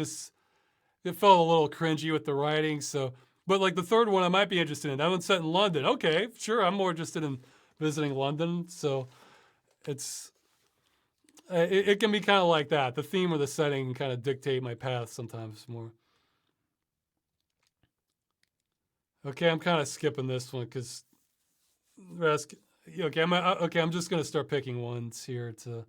felt a little cringy with the writing. So, but like the third one, I might be interested in. That one's set in London. Okay, sure, I'm more interested in visiting London. So, it can be kind of like that. The theme or the setting can kind of dictate my path sometimes more. Okay, I'm kind of skipping this one because okay, I'm just gonna start picking ones here to.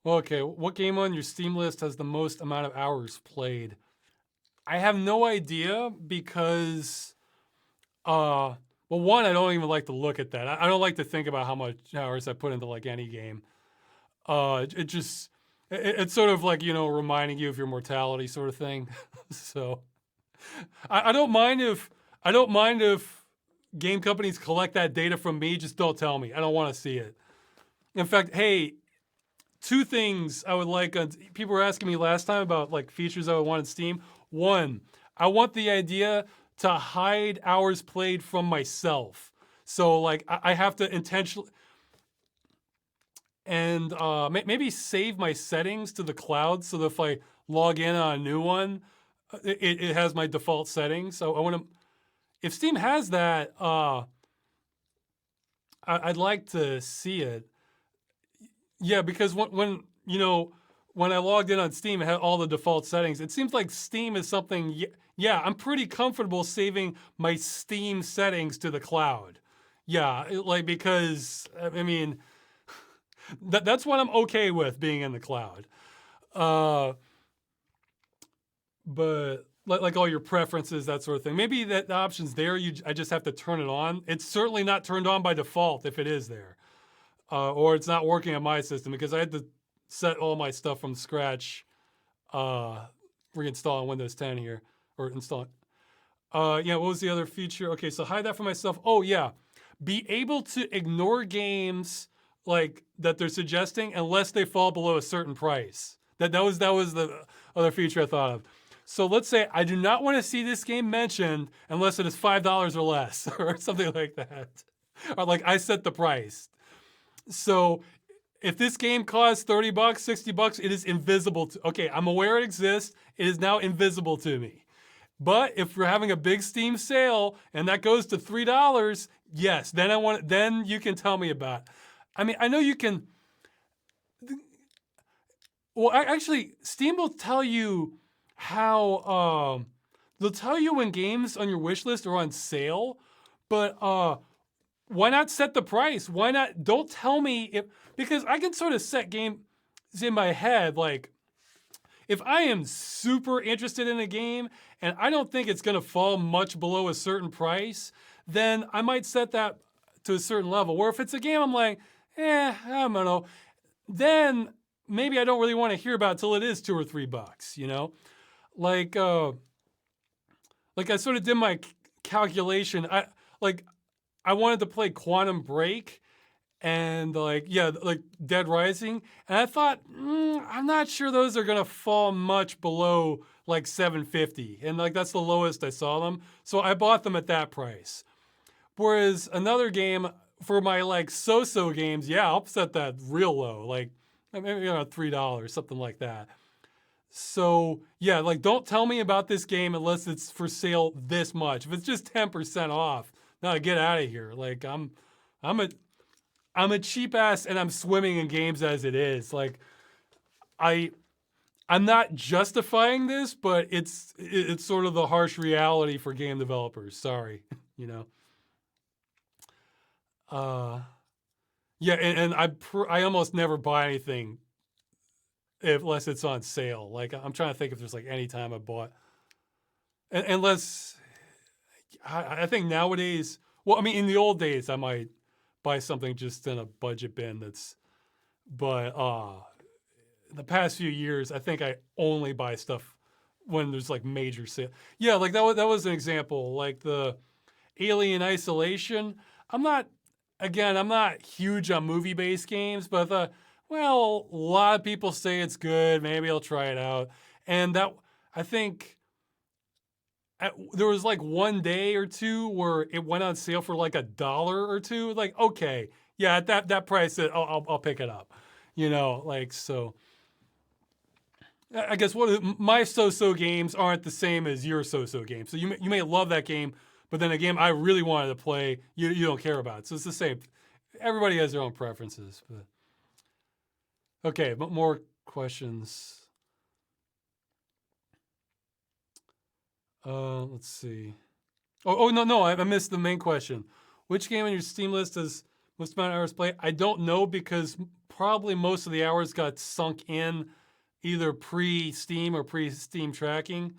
Okay, what game on your Steam list has the most amount of hours played? I have no idea because, well, one, I don't even like to look at that. I don't like to think about how much hours I put into like any game. It's sort of like reminding you of your mortality sort of thing. So I don't mind if game companies collect that data from me. Just don't tell me. I don't want to see it. In fact, hey, two things I would like. People were asking me last time about like features I would want in Steam. One, I want the idea to hide hours played from myself. So like I have to intentionally and maybe save my settings to the cloud so that if I log in on a new one, it has my default settings. So I want to, if Steam has that, I'd like to see it. Yeah, because when you know when I logged in on Steam, it had all the default settings. It seems like Steam is something. Yeah, I'm pretty comfortable saving my Steam settings to the cloud. Yeah, like because I mean that's what I'm okay with being in the cloud. Uh, but like all your preferences, that sort of thing. Maybe that the option's there. I just have to turn it on. It's certainly not turned on by default if it is there. Or it's not working on my system because I had to set all my stuff from scratch, reinstalling Windows 10 here, or installing. Yeah, what was the other feature? Okay, so hide that for myself. Oh yeah, be able to ignore games like that they're suggesting unless they fall below a certain price. That was the other feature I thought of. So let's say I do not want to see this game mentioned unless it is $5 or less, or something like that, or like I set the price. So if this game costs $30, $60, it is invisible to, okay, I'm aware it exists. It is now invisible to me. But if we're having a big Steam sale and that goes to $3, yes, then you can tell me about it. I mean, I know you can, well, actually, Steam will tell you how, they'll tell you when games on your wish list are on sale, but why not set the price? Why not? Don't tell me because I can sort of set games in my head. Like, if I am super interested in a game and I don't think it's going to fall much below a certain price, then I might set that to a certain level. Where if it's a game I'm like, I don't know, then maybe I don't really want to hear about it till it is $2 or $3, you know? Like I sort of did my calculation. I wanted to play Quantum Break and like Dead Rising, and I thought I'm not sure those are gonna fall much below like $750, and like that's the lowest I saw them, so I bought them at that price. Whereas another game for my like so-so games, yeah, I'll set that real low, like maybe $3, something like that. So yeah, like don't tell me about this game unless it's for sale this much. If it's just 10% off, now get out of here. Like I'm a cheap ass and I'm swimming in games as it is. Like I'm not justifying this, but it's sort of the harsh reality for game developers. Sorry, you know. Yeah, and I almost never buy anything unless it's on sale. Like I'm trying to think if there's like any time I bought, unless I think nowadays. Well, I mean, in the old days, I might buy something just in a budget bin. But the past few years, I think I only buy stuff when there's like major sale. Yeah, like that was an example. Like the Alien Isolation. I'm not huge on movie-based games, but I thought, well, a lot of people say it's good. Maybe I'll try it out. And that, I think, there was like one day or two where it went on sale for like $1 or $2. Like, okay, yeah, at that price, I'll pick it up. You know, like, so. I guess my so-so games aren't the same as your so-so games. So you may love that game, but then a game I really wanted to play, you don't care about. So it's the same. Everybody has their own preferences. But okay, but more questions. Let's see. Oh no, I missed the main question. Which game on your Steam list has most amount of hours played? I don't know because probably most of the hours got sunk in either pre-Steam or pre-Steam tracking.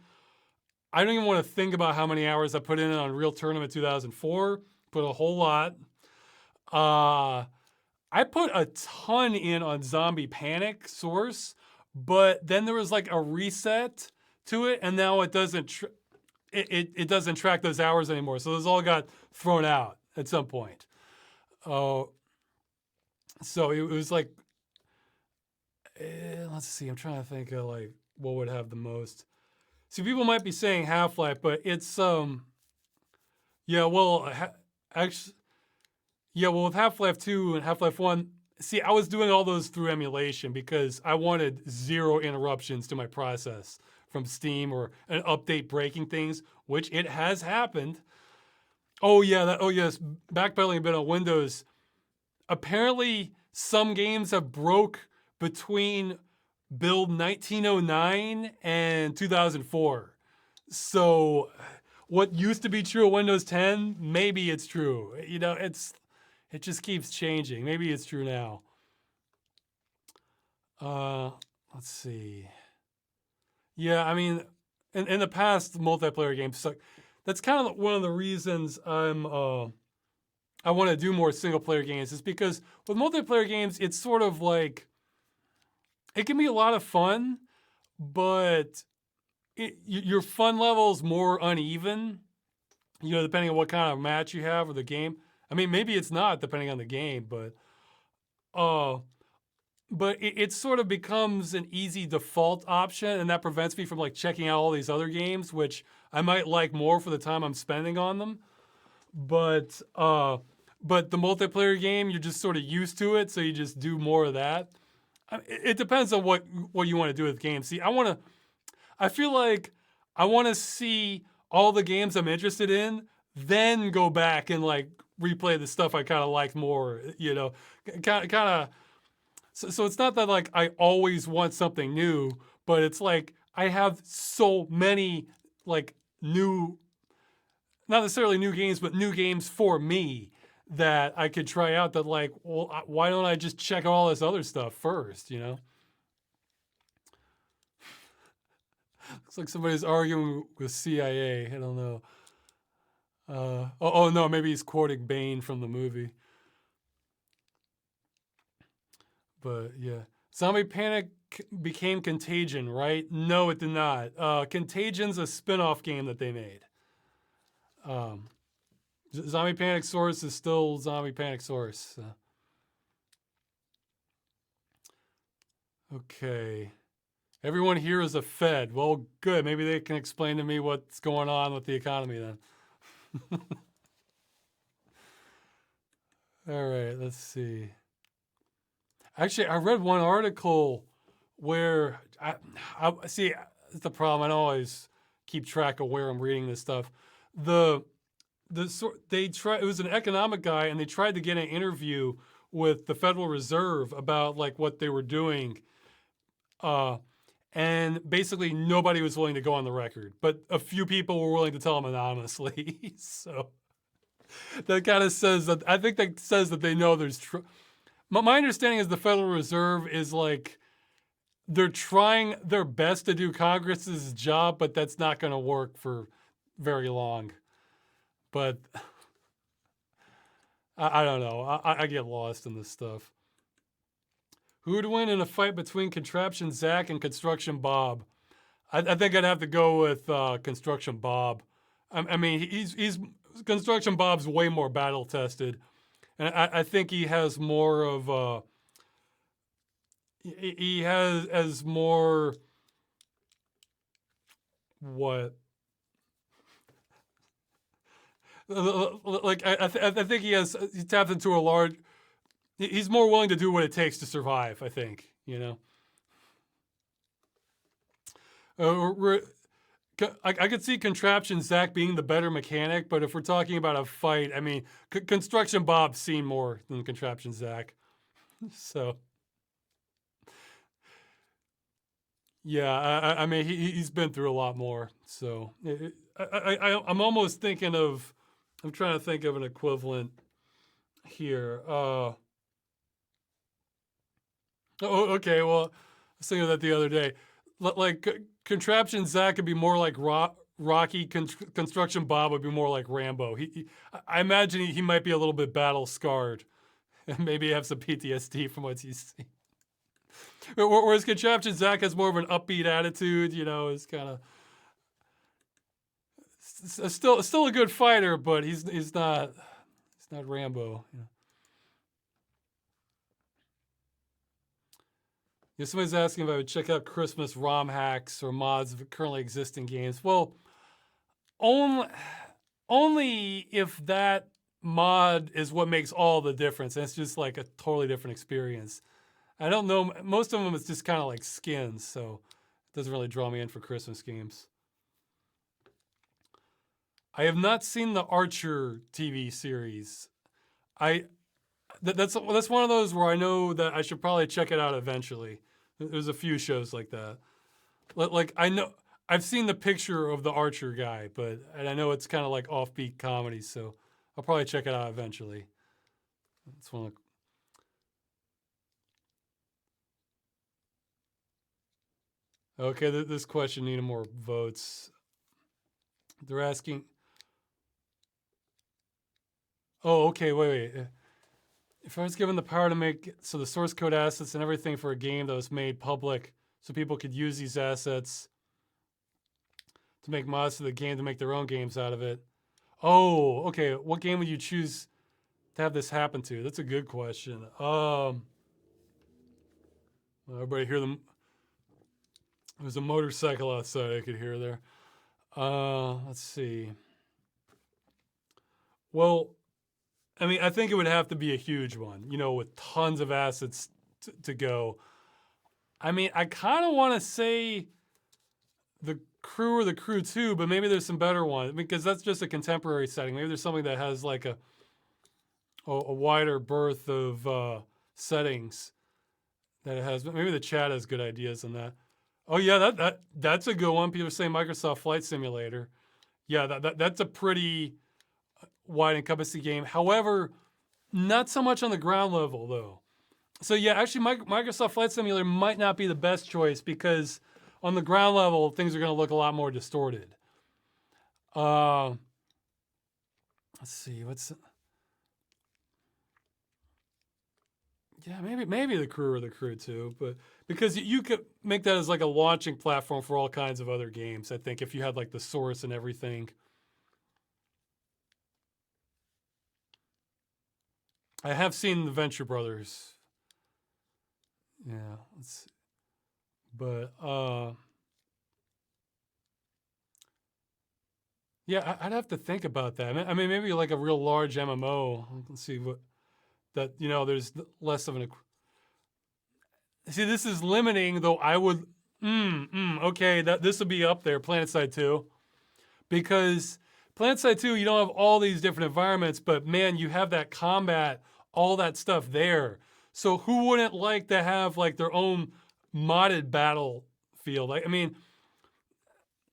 I don't even want to think about how many hours I put in on Real Tournament 2004. Put a whole lot. I put a ton in on Zombie Panic Source, but then there was like a reset to it, and now it doesn't. it doesn't track those hours anymore. So those all got thrown out at some point. So it was like, let's see, I'm trying to think of like what would have the most. See, people might be saying Half-Life, but it's yeah, well, actually, yeah, well, with Half-Life 2 and Half-Life 1, see, I was doing all those through emulation because I wanted zero interruptions to my process from Steam or an update breaking things, which it has happened. Oh yeah, oh yes, backpedaling a bit on Windows. Apparently, some games have broke between build 1909 and 2004. So, what used to be true of Windows 10, maybe it's true. You know, it just keeps changing. Maybe it's true now. Let's see. Yeah, I mean, in the past, multiplayer games suck. That's kind of one of the reasons I want to do more single player games, is because with multiplayer games, it's sort of like, it can be a lot of fun, but your fun level is more uneven, you know, depending on what kind of match you have or the game. I mean, maybe it's not depending on the game, but it sort of becomes an easy default option, and that prevents me from like checking out all these other games, which I might like more for the time I'm spending on them. But the multiplayer game, you're just sort of used to it, so you just do more of that. It depends on what you want to do with games. See, I feel like I want to see all the games I'm interested in, then go back and like replay the stuff I kind of liked more, you know, kind of. So it's not that like I always want something new, but it's like I have so many like new, not necessarily new games, but new games for me that I could try out, that like, well, why don't I just check out all this other stuff first, you know? Looks like somebody's arguing with CIA. I don't know. Oh no, maybe he's quoting Bane from the movie. But yeah, Zombie Panic became Contagion, right? No, it did not. Contagion's a spin-off game that they made. Zombie Panic Source is still Zombie Panic Source. Okay. Everyone here is a Fed. Well, good. Maybe they can explain to me what's going on with the economy then. All right, let's see. Actually, I read one article where I see, it's the problem. I don't always keep track of where I'm reading this stuff. It was an economic guy, and they tried to get an interview with the Federal Reserve about like what they were doing, and basically nobody was willing to go on the record, but a few people were willing to tell them anonymously. So that kind of says that, I think that says that they know there's my understanding is the Federal Reserve is like, they're trying their best to do Congress's job, but that's not going to work for very long. But I don't know. I get lost in this stuff. Who would win in a fight between Contraption Zach and Construction Bob? I think I'd have to go with Construction Bob. I mean, he's Construction Bob's way more battle tested, and I think he has more of he has more what. Like I think he tapped into a large. He's more willing to do what it takes to survive, I think, you know. I could see Contraption Zach being the better mechanic, but if we're talking about a fight, I mean, Construction Bob's seen more than Contraption Zach. So, yeah, I mean, he's been through a lot more. So, I'm almost thinking of, I'm trying to think of an equivalent here. Oh, okay. Well, I was thinking of that the other day. Like Contraption Zach could be more like Rocky. Construction Bob would be more like Rambo. I imagine he might be a little bit battle scarred, and maybe have some PTSD from what he's seen. Whereas Contraption Zach has more of an upbeat attitude. You know, is kind of. still a good fighter, but he's not Rambo. Yeah, somebody's asking if I would check out Christmas ROM hacks or mods of currently existing games. Well, only if that mod is what makes all the difference. And it's just like a totally different experience. I don't know. Most of them is just kind of like skins, so it doesn't really draw me in for Christmas games. I have not seen the Archer TV series. That's one of those where I know that I should probably check it out eventually. There's a few shows like that. Like I know I've seen the picture of the Archer guy, and I know it's kind of like offbeat comedy, so I'll probably check it out eventually. That's one of the... Okay, this question needed more votes. They're asking... Oh, okay, wait. If I was given the power to make the source code assets and everything for a game that was made public so people could use these assets to make mods to the game to make their own games out of it. Oh, okay. What game would you choose to have this happen to? That's a good question. Everybody hear them? There's a motorcycle outside I could hear there. Let's see. Well, I mean, I think it would have to be a huge one, with tons of assets to go. I mean, I kind of want to say the Crew or the Crew 2, but maybe there's some better ones because that's just a contemporary setting. Maybe there's something that has like a wider berth of settings that it has. Maybe the chat has good ideas on that. Oh yeah, that's a good one. People are saying Microsoft Flight Simulator. Yeah, that's a pretty wide encompassing game. However, not so much on the ground level though. So yeah, actually Microsoft Flight Simulator might not be the best choice because on the ground level, things are going to look a lot more distorted. Let's see, yeah, maybe the Crew or the Crew 2, but because you could make that as like a launching platform for all kinds of other games, I think, if you had like the source and everything. I have seen the Venture Brothers. Yeah, let's see. But yeah, I'd have to think about that. I mean, maybe like a real large MMO. Let's see what that there's less of an. See, this is limiting though. I would okay, that this would be up there, PlanetSide 2, because PlanetSide 2 you don't have all these different environments, but man, you have that combat, all that stuff there. So who wouldn't like to have like their own modded battlefield? I mean,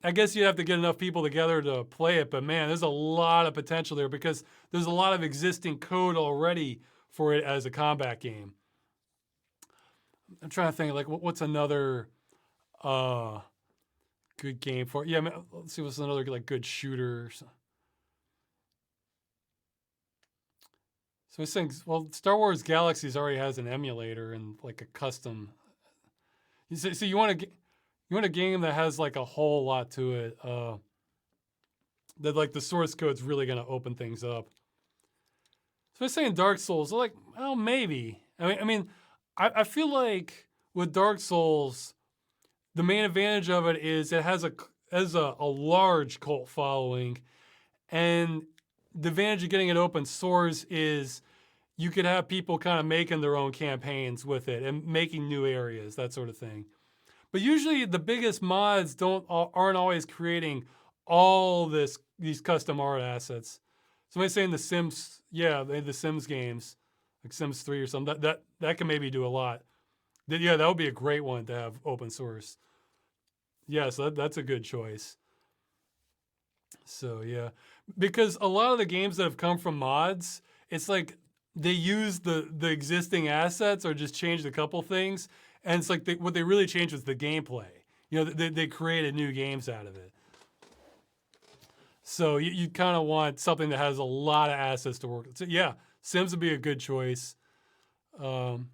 I guess you'd have to get enough people together to play it, but man, there's a lot of potential there because there's a lot of existing code already for it as a combat game. I'm trying to think like what's another good game for it? Yeah, let's see what's another like good shooter. So I think, well, Star Wars Galaxies already has an emulator and like a custom. So you want a game that has like a whole lot to it. That like the source code's really gonna open things up. So I was saying Dark Souls, like, well, maybe. I mean, I feel like with Dark Souls, the main advantage of it is it has a large cult following, and the advantage of getting it open source is you could have people kind of making their own campaigns with it and making new areas, that sort of thing. But usually the biggest mods aren't always creating all these custom art assets. Somebody's saying The Sims, yeah, the Sims games, like Sims 3 or something, that can maybe do a lot. Yeah, that would be a great one to have open source. Yeah, so that's a good choice. So yeah, because a lot of the games that have come from mods, it's like they use the existing assets or just changed a couple things, and it's like what they really changed was the gameplay. They created new games out of it. So you kind of want something that has a lot of assets to work with. So yeah, Sims would be a good choice. Again,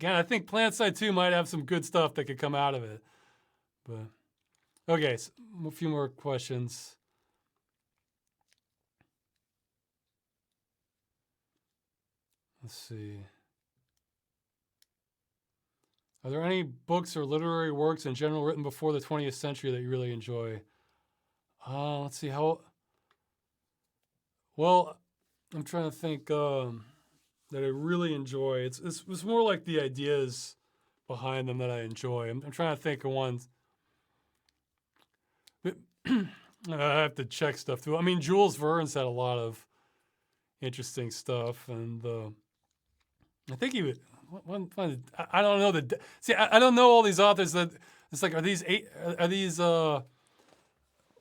I think PlanetSide 2 might have some good stuff that could come out of it. But okay, so a few more questions. Let's see. Are there any books or literary works in general written before the 20th century that you really enjoy? Let's see how. Well, I'm trying to think that I really enjoy. It's more like the ideas behind them that I enjoy. I'm trying to think of ones. I have to check stuff too. I mean, Jules Verne's had a lot of interesting stuff, and I think he would. I don't know the. See, I don't know all these authors that. It's like, are these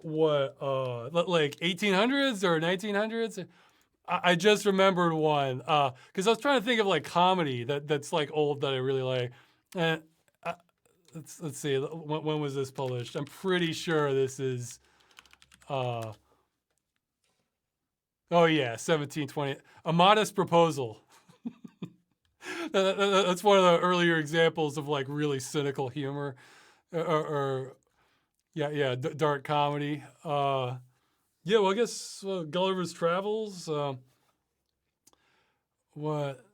what like 1800s or 1900s? I just remembered one because I was trying to think of like comedy that's like old that I really like. And let's see, when was this published? I'm pretty sure this is. Oh yeah, 1720. A Modest Proposal. That's one of the earlier examples of like really cynical humor, or dark comedy. Yeah, well, I guess Gulliver's Travels. What?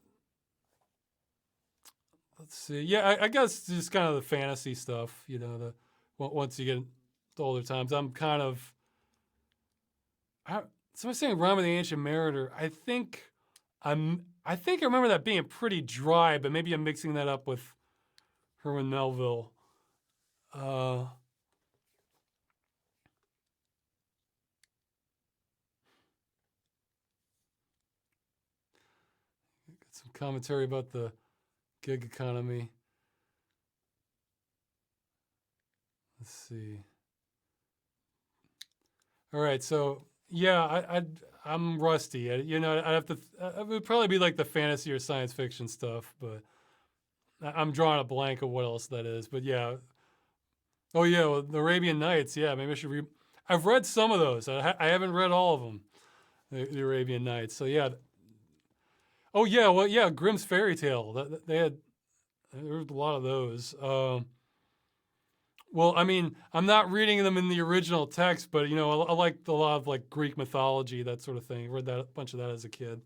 Let's see. Yeah, I guess just kind of the fantasy stuff. You know, once you get to older times, I'm kind of. Somebody's saying Rum and the Ancient Mariner. I think I remember that being pretty dry, but maybe I'm mixing that up with Herman Melville. Got some commentary about the gig economy. Let's see. All right, so yeah, I'm rusty. I'd have to. It would probably be like the fantasy or science fiction stuff, but I'm drawing a blank of what else that is. But yeah. Oh yeah, well, the Arabian Nights. Yeah, maybe I should read. I've read some of those. I haven't read all of them. The Arabian Nights. So yeah. Oh yeah, well yeah, Grimm's Fairy Tale. There was a lot of those. Well, I mean, I'm not reading them in the original text, but I like a lot of like Greek mythology, that sort of thing. I read a bunch of that as a kid.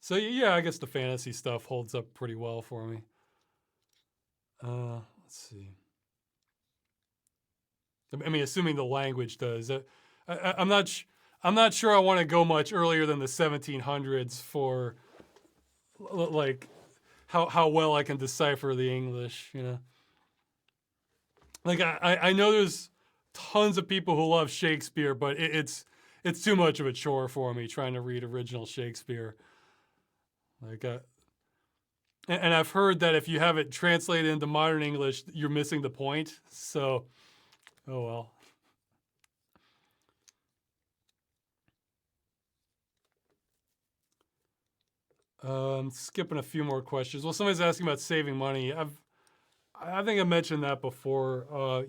So yeah, I guess the fantasy stuff holds up pretty well for me. Let's see. I mean, assuming the language does. I'm not sure I want to go much earlier than the 1700s for like how well I can decipher the English. Like I know there's tons of people who love Shakespeare, but it's too much of a chore for me trying to read original Shakespeare. Like, and I've heard that if you have it translated into modern English, you're missing the point. So, oh well. Skipping a few more questions. Well, somebody's asking about saving money. I think I mentioned that before.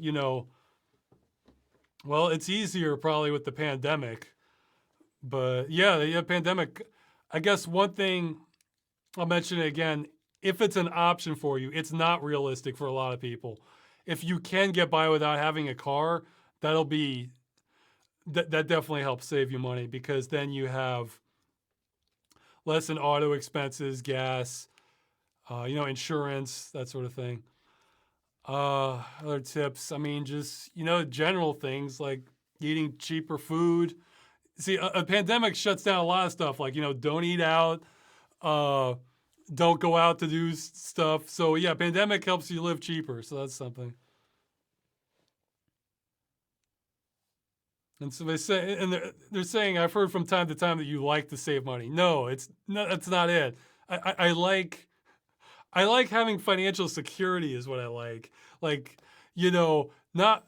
Well, it's easier probably with the pandemic, but yeah, the pandemic. I guess one thing I'll mention it again. If it's an option for you, it's not realistic for a lot of people. If you can get by without having a car, that definitely helps save you money, because then you have less in auto expenses, gas, insurance, that sort of thing. Other tips, I mean, just, general things like eating cheaper food. See, a pandemic shuts down a lot of stuff, like, don't eat out, don't go out to do stuff. So yeah, pandemic helps you live cheaper. So that's something. And so they're saying, I've heard from time to time that you like to save money. No, that's not it. I like having financial security is what I like. Like, not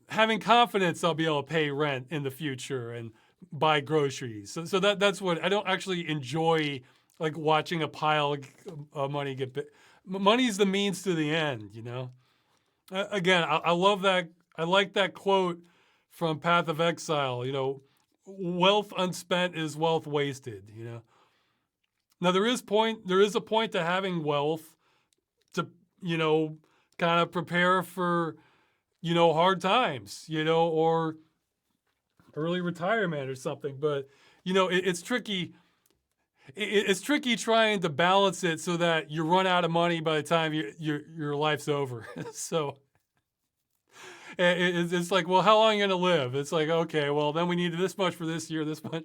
having confidence I'll be able to pay rent in the future and buy groceries. So that's what I don't actually enjoy, like watching a pile of money get big. Money's the means to the end, Again, I love that. I like that quote from Path of Exile, wealth unspent is wealth wasted, Now there is a point to having wealth to, kind of prepare for, hard times, or early retirement or something. But, it's tricky. it's tricky trying to balance it so that you run out of money by the time your life's over. So it's like, well, how long are you going to live? It's like, okay, well, then we need this much for this year, this much.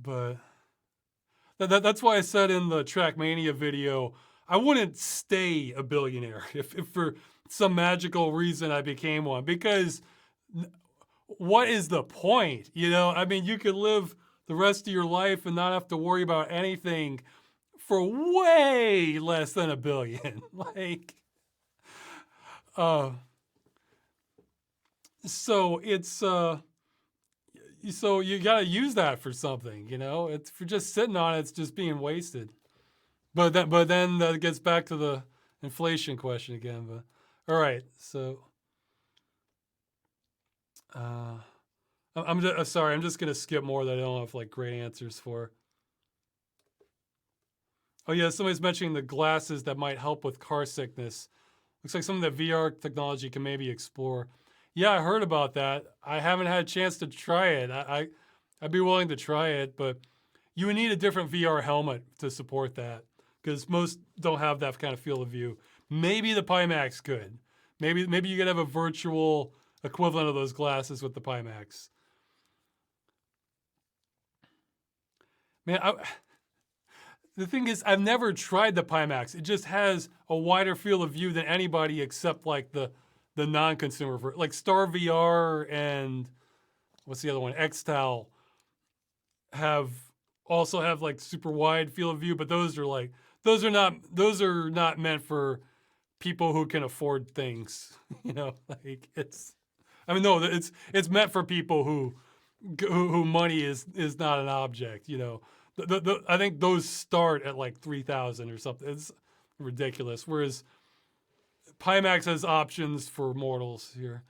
But that's why I said in the Trackmania video, I wouldn't stay a billionaire if for some magical reason I became one, because what is the point? You know, I mean, you could live the rest of your life and not have to worry about anything for way less than $1 billion. Like, so it's, so you got to use that for something, you know. It's for just sitting on it, it's just being wasted. But then that gets back to the inflation question again. But all right, so I'm just, sorry, I'm just gonna skip more that I don't have like great answers for. Oh yeah, somebody's mentioning the glasses that might help with car sickness. Looks like something that VR technology can maybe explore. Yeah, I heard about that. I haven't had a chance to try it. I'd be willing to try it, but you would need a different VR helmet to support that, because most don't have that kind of field of view. Maybe the Pimax could. Maybe you could have a virtual equivalent of those glasses with the Pimax. Man, the thing is, I've never tried the Pimax. It just has a wider field of view than anybody except like the non-consumer, like Star VR and what's the other one? Xtal also have like super wide field of view, but those are not meant for people who can afford things. You know, like it's meant for people who money is not an object. You know, I think those start at like 3,000 or something. It's ridiculous. Whereas Pimax has options for mortals here.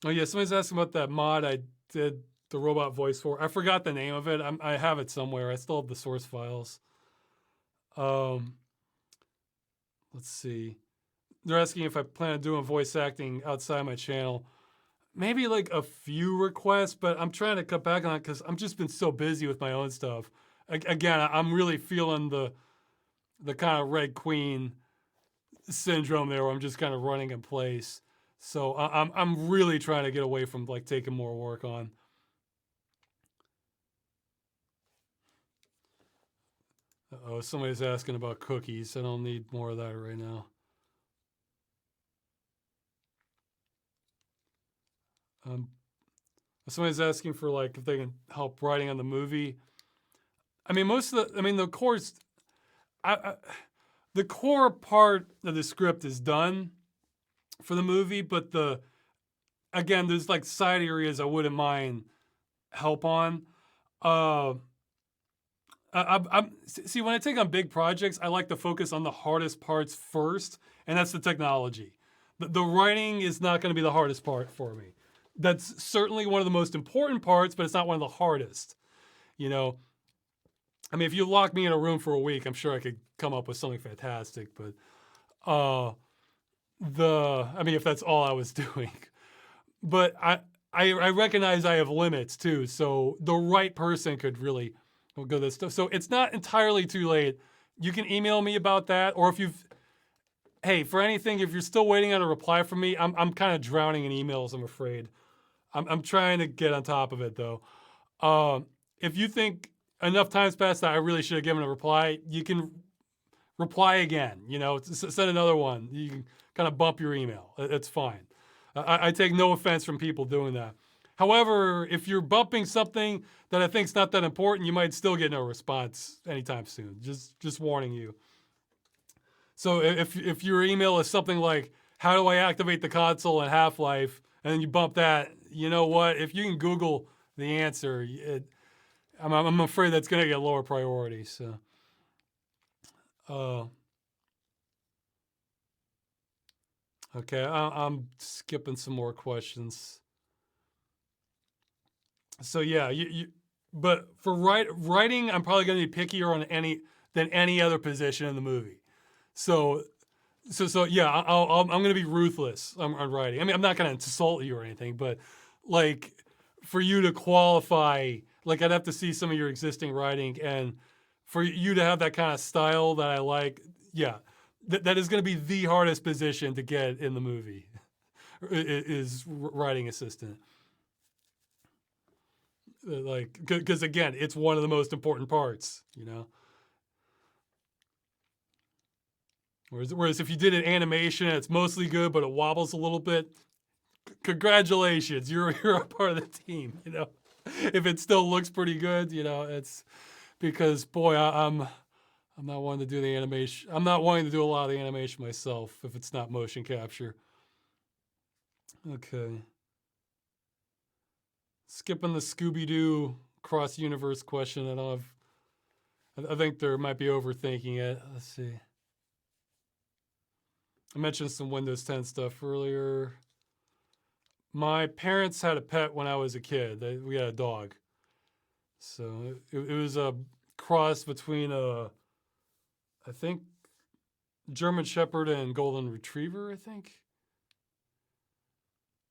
Oh yeah, somebody's asking about that mod I did the robot voice for. I forgot the name of it. I have it somewhere. I still have the source files. Let's see. They're asking if I plan on doing voice acting outside my channel. Maybe like a few requests, but I'm trying to cut back on it because I'm just been so busy with my own stuff. Again, I'm really feeling the kind of Red Queen syndrome there, where I'm just kind of running in place. So I'm really trying to get away from like taking more work on. Oh, somebody's asking about cookies. I don't need more of that right now. Somebody's asking for like if they can help writing on the movie. I mean, the core part of the script is done for the movie, but again, there's like side areas I wouldn't mind help on. See, when I take on big projects, I like to focus on the hardest parts first, and that's the technology. The writing is not going to be the hardest part for me. That's certainly one of the most important parts, but it's not one of the hardest. You know, I mean, if you lock me in a room for a week, I'm sure I could come up with something fantastic. But I mean, if that's all I was doing. But I recognize I have limits too. So the right person could really go this stuff. So it's not entirely too late. You can email me about that, or hey, for anything, if you're still waiting on a reply from me, I'm kind of drowning in emails, I'm afraid. I'm trying to get on top of it though. If you think enough time's passed that I really should have given a reply, you can reply again. You know, send another one. You can kind of bump your email. It's fine. I take no offense from people doing that. However, if you're bumping something that I think's not that important, you might still get no response anytime soon. Just warning you. So if your email is something like, how do I activate the console in Half-Life, and then you bump that, you know what? If you can Google the answer, I'm afraid that's going to get lower priority. So, okay, I'm skipping some more questions. So yeah, but for writing, I'm probably going to be pickier on than any other position in the movie. So yeah, I'm going to be ruthless on writing. I mean, I'm not going to insult you or anything, but like for you to qualify, like I'd have to see some of your existing writing, and for you to have that kind of style that I like, yeah, that is going to be the hardest position to get in the movie is writing assistant. Like, because again, it's one of the most important parts, you know. Whereas if you did an animation and it's mostly good, but it wobbles a little bit, congratulations, you're a part of the team, you know. If it still looks pretty good, you know, it's because boy, I'm not wanting to do the animation. I'm not wanting to do a lot of the animation myself if it's not motion capture. Okay. Skipping the Scooby-Doo cross-universe question. I think there might be overthinking it. Let's see. I mentioned some Windows 10 stuff earlier. My parents had a pet when I was a kid. We had a dog. So it was a cross between I think, German Shepherd and Golden Retriever, I think.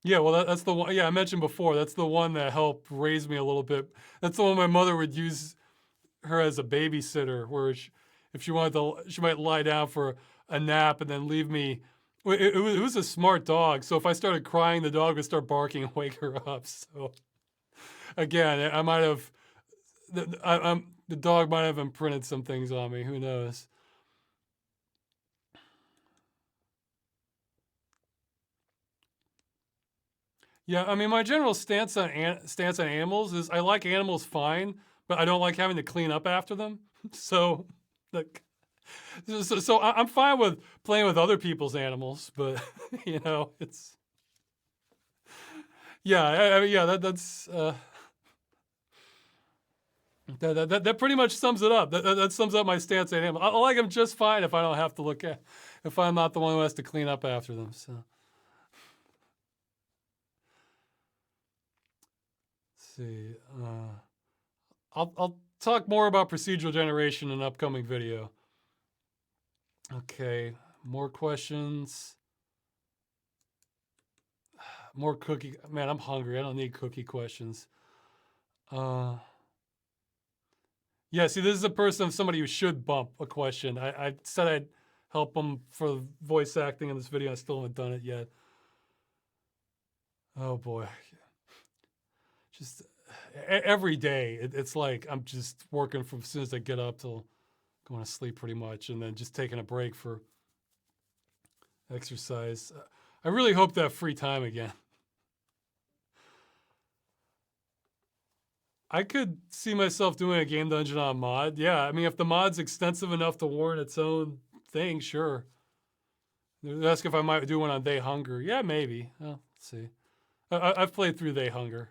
Yeah, well, that's the one. Yeah, I mentioned before. That's the one that helped raise me a little bit. That's the one my mother would use her as a babysitter, where if she wanted to, she might lie down for a nap and then leave me. It was a smart dog, so if I started crying, the dog would start barking and wake her up. So again, I might have, the dog might have imprinted some things on me. Who knows? Yeah, I mean, my general stance on animals is I like animals fine, but I don't like having to clean up after them. So, like, so I'm fine with playing with other people's animals, but you know, it's yeah, I mean, yeah, that's that pretty much sums it up. That sums up my stance on animals. I like them just fine if I don't have to look at, if I'm not the one who has to clean up after them. So. See, I'll talk more about procedural generation in an upcoming video. Okay, more questions. More cookie. Man, I'm hungry. I don't need cookie questions. Yeah, see, this is a person of somebody who should bump a question. I said I'd help them for voice acting in this video. I still haven't done it yet. Oh boy. Just every day, it's like I'm just working from as soon as I get up till going to sleep pretty much, and then just taking a break for exercise. I really hope to have free time again. I could see myself doing a game dungeon on mod. Yeah, I mean, if the mod's extensive enough to warrant its own thing, sure. Ask if I might do one on They Hunger. Yeah, maybe. Well, let's see. I've played through They Hunger.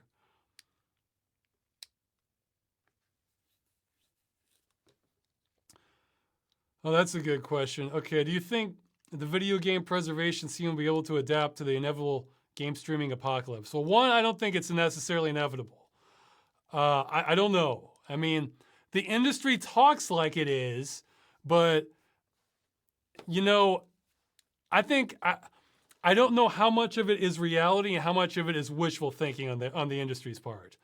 Oh, that's a good question. Okay, do you think the video game preservation scene will be able to adapt to the inevitable game streaming apocalypse? Well, one, I don't think it's necessarily inevitable. I don't know. I mean, the industry talks like it is, but you know, I think I don't know how much of it is reality and how much of it is wishful thinking on the industry's part.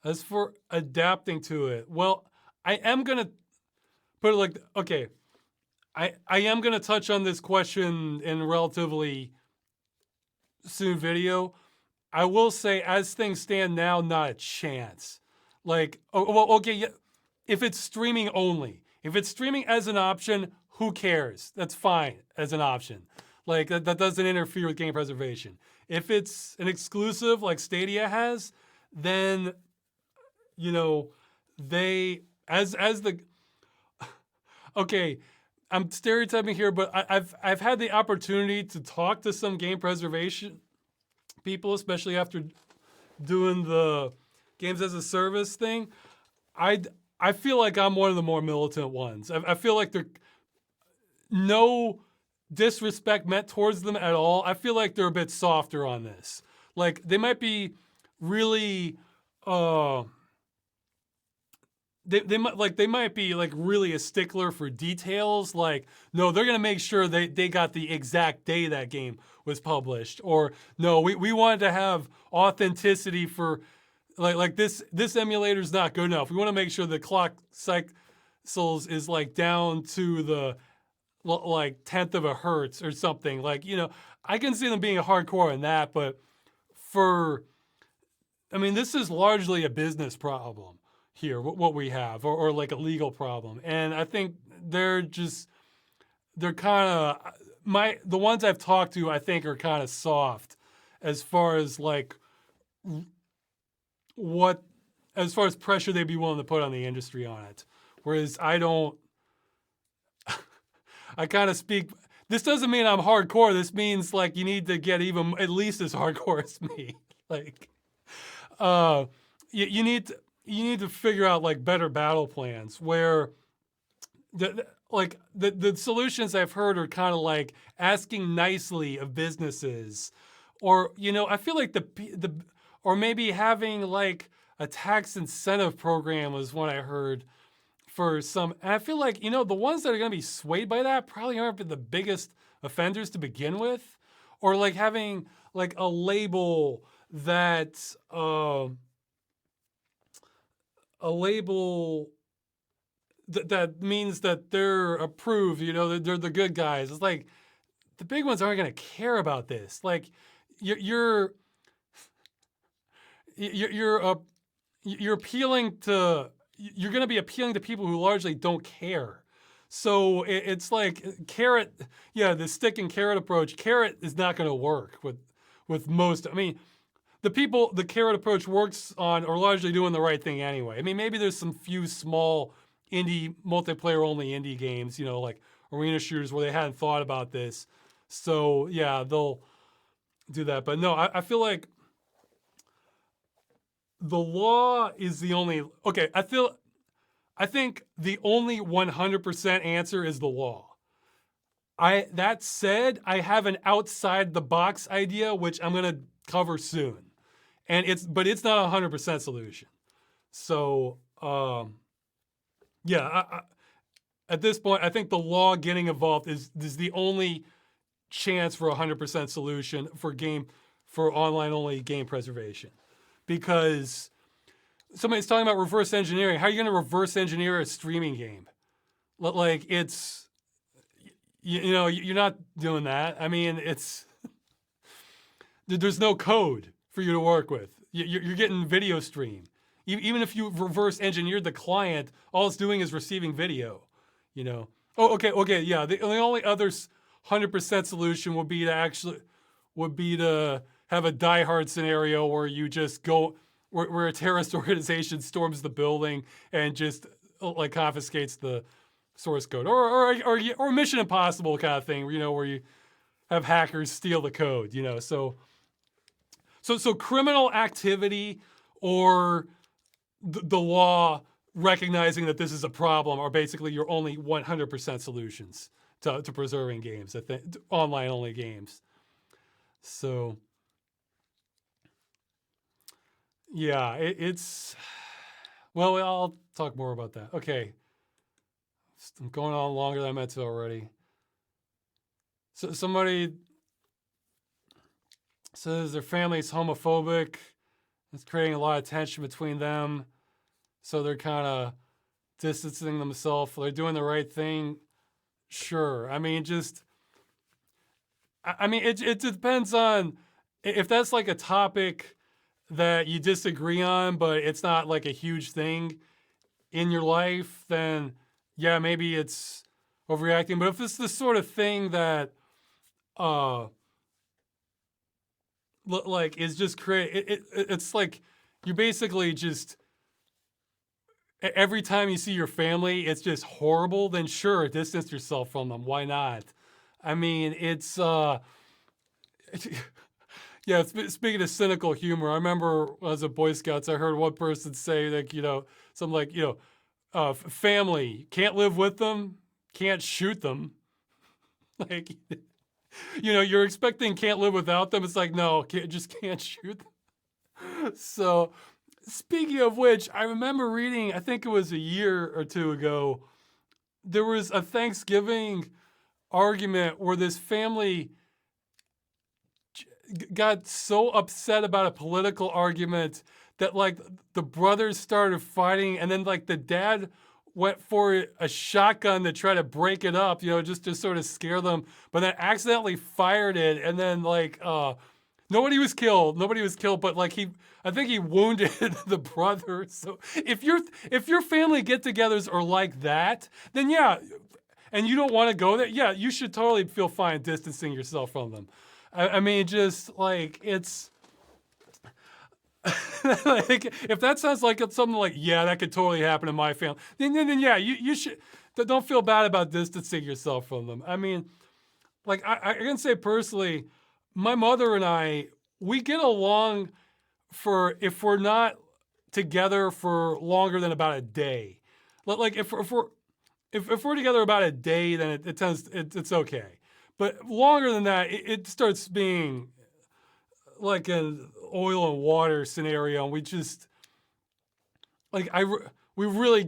As for adapting to it, well, I am gonna put it like, okay, I am gonna touch on this question in a relatively soon video. I will say, as things stand now, not a chance. Like, oh, well, okay, yeah, if it's streaming only, if it's streaming as an option, who cares? That's fine as an option. Like, that doesn't interfere with game preservation. If it's an exclusive like Stadia has, then, you know, they, as the, okay, I'm stereotyping here, but I've had the opportunity to talk to some game preservation people, especially after doing the games as a service thing. I feel like I'm one of the more militant ones. I feel like they're no disrespect meant towards them at all. I feel like they're a bit softer on this. Like they might be really they might be like really a stickler for details. Like, no, they're gonna make sure they got the exact day that game was published, or no, we wanted to have authenticity for like this emulator's not good enough. We want to make sure the clock cycles is like down to the like tenth of a hertz or something. Like, I can see them being hardcore in that, but I mean, this is largely a business problem here, what we have, or like a legal problem. And I think they're kind of, the ones I've talked to, I think are kind of soft as far as like as far as pressure they'd be willing to put on the industry on it. Whereas I kind of speak, this doesn't mean I'm hardcore. This means like you need to get even at least as hardcore as me. Like, you need to figure out like better battle plans where the solutions I've heard are kind of like asking nicely of businesses, or I feel like or maybe having like a tax incentive program was what I heard for some. And I feel like the ones that are going to be swayed by that probably aren't the biggest offenders to begin with, or like having like a label that that means that they're approved, they're the good guys. It's like the big ones aren't going to care about this. Like you're appealing to, you're going to be appealing to people who largely don't care. So it's like carrot, the stick and carrot approach. Carrot is not going to work with most. I mean, the people the carrot approach works on are largely doing the right thing anyway. I mean, maybe there's some few small indie multiplayer only indie games, like arena shooters where they hadn't thought about this. So yeah, they'll do that. But no, I feel like the law is the only, okay, I think the only 100% answer is the law. That said, I have an outside the box idea, which I'm going to cover soon. And but it's not a 100% solution. So, at this point, I think the law getting involved is the only chance for a 100% solution for online only game preservation. Because somebody's talking about reverse engineering. How are you going to reverse engineer a streaming game? Like it's, you're not doing that. I mean, there's no code for you to work with. You're getting video stream. Even if you reverse engineered the client, all it's doing is receiving video, Oh, okay, yeah. The only other 100% solution would be to have a diehard scenario where you just go, where a terrorist organization storms the building and just like confiscates the source code, or Mission Impossible kind of thing, where you have hackers steal the code, So criminal activity or the law recognizing that this is a problem are basically your only 100% solutions to preserving games, online only games. So yeah, it's, well, I'll talk more about that. Okay. I'm going on longer than I meant to already. So somebody says their family's homophobic. It's creating a lot of tension between them. So they're kind of distancing themselves. They're doing the right thing. Sure. I mean, it depends on if that's like a topic that you disagree on, but it's not like a huge thing in your life, then yeah, maybe it's overreacting. But if it's the sort of thing that like is just it's like you basically just, every time you see your family, it's just horrible, then sure, distance yourself from them. Why not? I mean, it's yeah, speaking of cynical humor, I remember as a Boy Scouts, I heard one person say like, something like, family, can't live with them, can't shoot them. Like, you're expecting can't live without them. It's like, no, just can't shoot them. So Speaking of which, I remember reading, I think it was a year or two ago, there was a Thanksgiving argument where this family got so upset about a political argument that like the brothers started fighting, and then like the dad went for a shotgun to try to break it up, just to sort of scare them, but then accidentally fired it, and then like nobody was killed, but like I think he wounded the brother. So if your family get-togethers are like that, then yeah, and you don't want to go there, yeah, you should totally feel fine distancing yourself from them. I mean, just like it's like if that sounds like it's something like, yeah, that could totally happen in my family, then yeah, you should, don't feel bad about distancing yourself from them. I mean, like I can say personally, my mother and I, we get along for if we're not together for longer than about a day. Like if we're together about a day, then it's okay. But longer than that, it starts being like an oil and water scenario, and we just like we really we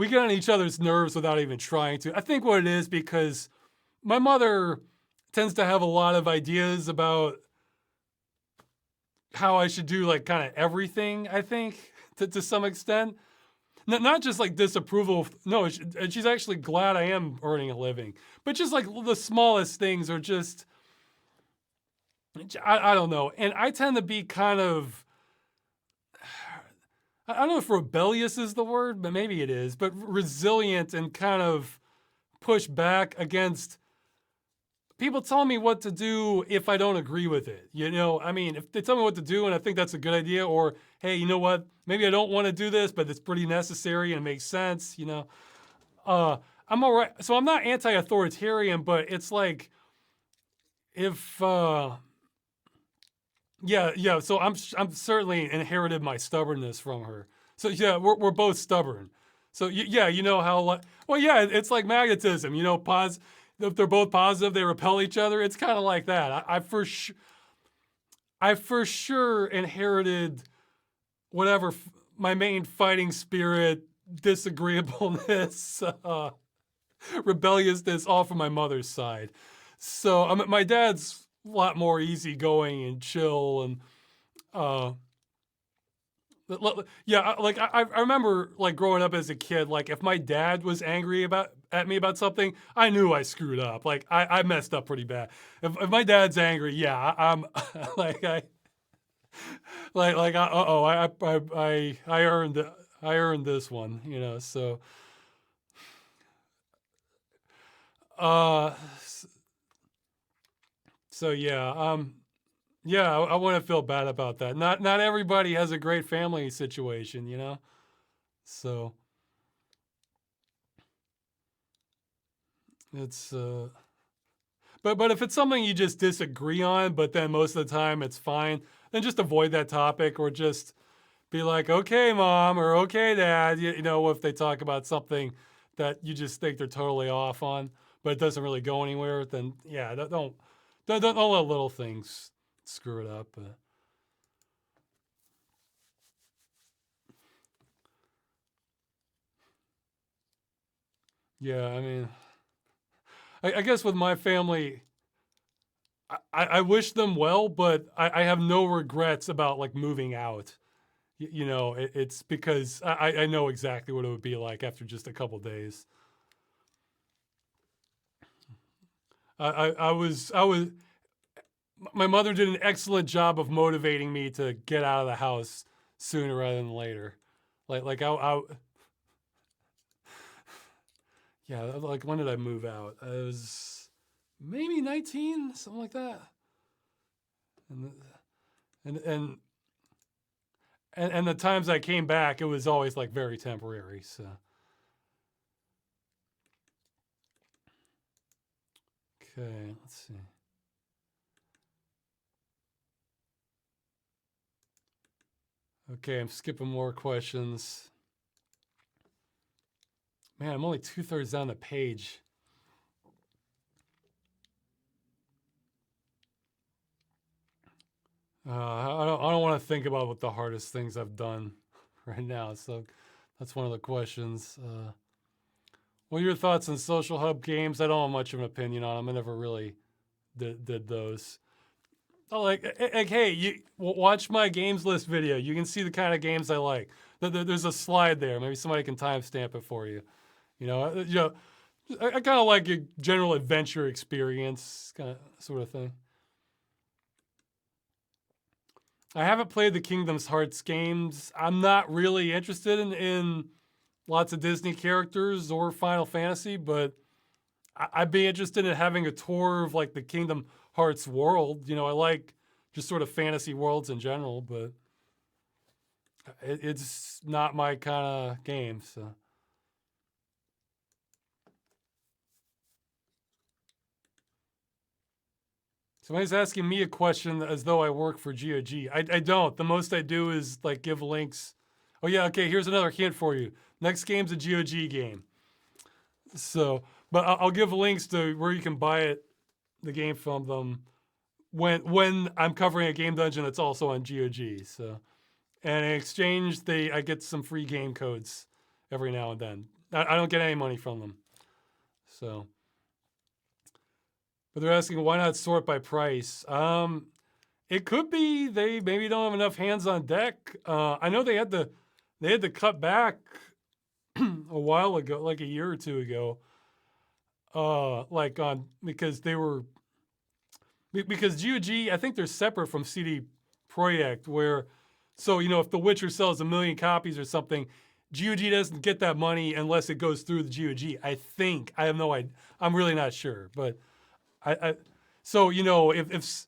get on each other's nerves without even trying to. I think what it is because my mother tends to have a lot of ideas about how I should do like kind of everything, I think, to some extent. Not just like disapproval. No, and she's actually glad I am earning a living. But just like the smallest things are just, I don't know. And I tend to be kind of, I don't know if rebellious is the word, but maybe it is, but resilient and kind of push back against people telling me what to do if I don't agree with it. I mean, if they tell me what to do and I think that's a good idea, or hey, you know what? Maybe I don't want to do this, but it's pretty necessary and it makes sense. I'm all right. So I'm not anti-authoritarian, but it's like if yeah. So I'm certainly inherited my stubbornness from her. So yeah, we're both stubborn. So yeah, you know how well yeah, it's like magnetism. If they're both positive, they repel each other. It's kind of like that. I for sure inherited whatever my main fighting spirit, disagreeableness, rebelliousness, all from my mother's side. So my dad's a lot more easygoing and chill, and yeah, like I remember like growing up as a kid, like if my dad was angry at me about something, I knew I screwed up. Like I messed up pretty bad. If my dad's angry, yeah, I'm like I earned it. I earned this one. So uh, so yeah, yeah, I wouldn't feel bad about that. Not everybody has a great family situation. So it's but if it's something you just disagree on, but then most of the time it's fine, then just avoid that topic, or just be like, okay, mom, or okay, dad. If they talk about something that you just think they're totally off on, but it doesn't really go anywhere, then yeah, don't let little things screw it up. Yeah, I mean, I guess with my family, I wish them well, but I have no regrets about like moving out. It's because I know exactly what it would be like after just a couple days. I was my mother did an excellent job of motivating me to get out of the house sooner rather than later. I yeah, like when did I move out? I was maybe 19, something like that. And and and and the times I came back, it was always like very temporary. So okay, let's see. Okay, I'm skipping more questions. Man, I'm only 2/3 down the page. I don't want to think about what the hardest things I've done right now. So that's one of the questions. What are your thoughts on social hub games? I don't have much of an opinion on them. I never really did those. Oh, like, hey, you watch my games list video. You can see the kind of games I like. There's a slide there. Maybe somebody can timestamp it for you. I kind of like a general adventure experience, kind of sort of thing. I haven't played the Kingdom's Hearts games. I'm not really interested in lots of Disney characters or Final Fantasy, but I'd be interested in having a tour of like the Kingdom Hearts world. I like just sort of fantasy worlds in general, but it's not my kind of game. So somebody's asking me a question as though I work for GOG. I don't. The most I do is like give links. Oh yeah, okay, here's another hint for you. Next game's a GOG game. So, but I'll give links to where you can buy it, the game from them, when I'm covering a game dungeon that's also on GOG. So, and in exchange, I get some free game codes every now and then. I don't get any money from them. So, but they're asking why not sort by price. It could be they maybe don't have enough hands on deck. I know they had to cut back a while ago, like a year or two ago. Because GOG, I think they're separate from CD Projekt, where, so, if The Witcher sells 1 million copies or something, GOG doesn't get that money unless it goes through the GOG. I think. I have no idea. I'm really not sure. But so, if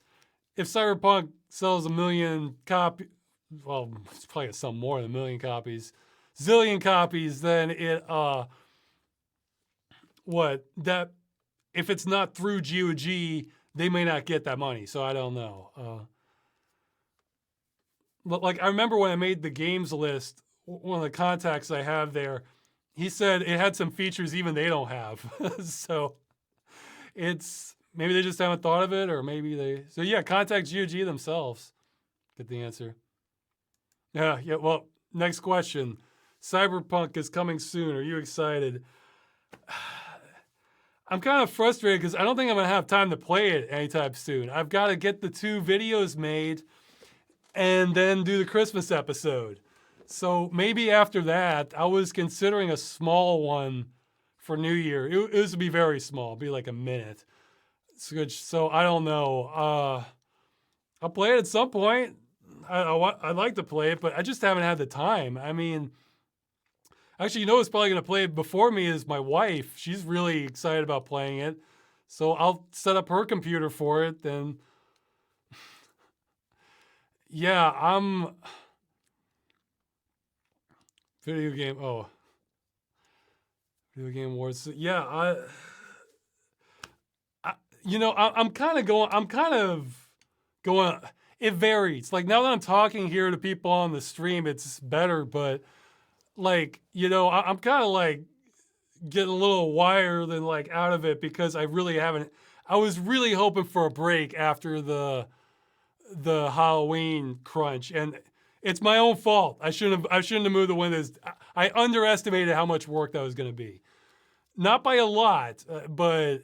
Cyberpunk sells 1 million copies, well, it's probably some more than 1 million copies, zillion copies, then if it's not through GOG, they may not get that money. So I don't know. Like, I remember when I made the games list, one of the contacts I have there, he said it had some features even they don't have. So maybe they just haven't thought of it, or maybe so yeah, contact GOG themselves. Get the answer. Yeah, well, next question. Cyberpunk is coming soon. Are you excited? I'm kind of frustrated because I don't think I'm going to have time to play it anytime soon. I've got to get the 2 videos made and then do the Christmas episode. So maybe after that, I was considering a small one for New Year. It was to be very small, be like a minute. So I don't know. I'll play it at some point. I'd like to play it, but I just haven't had the time. I mean, actually, who's probably going to play it before me is my wife. She's really excited about playing it. So I'll set up her computer for it. Then, yeah, video game awards. Yeah, I'm kind of going, it varies. Like, now that I'm talking here to people on the stream, it's better, but like, I'm kind of like getting a little wired and like out of it because I was really hoping for a break after the Halloween crunch, and it's my own fault. I shouldn't have moved the windows. I underestimated how much work that was going to be. Not by a lot, but,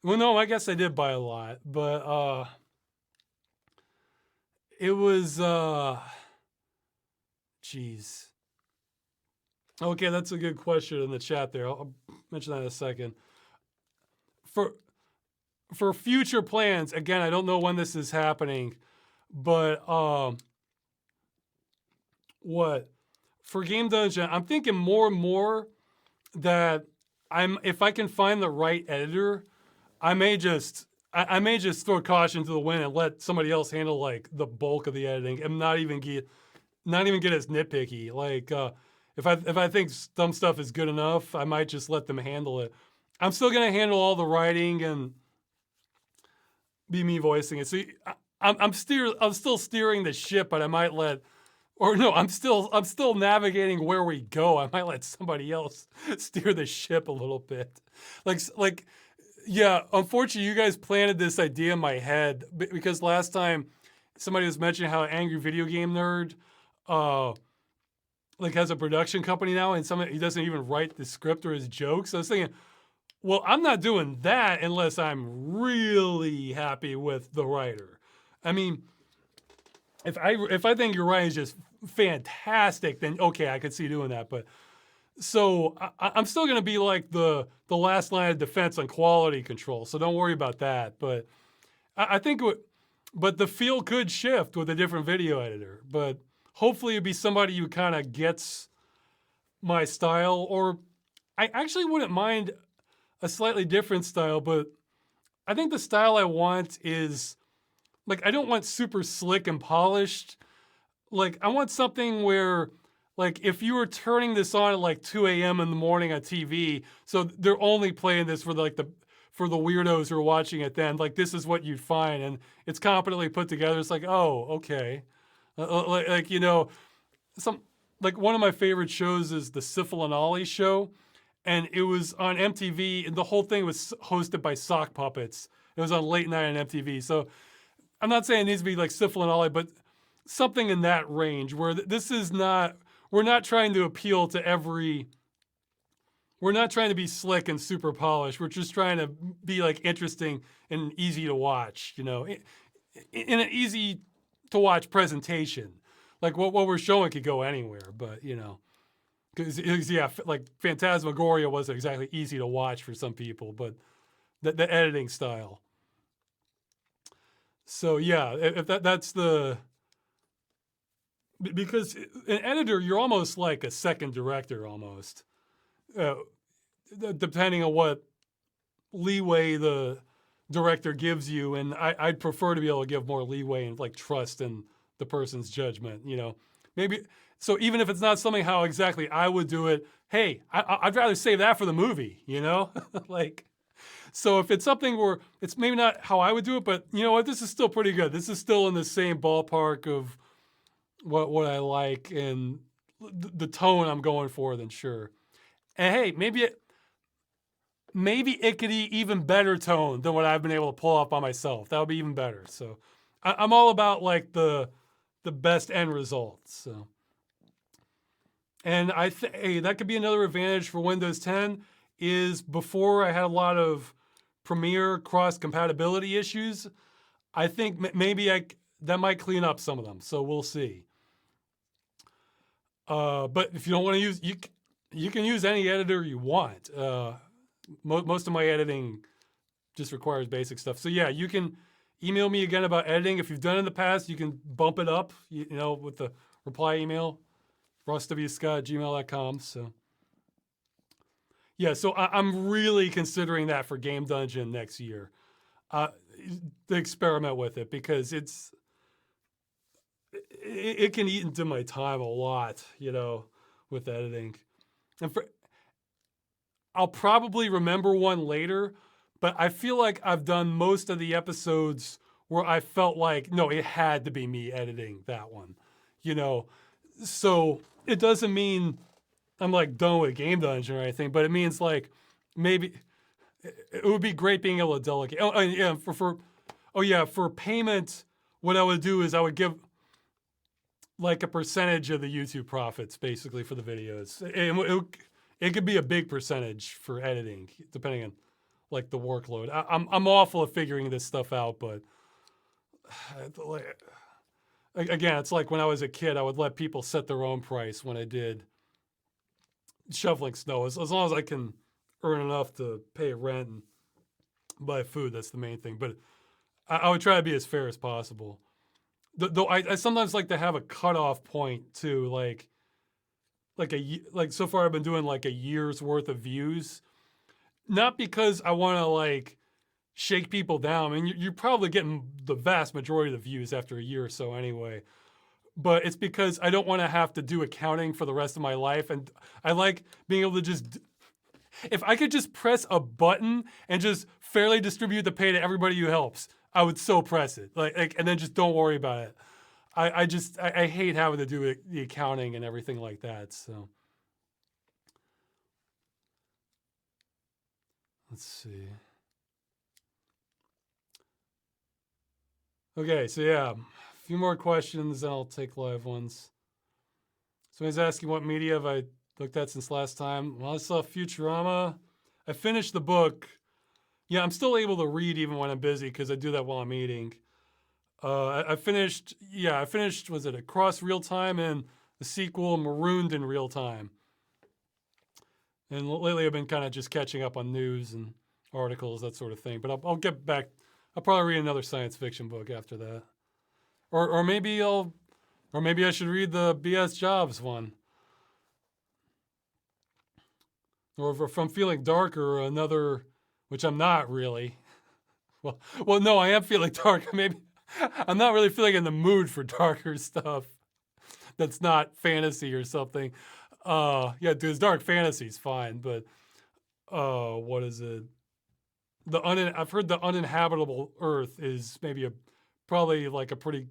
well, no, I guess I did by a lot, but it was, geez. Okay, that's a good question in the chat there. I'll mention that in a second. For future plans, again, I don't know when this is happening, but for Game Dungeon, I'm thinking more and more that if I can find the right editor, I may just throw caution to the wind and let somebody else handle like the bulk of the editing and not even get as nitpicky. Like, if I think some stuff is good enough, I might just let them handle it. I'm still gonna handle all the writing and be me voicing it. So I'm still steering the ship, but I might I'm still navigating where we go. I might let somebody else steer the ship a little bit. Like, yeah. Unfortunately, you guys planted this idea in my head because last time somebody was mentioning how Angry Video Game Nerd, like has a production company now, and he doesn't even write the script or his jokes. I was thinking, well, I'm not doing that unless I'm really happy with the writer. I mean, if I think your writing is just fantastic, then okay, I could see doing that. But so I'm still going to be like the last line of defense on quality control. So don't worry about that. But I think, but the feel could shift with a different video editor. But hopefully it'd be somebody who kind of gets my style, or I actually wouldn't mind a slightly different style, but I think the style I want is, like, I don't want super slick and polished. Like, I want something where, like, if you were turning this on at like 2 a.m. in the morning on TV, so they're only playing this for for the weirdos who are watching it then, like, this is what you'd find, and it's competently put together. It's like, oh, okay. Like, you know, like one of my favorite shows is the Sifl and Ollie show, and it was on MTV, and the whole thing was hosted by sock puppets. It was on late night on MTV. So I'm not saying it needs to be like Sifl and Ollie, but something in that range where this is not, we're not trying to appeal to we're not trying to be slick and super polished. We're just trying to be like interesting and easy to watch, you know, in an easy to watch presentation. Like what we're showing could go anywhere, but you know, because yeah, like Phantasmagoria wasn't exactly easy to watch for some people, but the editing style. So yeah, if that's the, because an editor, you're almost like a second director almost, uh, depending on what leeway the director gives you. And I'd prefer to be able to give more leeway and like trust in the person's judgment, you know, maybe. So even if it's not something how exactly I would do it, hey, I'd rather save that for the movie, you know, like, so if it's something where it's maybe not how I would do it, but you know what, this is still pretty good. This is still in the same ballpark of what I like and the tone I'm going for, then sure. And hey, maybe it could be even better tone than what I've been able to pull off by myself. That would be even better. So I'm all about like the best end results. So, and hey, that could be another advantage for Windows 10 is before I had a lot of Premiere cross compatibility issues. I think maybe that might clean up some of them. So we'll see. But if you don't want to use, you can use any editor you want. Most of my editing just requires basic stuff. So yeah, you can email me again about editing. If you've done it in the past, you can bump it up, you know, with the reply email, russwscott@gmail.com. So yeah, so I'm really considering that for Game Dungeon next year. To experiment with it, because it can eat into my time a lot, you know, with editing. And I'll probably remember one later, but I feel like I've done most of the episodes where I felt like, no, it had to be me editing that one, you know? So it doesn't mean I'm like done with Game Dungeon or anything, but it means like maybe it would be great being able to delegate. Oh, yeah, for payment, what I would do is I would give like a percentage of the YouTube profits basically for the videos. It could be a big percentage for editing, depending on like the workload. I'm awful at figuring this stuff out, but again, it's like when I was a kid, I would let people set their own price when I did shoveling snow. As long as I can earn enough to pay rent and buy food, that's the main thing. But I would try to be as fair as possible. Though I sometimes like to have a cutoff point too, like so far I've been doing like a year's worth of views, not because I want to like shake people down. I mean, you're probably getting the vast majority of the views after a year or so anyway. But it's because I don't want to have to do accounting for the rest of my life, and I like being able to just, if I could just press a button and just fairly distribute the pay to everybody who helps, I would so press it, like and then just don't worry about it. I hate having to do the accounting and everything like that. So let's see. Okay, so yeah, few more questions, and I'll take live ones. Somebody's asking what media have I looked at since last time. Well, I saw Futurama. I finished the book. Yeah, I'm still able to read even when I'm busy because I do that while I'm eating. I finished, was it Across Real Time and the sequel Marooned in Real Time. And lately I've been kind of just catching up on news and articles, that sort of thing. But I'll get back. I'll probably read another science fiction book after that. Or maybe I should read the B.S. Jobs one. Or if I'm feeling darker, another, which I'm not really. Well, no, I am feeling dark. Maybe I'm not really feeling in the mood for darker stuff. That's not fantasy or something. Yeah, dude, dark fantasy's fine, but what is it? I've heard the Uninhabitable Earth is maybe probably like a pretty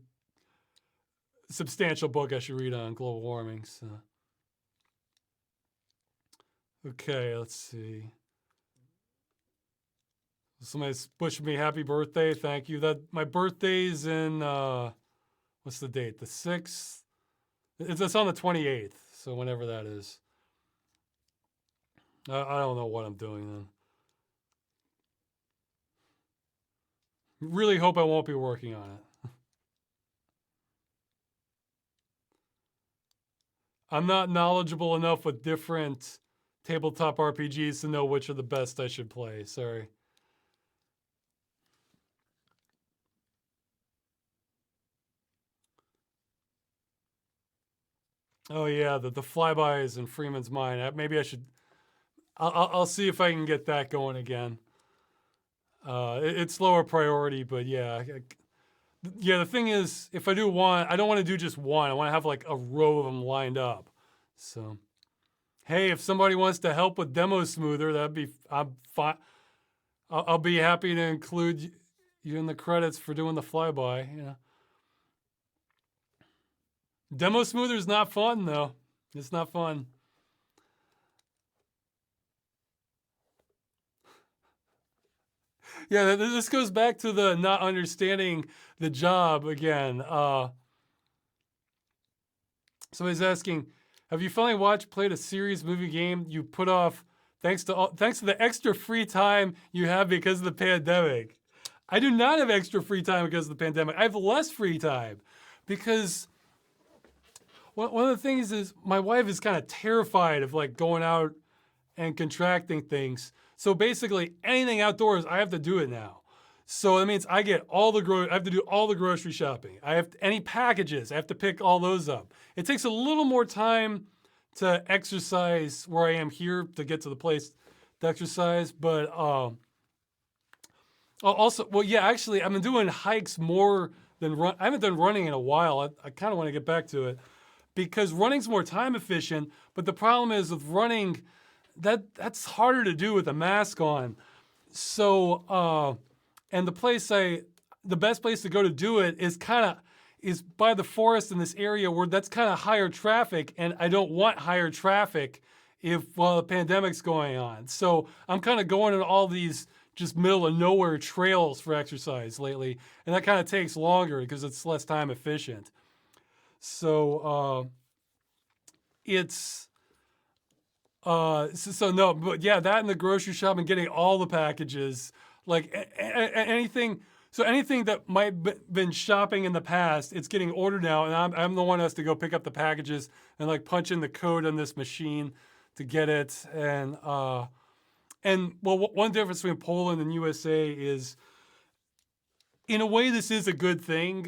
substantial book I should read on global warming. So, okay, let's see. Somebody's wishing me happy birthday. Thank you. That my birthday's in what's the date? The 6th. It's on the 28th. So whenever that is. I don't know what I'm doing then. Really hope I won't be working on it. I'm not knowledgeable enough with different tabletop RPGs to know which are the best I should play. Sorry. Oh yeah, the flybys in Freeman's Mind. Maybe I should. I'll see if I can get that going again. It's lower priority, but yeah. Yeah, the thing is, if I do one, I don't want to do just one. I want to have like a row of them lined up. So, hey, if somebody wants to help with Demo Smoother, I'm fine. I'll be happy to include you in the credits for doing the flyby. You know, Demo Smoother is not fun though. It's not fun. Yeah, this goes back to the not understanding the job again. Somebody's asking, have you finally played a series, movie, game you put off thanks to the extra free time you have because of the pandemic? I do not have extra free time because of the pandemic. I have less free time because one of the things is my wife is kind of terrified of like going out and contracting things. So basically anything outdoors, I have to do it now. So that means I get I have to do all the grocery shopping. Any packages, I have to pick all those up. It takes a little more time to exercise where I am here to get to the place to exercise. But also, well, yeah, actually, I've been doing hikes more than run. I haven't done running in a while. I kind of want to get back to it because running's more time efficient. But the problem is with running, that's harder to do with a mask on. So, and the best place to go to do it is by the forest in this area where that's kind of higher traffic, and I don't want higher traffic while the pandemic's going on. So I'm kind of going on all these just middle of nowhere trails for exercise lately, and that kind of takes longer because it's less time efficient. So no, but yeah, that and the grocery shop and getting all the packages, like anything. So anything that might have been shopping in the past, it's getting ordered now, and I'm the one who has to go pick up the packages and like punch in the code on this machine to get it. And well, one difference between Poland and USA is, in a way, this is a good thing.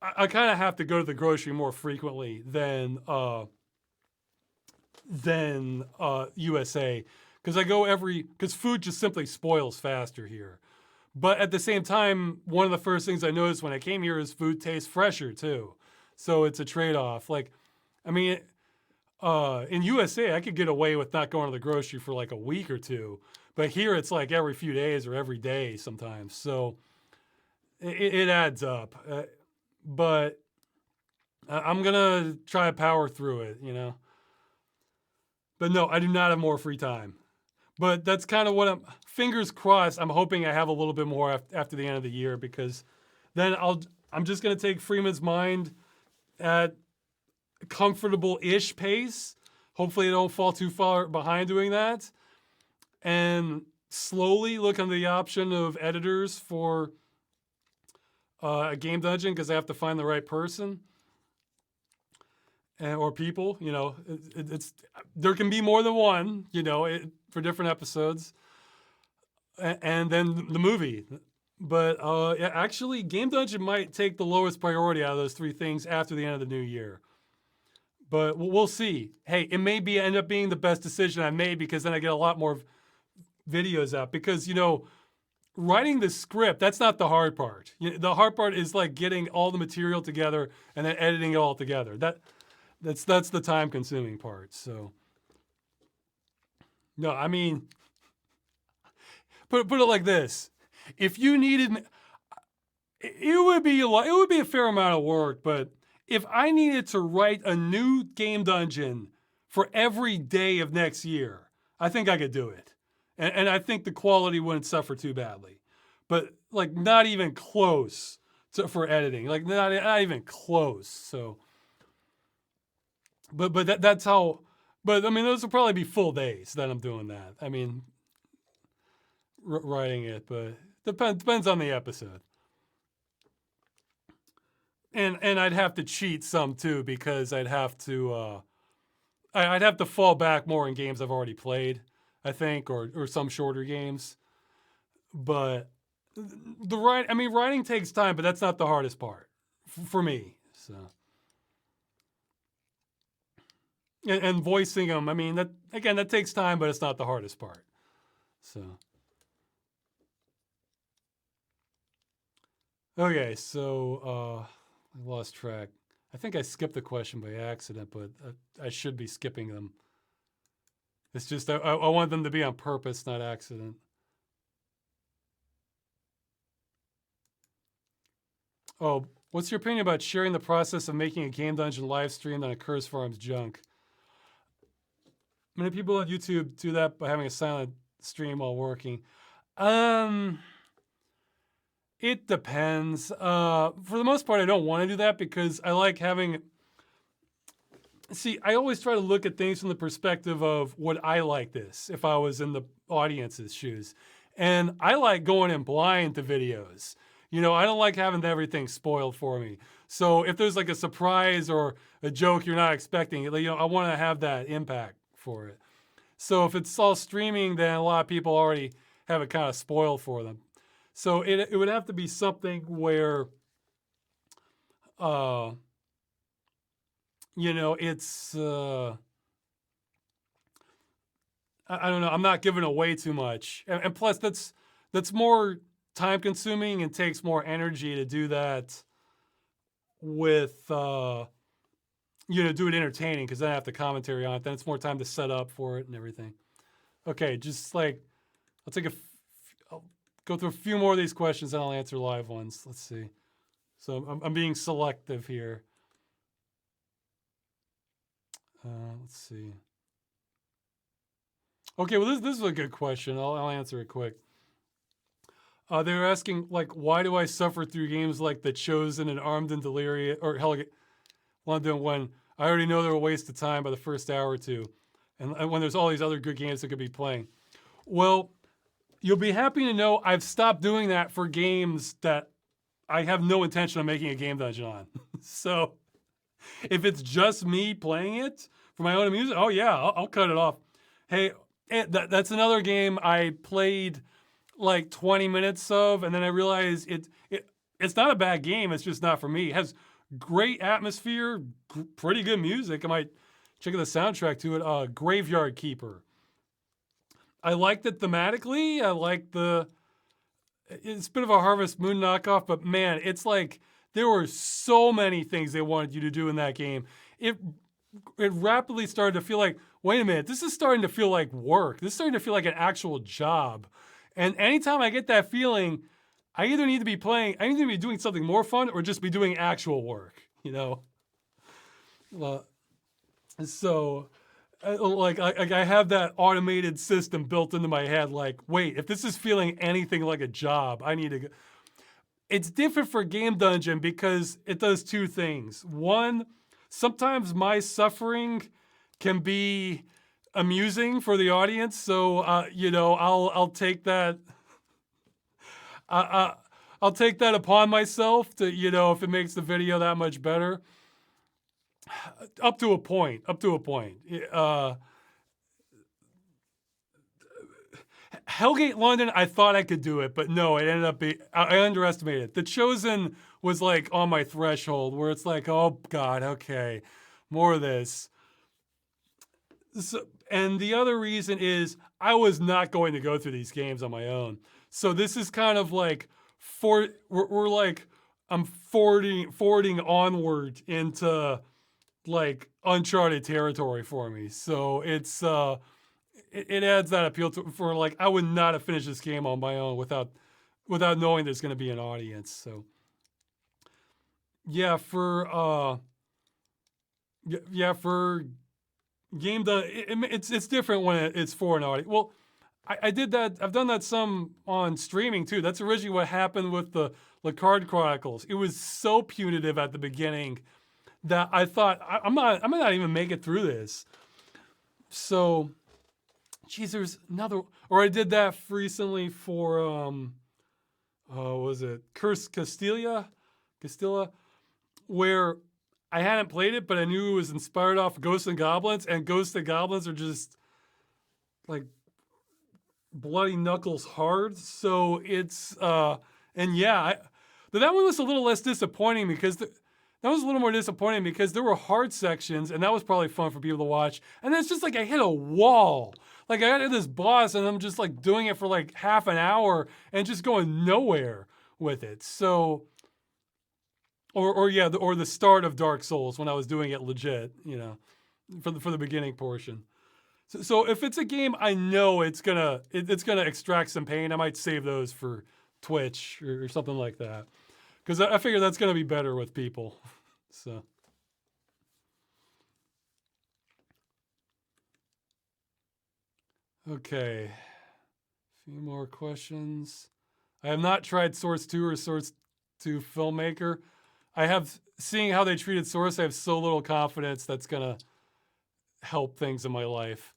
I kind of have to go to the grocery more frequently than USA, because because food just simply spoils faster here. But at the same time, one of the first things I noticed when I came here is food tastes fresher too. So it's a trade-off. Like, I mean, in USA, I could get away with not going to the grocery for like a week or two. But here it's like every few days or every day sometimes. So it adds up. But I'm going to try to power through it, you know. But no, I do not have more free time. But that's kind of what fingers crossed, I'm hoping I have a little bit more after the end of the year, because then I'm just gonna take Freeman's Mind at a comfortable-ish pace. Hopefully I don't fall too far behind doing that. And slowly look into the option of editors for a game dungeon, because I have to find the right person or people. You know, it's there can be more than one. You know, for different episodes, and then the movie. But yeah, actually, game dungeon might take the lowest priority out of those three things after the end of the new year. But we'll see. Hey, it may end up being the best decision I made, because then I get a lot more videos out. Because, you know, writing the script, that's not the hard part. The hard part is like getting all the material together and then editing it all together. That's the time consuming part. So no, I mean, put it like this. If you needed, it would be a fair amount of work, but if I needed to write a new game dungeon for every day of next year, I think I could do it. And I think the quality wouldn't suffer too badly. But like not even close for editing. Like not even close. So but that's how, but I mean, those will probably be full days that I'm doing that. I mean, writing it, but depends on the episode. And I'd have to cheat some too, because I'd have to fall back more in games I've already played, I think, or some shorter games. But writing takes time, but that's not the hardest part for me. So, and voicing them, I mean, that takes time, but it's not the hardest part. So, okay, so I lost track. I think I skipped the question by accident, but I should be skipping them. It's just I want them to be on purpose, not accident. Oh, what's your opinion about sharing the process of making a game dungeon live streamed on a Curse Farms junk? Many people on YouTube do that by having a silent stream while working. It depends. For the most part, I don't want to do that, because I like having... See, I always try to look at things from the perspective of would I like this if I was in the audience's shoes. And I like going in blind to videos. You know, I don't like having everything spoiled for me. So if there's like a surprise or a joke you're not expecting, you know, I want to have that impact for it. So if it's all streaming, then a lot of people already have it kind of spoiled for them. So it would have to be something where, you know, it's, I don't know, I'm not giving away too much. And plus that's more time consuming and takes more energy to do that with, you know, do it entertaining, because then I have to commentary on it. Then it's more time to set up for it and everything. Okay, just like, I'll go through a few more of these questions and I'll answer live ones. Let's see. So I'm being selective here. Let's see. Okay, well, this is a good question. I'll answer it quick. They were asking, like, why do I suffer through games like The Chosen and Armed and Delirious, or London, when I already know they're a waste of time by the first hour or two, and when there's all these other good games that could be playing? Well, you'll be happy to know I've stopped doing that for games that I have no intention of making a game dungeon on. So if it's just me playing it for my own amusement, oh yeah, I'll cut it off. Hey, that's another game I played like 20 minutes of, and then I realized it's not a bad game. It's just not for me. It has great atmosphere, pretty good music. I might check out the soundtrack to it. Graveyard Keeper. I liked it thematically. I like it's a bit of a Harvest Moon knockoff, but man, it's like there were so many things they wanted you to do in that game. It rapidly started to feel like, wait a minute, this is starting to feel like work. This is starting to feel like an actual job. And anytime I get that feeling, I either need to be doing something more fun or just be doing actual work, you know? So, like I have that automated system built into my head, like, wait, if this is feeling anything like a job, I need to go. it's different for Game Dungeon because it does two things. One, sometimes my suffering can be amusing for the audience, so I'll take that. Uh, I'll take that upon myself to, if it makes the video that much better. Up to a point. Up to a point. Hellgate London, I thought I could do it, but no, it ended up being, I underestimated it. The Chosen was like on my threshold where it's like, oh God, okay, more of this. So, and the other reason is I was not going to go through these games on my own. So this is kind of like, we're like, I'm forwarding onward into like uncharted territory for me. So it's, it adds that appeal for like, I would not have finished this game on my own without knowing there's going to be an audience. So yeah, for game it's different when it's for an audience. Well, I did that. I've done that some on streaming too. That's originally what happened with the Card Chronicles. It was so punitive at the beginning that I thought I'm not even make it through this. So, geez, there's another. Or I did that recently for what was it Curse Castilla, where I hadn't played it, but I knew it was inspired off Ghosts and Goblins, and Ghosts and Goblins are just like bloody knuckles hard. So it's and yeah, but that one was a little less disappointing because that was a little more disappointing because there were hard sections, and that was probably fun for people to watch. And then it's just like I hit a wall. Like I got this boss, and I'm just like doing it for like half an hour and just going nowhere with it. So, or the start of Dark Souls when I was doing it legit, for the beginning portion. So if it's a game I know it's gonna extract some pain, I might save those for Twitch or something like that, because I figure that's gonna be better with people. So okay, a few more questions. I have not tried Source 2 or Source 2 Filmmaker. Seeing how they treated Source, I have so little confidence that's gonna help things in my life.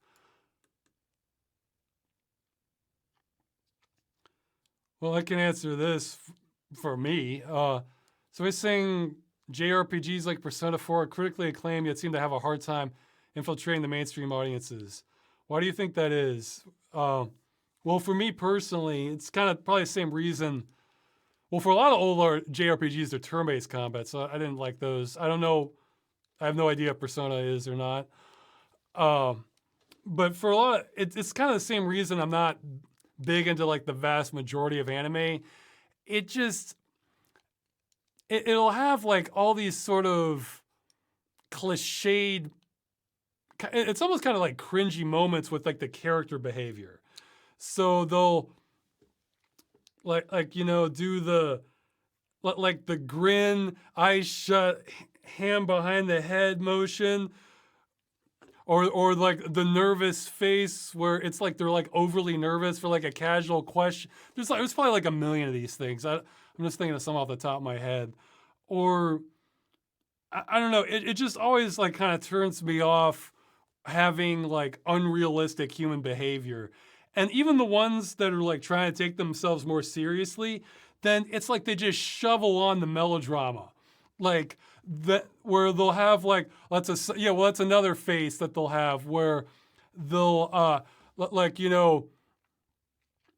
Well, I can answer this for me. So he's saying JRPGs like Persona 4 are critically acclaimed, yet seem to have a hard time infiltrating the mainstream audiences. Why do you think that is? Well, for me personally, it's kind of probably the same reason. Well, for a lot of older JRPGs, they're turn-based combat, so I didn't like those. I don't know. I have no idea if Persona is or not. But for a lot, it's kind of the same reason I'm not big into like the vast majority of anime. It just, it'll have like all these sort of cliched, it's almost kind of like cringy moments with like the character behavior. So they'll do the like the grin, eyes shut, hand behind the head motion, or like the nervous face where it's like they're like overly nervous for like a there's probably like a million of these things. I'm just thinking of some off the top of my head. Or I don't know, it just always like kind of turns me off having like unrealistic human behavior. And even the ones that are like trying to take themselves more seriously, then it's like they just shovel on the melodrama. Like that, where they'll have like, that's another face that they'll have where they'll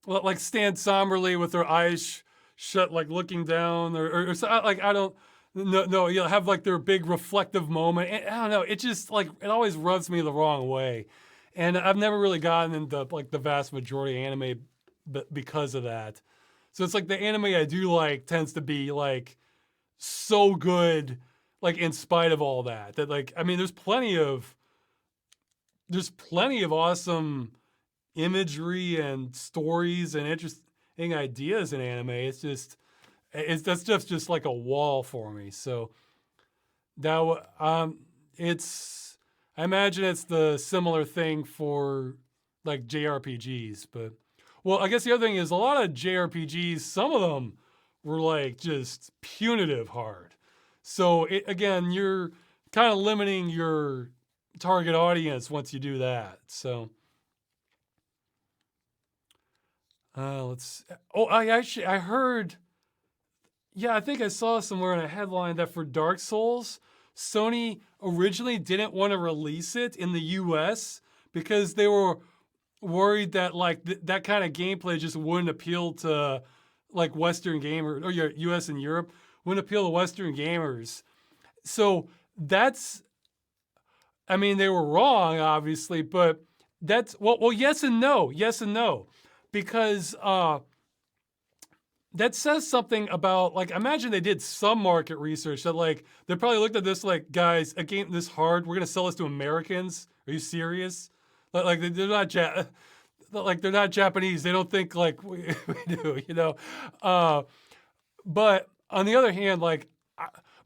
like stand somberly with their eyes shut, like looking down, or like, I don't, no, you'll have like their big reflective moment. And I don't know, it just like, it always rubs me the wrong way. And I've never really gotten into like the vast majority of anime because of that. So it's like the anime I do like tends to be like so good, like in spite of all that like, I mean, there's plenty of awesome imagery and stories and interesting ideas in anime. That's just like a wall for me. So that I imagine it's the similar thing for like JRPGs, but well, I guess the other thing is a lot of JRPGs, some of them were like just punitive hard. So again, you're kind of limiting your target audience once you do that. So let's. Oh, I heard. Yeah, I think I saw somewhere in a headline that for Dark Souls, Sony originally didn't want to release it in the U.S. because they were worried that like that kind of gameplay just wouldn't appeal to like Western gamers, or your US and Europe wouldn't appeal to Western gamers. So that's, I mean, they were wrong, obviously, but that's well, yes and no, because that says something about like imagine they did some market research that like they probably looked at this like guys a game this hard we're gonna sell this to Americans. Are you serious? Like they're not like they're not Japanese. They don't think like we do, you know. But on the other hand, like,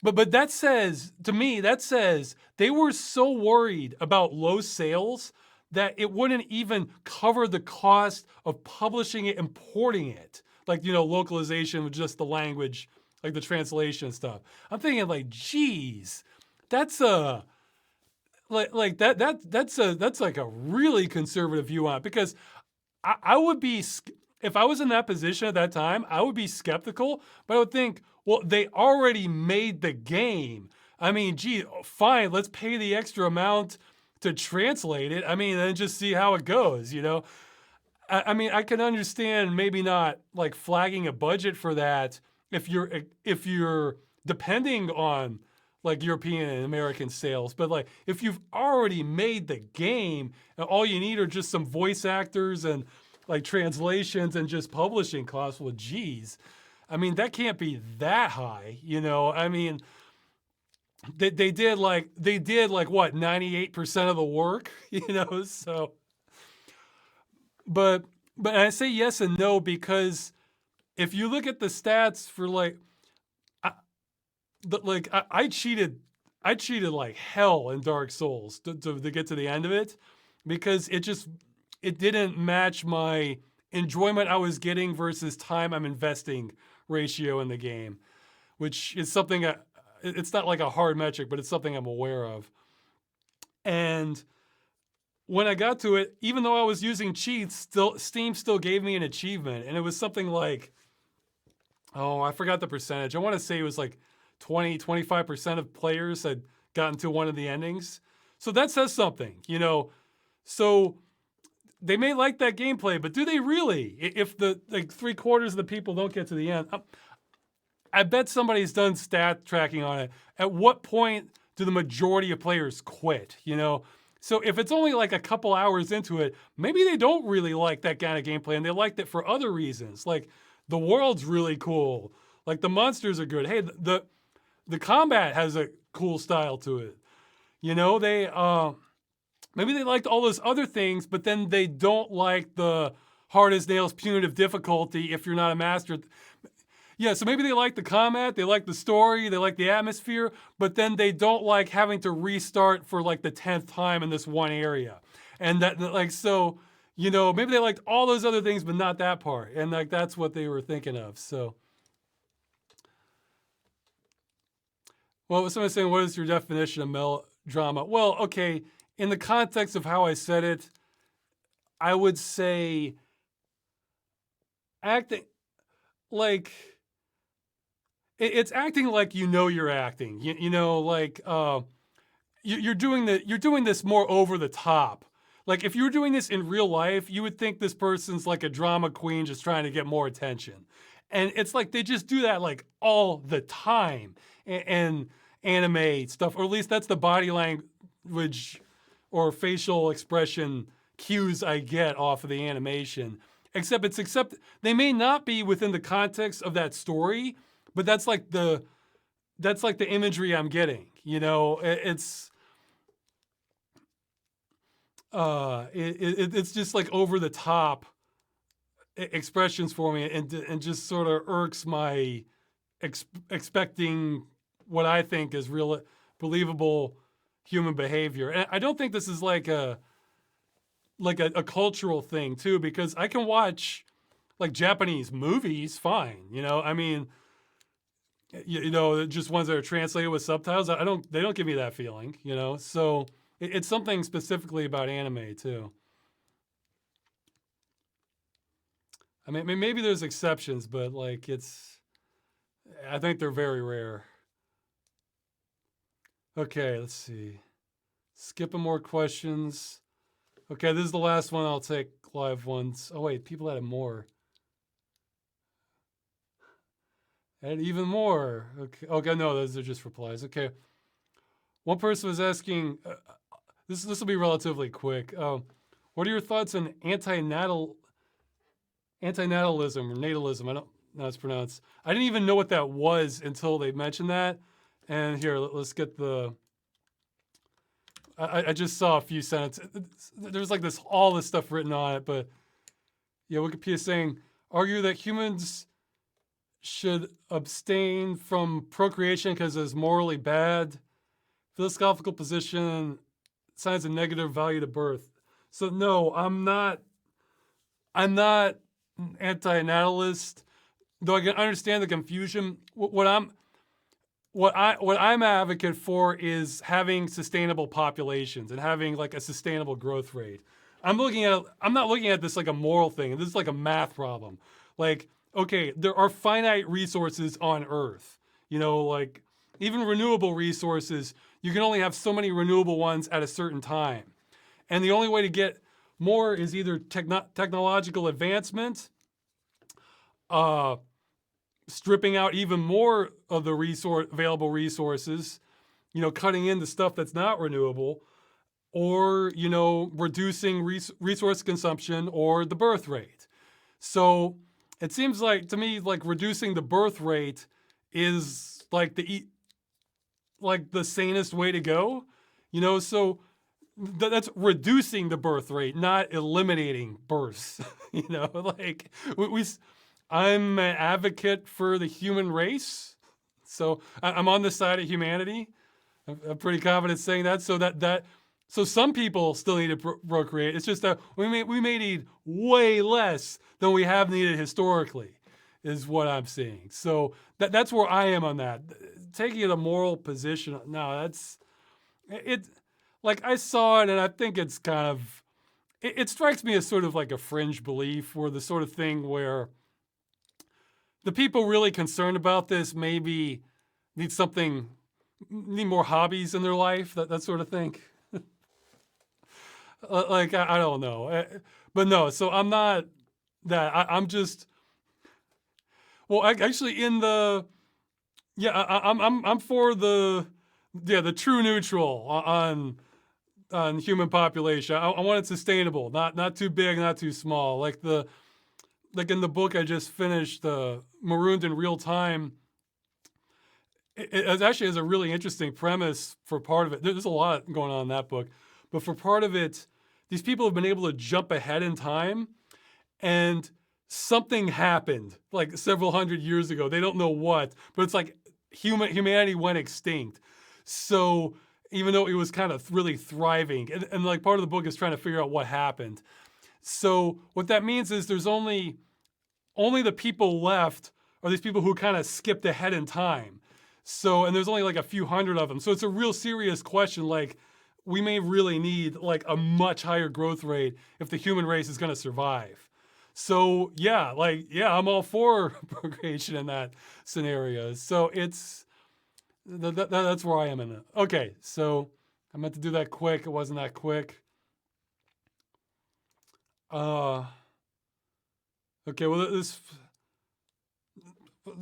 but that says to me that says they were so worried about low sales that it wouldn't even cover the cost of publishing it, importing it, like you know, localization with just the language, like the translation stuff. I'm thinking like, geez, that's a that's like a really conservative view on it because I would be, if I was in that position at that time, I would be skeptical, but I would think, well, they already made the game. I mean, gee, fine, let's pay the extra amount to translate it. I mean, then just see how it goes, you know? I mean, I can understand maybe not like flagging a budget for that if you're depending on like European and American sales, but like if you've already made the game and all you need are just some voice actors and like translations and just publishing costs, well, geez, I mean that can't be that high, you know? I mean, they did like what 98% of the work, you know? So, but I say yes and no because if you look at the stats for like I cheated like hell in Dark Souls to get to the end of it because it didn't match my enjoyment I was getting versus time I'm investing ratio in the game, which is something it's not like a hard metric, but it's something I'm aware of. And when I got to it, even though I was using cheats, Steam still gave me an achievement, and it was something like, oh, I forgot the percentage. I want to say it was like 25% of players had gotten to one of the endings. So that says something, you know. So they may like that gameplay, but do they really? If the like 3/4 of the people don't get to the end, I bet somebody's done stat tracking on it. At what point do the majority of players quit, you know? So if it's only like a couple hours into it, maybe they don't really like that kind of gameplay and they liked it for other reasons. Like the world's really cool. Like the monsters are good. Hey, the combat has a cool style to it. You know, maybe they liked all those other things, but then they don't like the hard as nails punitive difficulty if you're not a master. Yeah, so maybe they like the combat, they like the story, they like the atmosphere, but then they don't like having to restart for like the 10th time in this one area. And that like, so, you know, maybe they liked all those other things, but not that part. And like, that's what they were thinking of, so. Well, was somebody saying, what is your definition of melodrama? Well, okay, in the context of how I said it, I would say acting like it's acting like you know you're acting. You know, like you're doing this more over the top. Like if you were doing this in real life, you would think this person's like a drama queen just trying to get more attention. And it's like they just do that like all the time and anime stuff, or at least that's the body language or facial expression cues I get off of the animation. Except they may not be within the context of that story, but that's like the imagery I'm getting. You know, it's just like over the top expressions for me, and just sort of irks my expecting what I think is real, believable human behavior. And I don't think this is like a cultural thing too, because I can watch like Japanese movies fine. You know, I mean, you know, just ones that are translated with subtitles. They don't give me that feeling, you know. So it's something specifically about anime too. I mean, maybe there's exceptions, but like I think they're very rare. Okay, let's see. Skipping more questions. Okay, this is the last one. I'll take live ones. Oh wait, people added more. And even more. Okay, no, those are just replies. Okay. One person was asking, this will be relatively quick. What are your thoughts on antinatalism or natalism? I don't know how it's pronounced. I didn't even know what that was until they mentioned that. And here, let's get the. I just saw a few sentences. There's like all this stuff written on it, but yeah, Wikipedia saying argue that humans should abstain from procreation because it's morally bad. Philosophical position assigns a negative value to birth. So no, I'm not anti-natalist, though I can understand the confusion. What I'm an advocate for is having sustainable populations and having like a sustainable growth rate. I'm not looking at this like a moral thing. This is like a math problem. Like, okay, there are finite resources on Earth. You know, like even renewable resources, you can only have so many renewable ones at a certain time. And the only way to get more is either technological advancement, stripping out even more of the available resources, you know, cutting in the stuff that's not renewable, or, you know, reducing resource consumption or the birth rate. So it seems like, to me, like reducing the birth rate is like the sanest way to go, you know, so that's reducing the birth rate, not eliminating births, you know, like I'm an advocate for the human race. So I'm on the side of humanity. I'm pretty confident saying that. So some people still need to procreate. It's just that we may need way less than we have needed historically, is what I'm seeing. So that's where I am on that. Taking it a moral position, no, that's it. Like I saw it, and I think it's kind of it strikes me as sort of like a fringe belief, or the sort of thing where the people really concerned about this maybe need more hobbies in their life, that sort of thing. Like, I don't know. But no, so I'm not that. I'm just, well, actually in the, yeah, I'm for the true neutral on human population. I want it sustainable, not too big, not too small. Like in the book I just finished, Marooned in Real Time, it actually has a really interesting premise for part of it. There's a lot going on in that book, but for part of it, these people have been able to jump ahead in time, and something happened like several hundred years ago. They don't know what, but it's like humanity went extinct. So even though it was kind of really thriving, and like part of the book is trying to figure out what happened. So what that means is there's only the people left are these people who kind of skipped ahead in time. So, and there's only like a few hundred of them. So it's a real serious question. Like, we may really need like a much higher growth rate if the human race is going to survive. So yeah, I'm all for procreation in that scenario. So that's where I am in it. Okay, so I meant to do that quick. It wasn't that quick. Okay, well,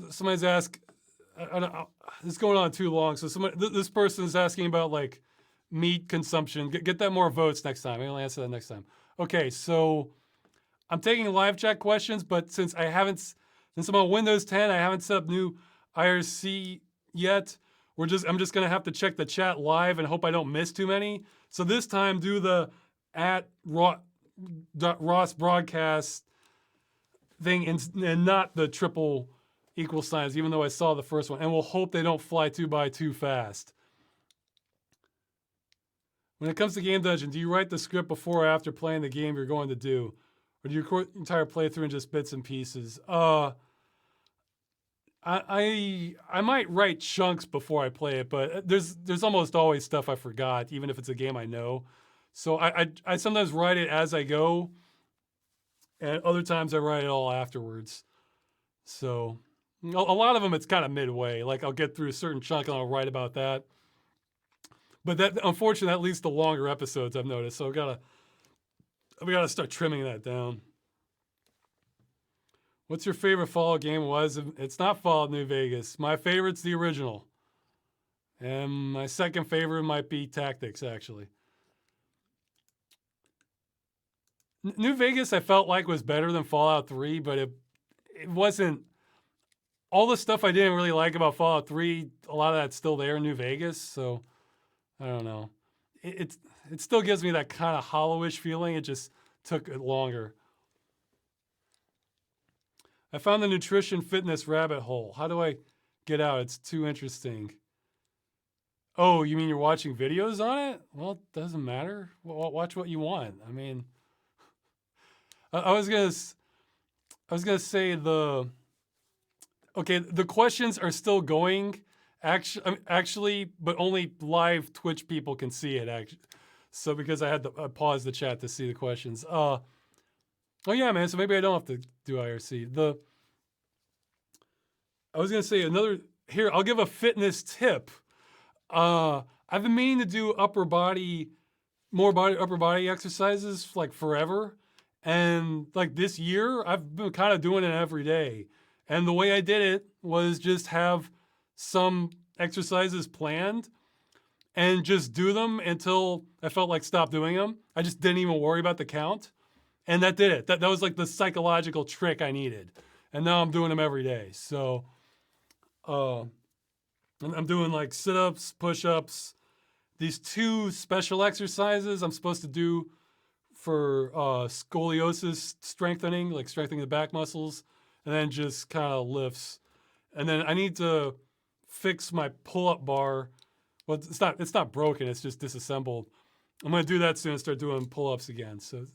somebody's asked, I don't, this is going on too long. So this person is asking about like meat consumption. Get that more votes next time. I'll answer that next time. Okay, so I'm taking live chat questions, but since I'm on Windows 10, I haven't set up new IRC yet. I'm just gonna have to check the chat live and hope I don't miss too many. So this time, do the @Ross broadcast thing and not the triple equal signs, even though I saw the first one. And we'll hope they don't fly 2x too fast. When it comes to Game Dungeon, do you write the script before or after playing the game you're going to do? Or do you record the entire playthrough in just bits and pieces? I might write chunks before I play it, but there's almost always stuff I forgot, even if it's a game I know. So I sometimes write it as I go, and other times I write it all afterwards. So a lot of them it's kind of midway. Like I'll get through a certain chunk and I'll write about that. But that unfortunately that leads to longer episodes I've noticed. So we gotta start trimming that down. What's your favorite Fallout game? It's not Fallout New Vegas. My favorite's the original. And my second favorite might be Tactics, actually. New Vegas I felt like was better than Fallout 3, but it wasn't all the stuff I didn't really like about Fallout 3, a lot of that's still there in New Vegas, so I don't know. It still gives me that kind of hollowish feeling. It just took it longer. I found the nutrition fitness rabbit hole. How do I get out? It's too interesting. Oh, you mean you're watching videos on it? Well, it doesn't matter. Watch what you want. I mean, I was gonna say the questions are still going. Actually, but only live Twitch people can see it. Actually, so because I had to pause the chat to see the questions. Oh yeah, man. So maybe I don't have to do IRC. I was gonna say another. Here, I'll give a fitness tip. I've been meaning to do upper body exercises like forever, and like this year I've been kind of doing it every day. And the way I did it was just have some exercises planned and just do them until I felt like stop doing them. I just didn't even worry about the count. And that did it. That was like the psychological trick I needed. And now I'm doing them every day. So I'm doing like sit-ups, push-ups, these 2 special exercises I'm supposed to do for scoliosis strengthening, like strengthening the back muscles, and then just kind of lifts. And then I need to fix my pull-up bar. Well, it's not broken, it's just disassembled. I'm gonna do that soon and start doing pull-ups again. So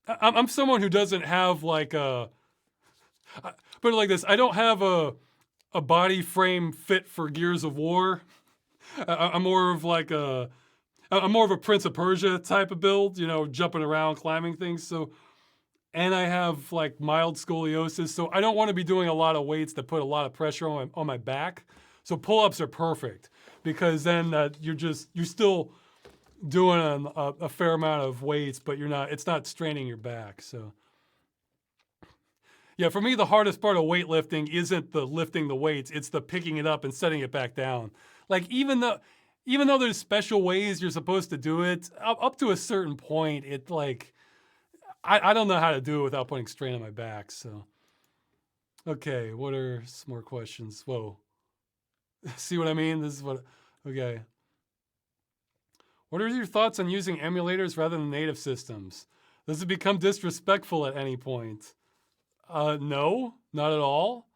I'm someone who doesn't have like put it like this, I don't have a body frame fit for Gears of War. I'm more of a Prince of Persia type of build, jumping around, climbing things. So, and I have like mild scoliosis, so I don't want to be doing a lot of weights that put a lot of pressure on my back. So pull-ups are perfect because then you're still doing a fair amount of weights, but it's not straining your back. So yeah, for me, the hardest part of weightlifting isn't the lifting the weights, it's the picking it up and setting it back down. Like even though there's special ways you're supposed to do it, up to a certain point, it like, I don't know how to do it without putting strain on my back. So, okay, what are some more questions? Whoa. See what I mean? Okay. What are your thoughts on using emulators rather than native systems? Does it become disrespectful at any point? No, not at all.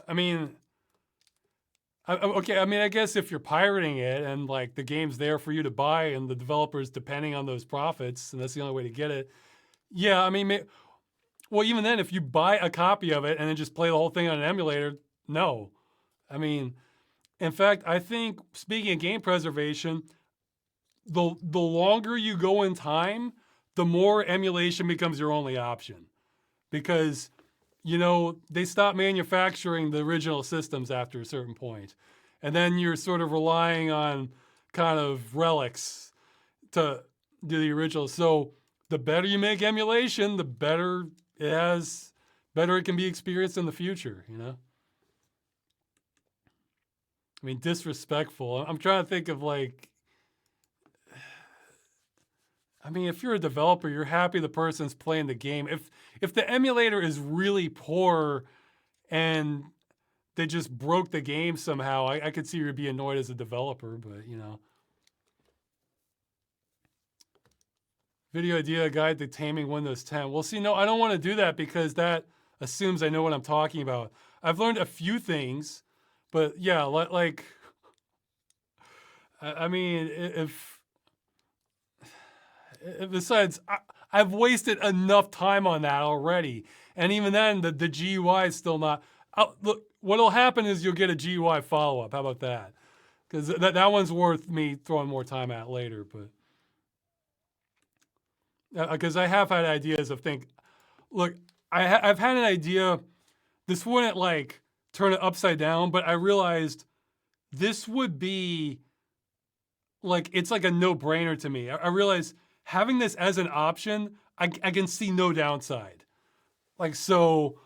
I mean, okay, I mean, I guess if you're pirating it and like the game's there for you to buy and the developer's depending on those profits and that's the only way to get it. Yeah, I mean, well, even then, if you buy a copy of it and then just play the whole thing on an emulator, no. I mean, in fact, I think speaking of game preservation, the longer you go in time, the more emulation becomes your only option. Because, they stop manufacturing the original systems after a certain point. And then you're sort of relying on kind of relics to do the original. So the better you make emulation, the better it can be experienced in the future, I mean, disrespectful. I'm trying to think of like, I mean, if you're a developer, you're happy the person's playing the game. If the emulator is really poor and they just broke the game somehow, I could see you'd be annoyed as a developer, but Video idea guide to taming Windows 10. Well, see, no, I don't want to do that because that assumes I know what I'm talking about. I've learned a few things, but yeah, like, I mean, besides, I've wasted enough time on that already. And even then, the GUI is still not. Look, what'll happen is you'll get a GUI follow-up. How about that? Because that one's worth me throwing more time at later. But because I have had ideas of look, I've had an idea. This wouldn't like turn it upside down, but I realized this would be like, it's like a no-brainer to me. I realize having this as an option, I can see no downside. Like, so,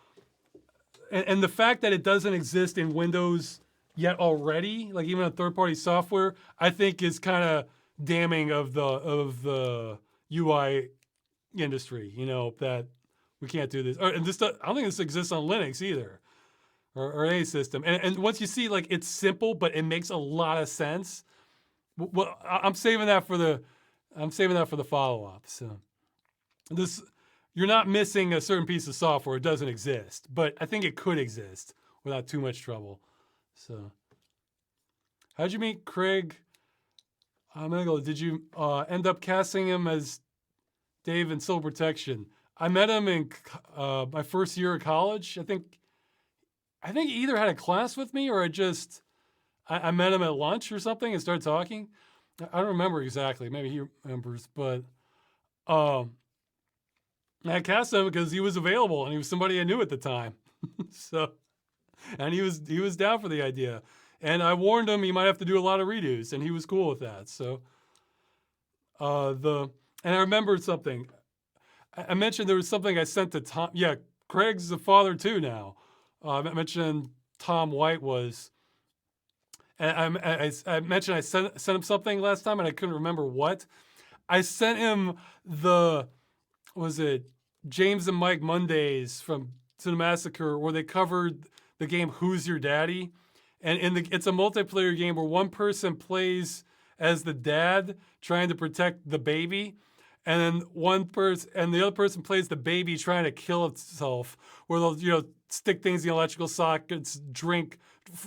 and the fact that it doesn't exist in Windows yet already, like even on third-party software, I think is kind of damning of the UI industry, you know, that we can't do this. And this, I don't think this exists on Linux either, or any system. And once you see, like, it's simple, but it makes a lot of sense. Well, I'm saving that for the follow-up. So this, you're not missing a certain piece of software. It doesn't exist, but I think it could exist without too much trouble. So how'd you meet Craig? I'm gonna go. Did you end up casting him as Dave in Civil Protection? I met him in my first year of college. I think he either had a class with me or I met him at lunch or something and started talking. I don't remember exactly. Maybe he remembers, but I cast him because he was available and he was somebody I knew at the time. So, and he was down for the idea. And I warned him he might have to do a lot of redos, and he was cool with that. So, and I remembered something. I mentioned there was something I sent to Tom. Yeah, Craig's a father too now. I mentioned Tom White was. And I mentioned I sent him something last time, and I couldn't remember what. I sent him was it James and Mike Mondays from Cinemassacre, where they covered the game Who's Your Daddy? And it's a multiplayer game where one person plays as the dad trying to protect the baby, and then the other person plays the baby trying to kill itself, where they'll stick things in the electrical sockets,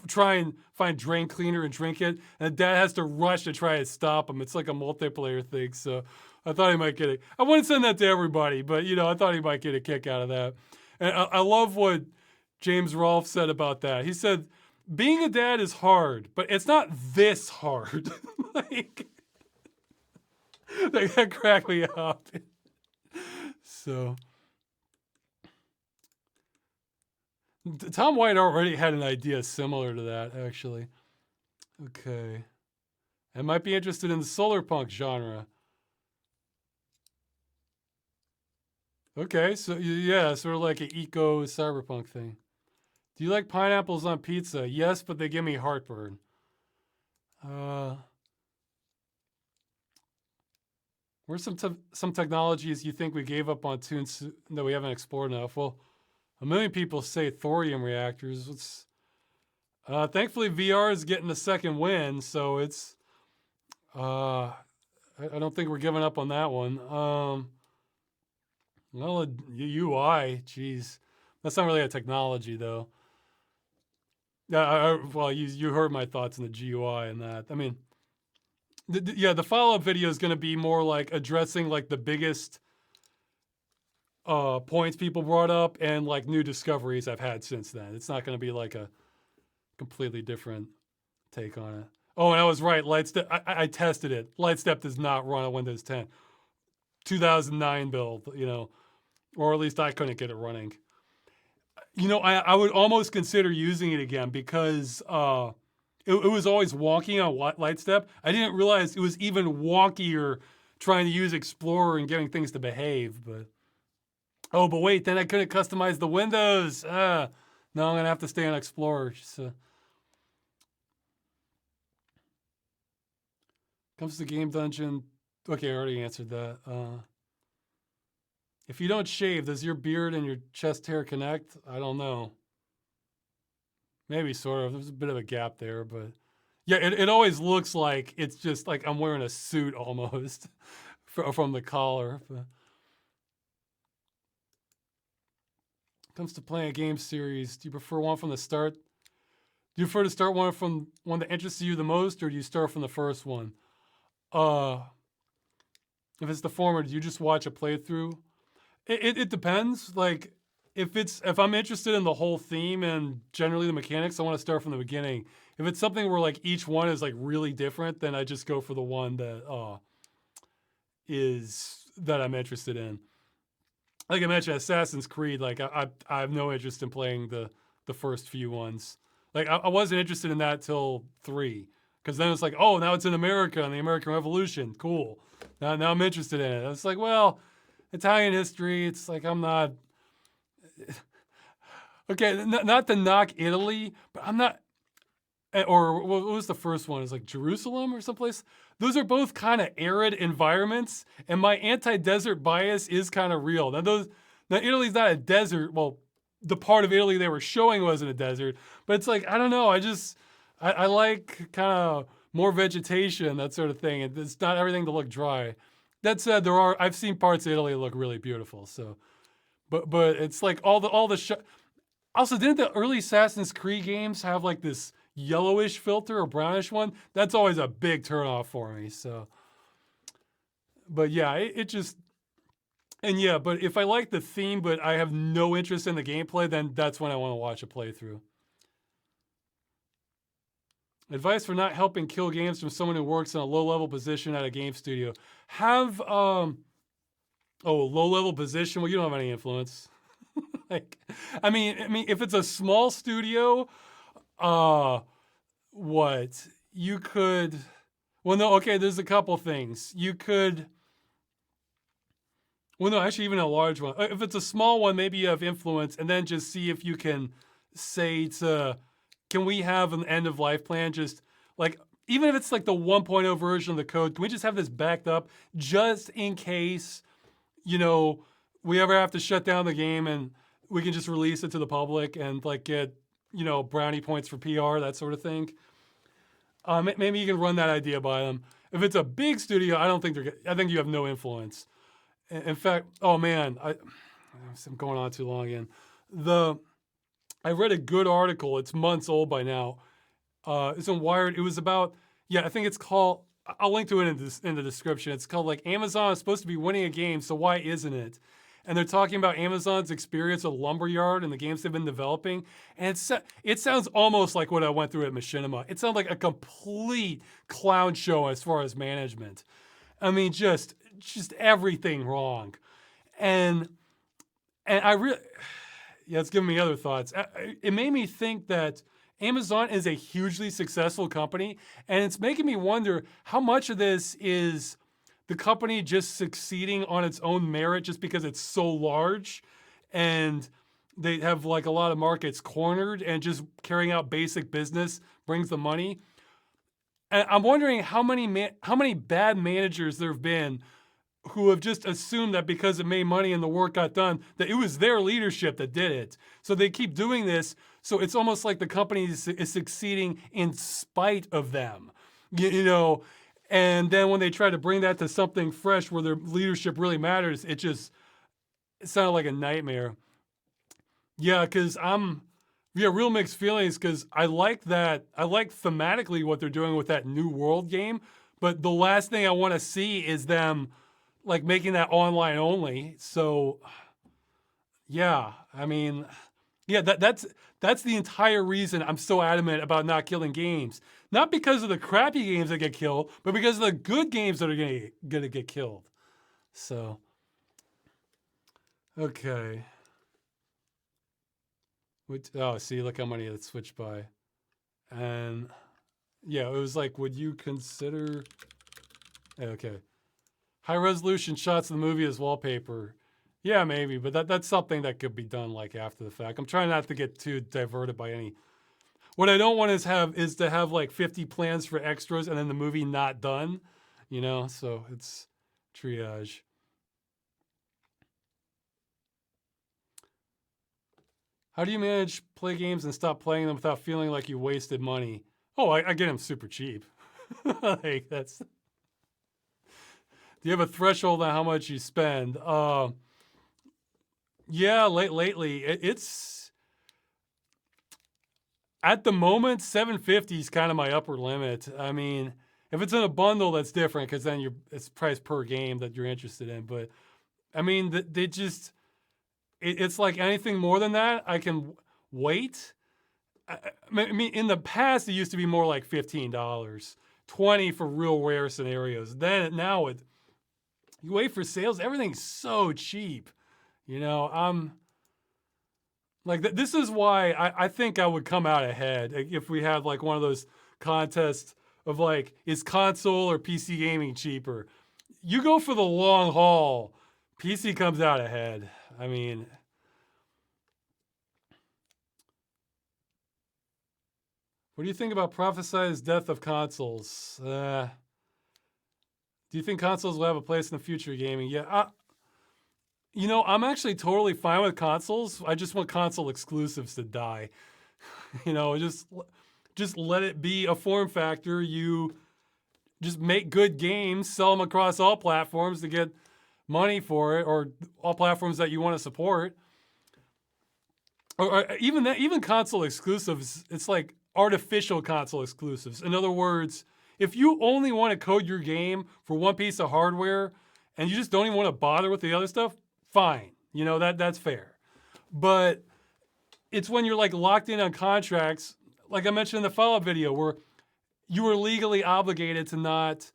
try and find drain cleaner and drink it, and the dad has to rush to try and stop him. It's like a multiplayer thing, so I thought he might get it. I wouldn't send that to everybody, but I thought he might get a kick out of that. And I love what James Rolfe said about that. He said, being a dad is hard, but it's not this hard. Like, that cracked me up. So, Tom White already had an idea similar to that, actually. Okay. I might be interested in the solar punk genre. Okay, so yeah, sort of like an eco cyberpunk thing. Do you like pineapples on pizza? Yes, but they give me heartburn. Where's some technologies you think we gave up on tunes that we haven't explored enough? Well, a million people say thorium reactors. Thankfully, VR is getting a second win, so it's. I don't think we're giving up on that one. Well, UI, geez, that's not really a technology though. Yeah, well, you heard my thoughts on the GUI and that. I mean, the follow-up video is going to be more like addressing like the biggest points people brought up and like new discoveries I've had since then. It's not going to be like a completely different take on it. Oh, and I was right. Lightstep, I tested it. Lightstep does not run on Windows 10. 2009 build, or at least I couldn't get it running. I would almost consider using it again because it was always wonky on Lightstep. I didn't realize it was even wonkier trying to use Explorer and getting things to behave. But wait, then I couldn't customize the windows. No, I'm gonna have to stay on Explorer. So. Comes to game dungeon. Okay, I already answered that. If you don't shave, does your beard and your chest hair connect? I don't know. Maybe sort of. There's a bit of a gap there, but yeah, it always looks like it's just like I'm wearing a suit almost from the collar. But comes to playing a game series, do you prefer one from the start? Do you prefer to start one from one that interests you the most, or do you start from the first one? If it's the former, do you just watch a playthrough? It depends. Like if I'm interested in the whole theme and generally the mechanics, I want to start from the beginning. If it's something where like each one is like really different, then I just go for the one that is that I'm interested in. Like I mentioned, Assassin's Creed. Like I have no interest in playing the first few ones. Like I wasn't interested in that till 3, because then it's like, oh, now it's in America and the American Revolution. Cool. Now I'm interested in it. It's like, well, Italian history. It's like I'm not. Okay, not to knock Italy, but I'm not. Or what was the first one? It's like Jerusalem or someplace. Those are both kind of arid environments, and my anti-desert bias is kind of real. Now Italy's not a desert. Well, the part of Italy they were showing wasn't a desert, but it's like I don't know. I like kind of more vegetation, that sort of thing. It's not everything to look dry. That said, I've seen parts of Italy that look really beautiful. So, but it's like all the. Also, didn't the early Assassin's Creed games have like this yellowish filter or brownish one? That's always a big turnoff for me. So, but yeah, it just, and yeah, but if I like the theme, but I have no interest in the gameplay, then that's when I want to watch a playthrough. Advice for not helping kill games from someone who works in a low-level position at a game studio. Have, low-level position? Well, you don't have any influence. Like, I mean, if it's a small studio, what you could, well, no, okay, there's a couple things you could. Well, no, actually, even a large one. If it's a small one, maybe you have influence, and then just see if you can say can we have an end of life plan? Just like, even if it's like the 1.0 version of the code, can we just have this backed up just in case, we ever have to shut down the game and we can just release it to the public and like get, brownie points for PR, that sort of thing. Maybe you can run that idea by them. If it's a big studio, I think you have no influence. In fact, oh man, I'm going on too long again. I read a good article. It's months old by now. It's on Wired. It was about, I think it's called, I'll link to it in the description. It's called like Amazon is supposed to be winning a game, so why isn't it? And they're talking about Amazon's experience with Lumberyard and the games they've been developing. And it sounds almost like what I went through at Machinima. It sounds like a complete clown show as far as management. I mean, just everything wrong. And I really, it's giving me other thoughts. It made me think that Amazon is a hugely successful company, and it's making me wonder how much of this is the company just succeeding on its own merit just because it's so large and they have like a lot of markets cornered, and just carrying out basic business brings the money. And I'm wondering how many bad managers there have been who have just assumed that because it made money and the work got done, that it was their leadership that did it. So they keep doing this. So it's almost like the company is succeeding in spite of them, and then when they try to bring that to something fresh where their leadership really matters, it sounded like a nightmare. Yeah, because real mixed feelings, because I like thematically what they're doing with that New World game, but the last thing I want to see is them like making that online only. So yeah, I mean, yeah, that's the entire reason I'm so adamant about not killing games. Not because of the crappy games that get killed, but because of the good games that are gonna get killed. So, okay. See, look how many it switched by. And yeah, it was like, would you consider, okay. High resolution shots of the movie as wallpaper. Yeah, maybe, but that's something that could be done like after the fact. I'm trying not to get too diverted by any. What I don't want is to have like 50 plans for extras and then the movie not done, so it's triage. How do you manage play games and stop playing them without feeling like you wasted money? Oh, I get them super cheap. Like that's. Do you have a threshold on how much you spend? Yeah, lately it's at the moment $750 is kind of my upper limit. I mean, If it's in a bundle, that's different because then it's price per game that you're interested in. But I mean, they just it's like anything more than that, I can wait. I mean, in the past, it used to be more like $15, $20 for real rare scenarios. Now you wait for sales, everything's so cheap. You know, like this is why I think I would come out ahead if we had like one of those contests of like, is console or PC gaming cheaper? You go for the long haul, PC comes out ahead. I mean, what do you think about prophesized death of consoles? Do you think consoles will have a place in the future of gaming? Yeah, you know, I'm actually totally fine with consoles. I just want console exclusives to die. You know, just let it be a form factor. You just make good games, sell them across all platforms to get money for it, or all platforms that you want to support. Or even console exclusives, it's like artificial console exclusives. In other words, if you only want to code your game for one piece of hardware and you just don't even want to bother with the other stuff, fine. You know, that's fair. But it's when you're like locked in on contracts, like I mentioned in the Fallout video, where you were legally obligated to not,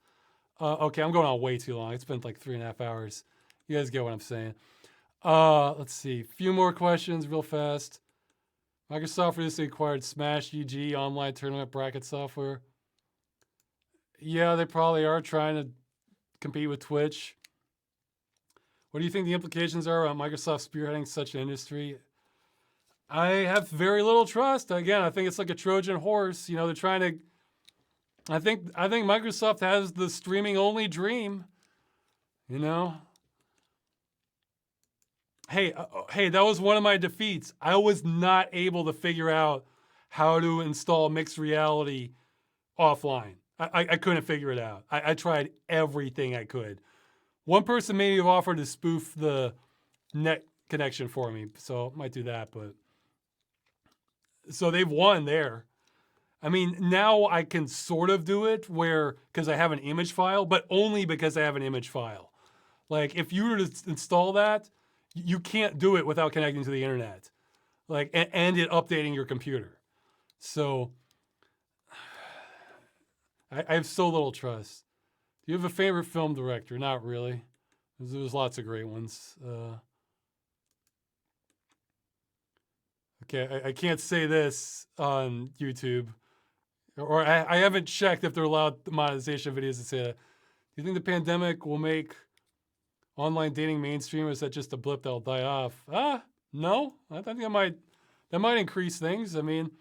okay, I'm going on way too long. It's been like 3.5 hours. You guys get what I'm saying. Let's see, a few more questions real fast. Microsoft recently acquired Smash UG online tournament bracket software. Yeah, they probably are trying to compete with Twitch. What do you think the implications are about Microsoft spearheading such an industry? I have very little trust. Again, I think it's like a Trojan horse. You know, they're trying to. I think Microsoft has the streaming only dream. You know. Hey, that was one of my defeats. I was not able to figure out how to install mixed reality offline. I couldn't figure it out. I tried everything I could. One person maybe have offered to spoof the net connection for me, so I might do that. But so they've won there. I mean, now I can sort of do it because I have an image file, but only because I have an image file. Like if you were to install that, you can't do it without connecting to the internet, like and it updating your computer. So I have so little trust. Do you have a favorite film director? Not really. There's lots of great ones. Okay, I can't say this on YouTube, or I haven't checked if they're allowed monetization videos to say that. Do you think the pandemic will make online dating mainstream, or is that just a blip that'll die off? No. I think that might increase things. I mean,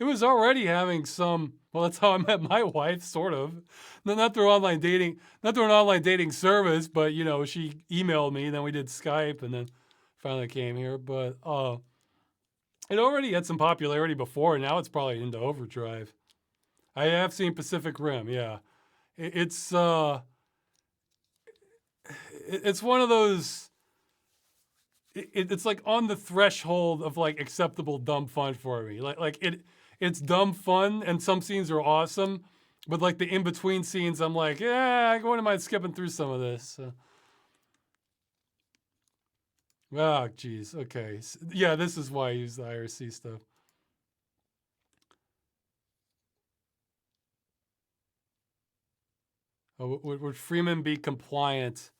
it was already having some. Well, that's how I met my wife, sort of. Not through online dating, not through an online dating service, but you know, she emailed me, then we did Skype, and then finally came here. But it already had some popularity before, and now it's probably into overdrive. I have seen Pacific Rim, yeah. It's one of those. It's like on the threshold of like acceptable dumb fun for me. It's dumb fun, and some scenes are awesome, but like the in between scenes, I'm like, yeah, I wouldn't mind skipping through some of this. Oh, geez. Okay. Yeah, this is why I use the IRC stuff. Oh, would Freeman be compliant?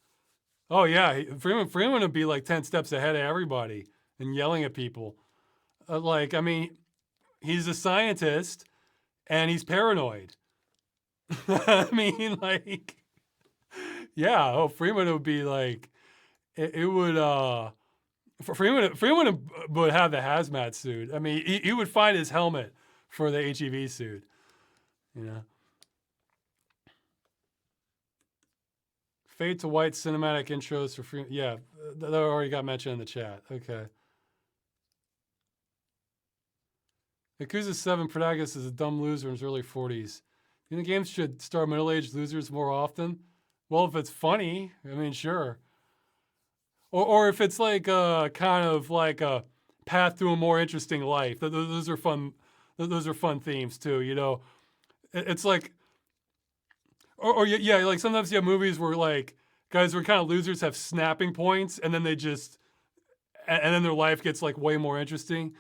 Oh, yeah. Freeman would be like 10 steps ahead of everybody and yelling at people. I mean, he's a scientist and he's paranoid. I mean, like, yeah. Oh, Freeman would be like, it would, Freeman would have the hazmat suit. I mean, he would find his helmet for the HEV suit, you know. Fade to white cinematic intros for Freeman. Yeah, that already got mentioned in the chat. Okay. Yakuza 7 protagonist is a dumb loser in his early 40s. You think games should star middle-aged losers more often? Well, if it's funny, I mean, sure. Or if it's like kind of like a path to a more interesting life. Those are fun. Those are fun themes too. You know, it's like or yeah, like sometimes you have movies where like guys who are kind of losers have snapping points, and then they just, and then their life gets like way more interesting.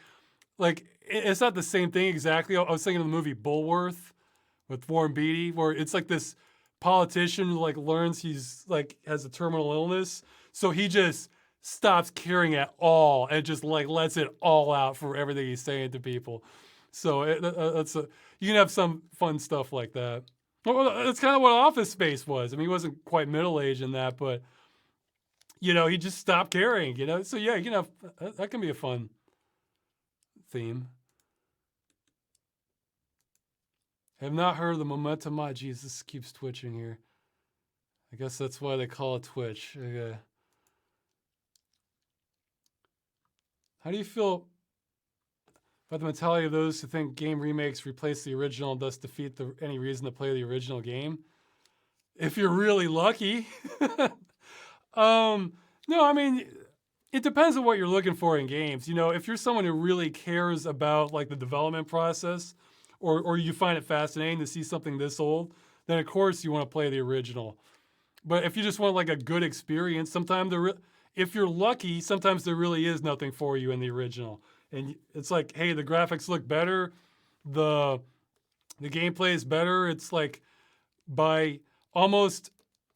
Like it's not the same thing exactly. I was thinking of the movie Bulworth with Warren Beatty, where it's like this politician who like learns he's like has a terminal illness, so he just stops caring at all and just like lets it all out for everything he's saying to people. So that's you can have some fun stuff like that. Well, that's kind of what Office Space was. I mean, he wasn't quite middle aged in that, but you know, he just stopped caring. You know, so yeah, you know, that can be a fun theme. Have not heard of the momentum mod. Jeez, this keeps twitching here. I guess that's why they call it Twitch. Okay. How do you feel about the mentality of those who think game remakes replace the original and thus defeat any reason to play the original game? If you're really lucky. No, I mean, it depends on what you're looking for in games. You know, if you're someone who really cares about like the development process, or you find it fascinating to see something this old, then of course you want to play the original. But if you just want like a good experience, sometimes if you're lucky, sometimes there really is nothing for you in the original. And it's like, hey, the graphics look better, the gameplay is better. It's like by almost,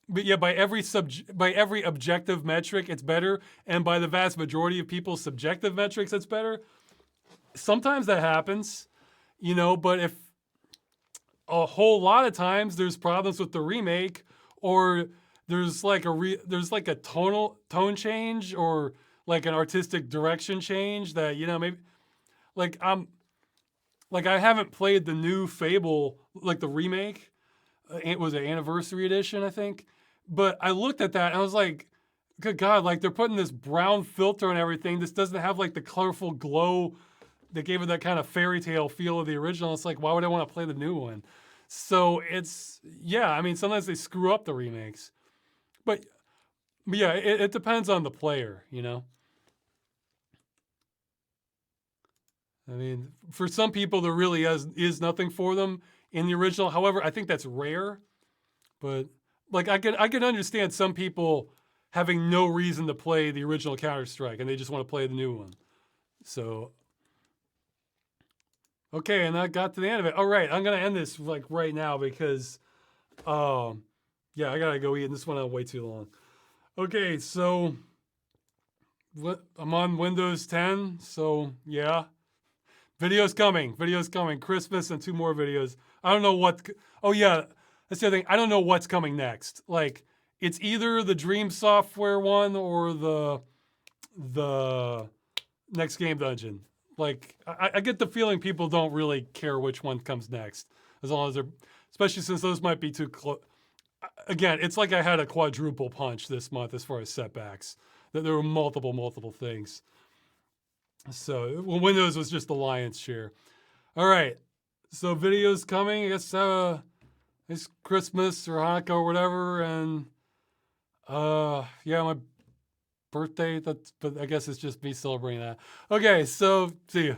but yeah, by every objective metric, it's better, and by the vast majority of people's subjective metrics, it's better. Sometimes that happens, you know, but if a whole lot of times there's problems with the remake, or there's like a tone change, or like an artistic direction change that, you know, maybe like I haven't played the new Fable, like the remake. It was an anniversary edition, I think. But I looked at that and I was like, good God, like they're putting this brown filter on everything. This doesn't have like the colorful glow that gave it that kind of fairy tale feel of the original. It's like, why would I want to play the new one? So it's, yeah, I mean, sometimes they screw up the remakes. But yeah, it depends on the player, you know? I mean, for some people, there really is nothing for them in the original. However, I think that's rare. But like I can understand some people having no reason to play the original Counter-Strike and they just want to play the new one. So, okay, and that got to the end of it. All right, I'm gonna end this like right now because, yeah, I gotta go eat, and this went on way too long. Okay, so I'm on Windows 10, so yeah. Videos coming. Christmas and 2 more videos. I don't know what. Oh yeah, that's the other thing. I don't know what's coming next. Like it's either the Dream Software one or the Next Game Dungeon. Like I get the feeling people don't really care which one comes next, as long as they're, especially since those might be too close. Again, it's like I had a quadruple punch this month as far as setbacks. That there were multiple things. So Windows was just the lion's share. All right, so videos coming. I guess it's Christmas or Hanukkah or whatever, and yeah, my birthday. But I guess it's just me celebrating that. Okay, so see you.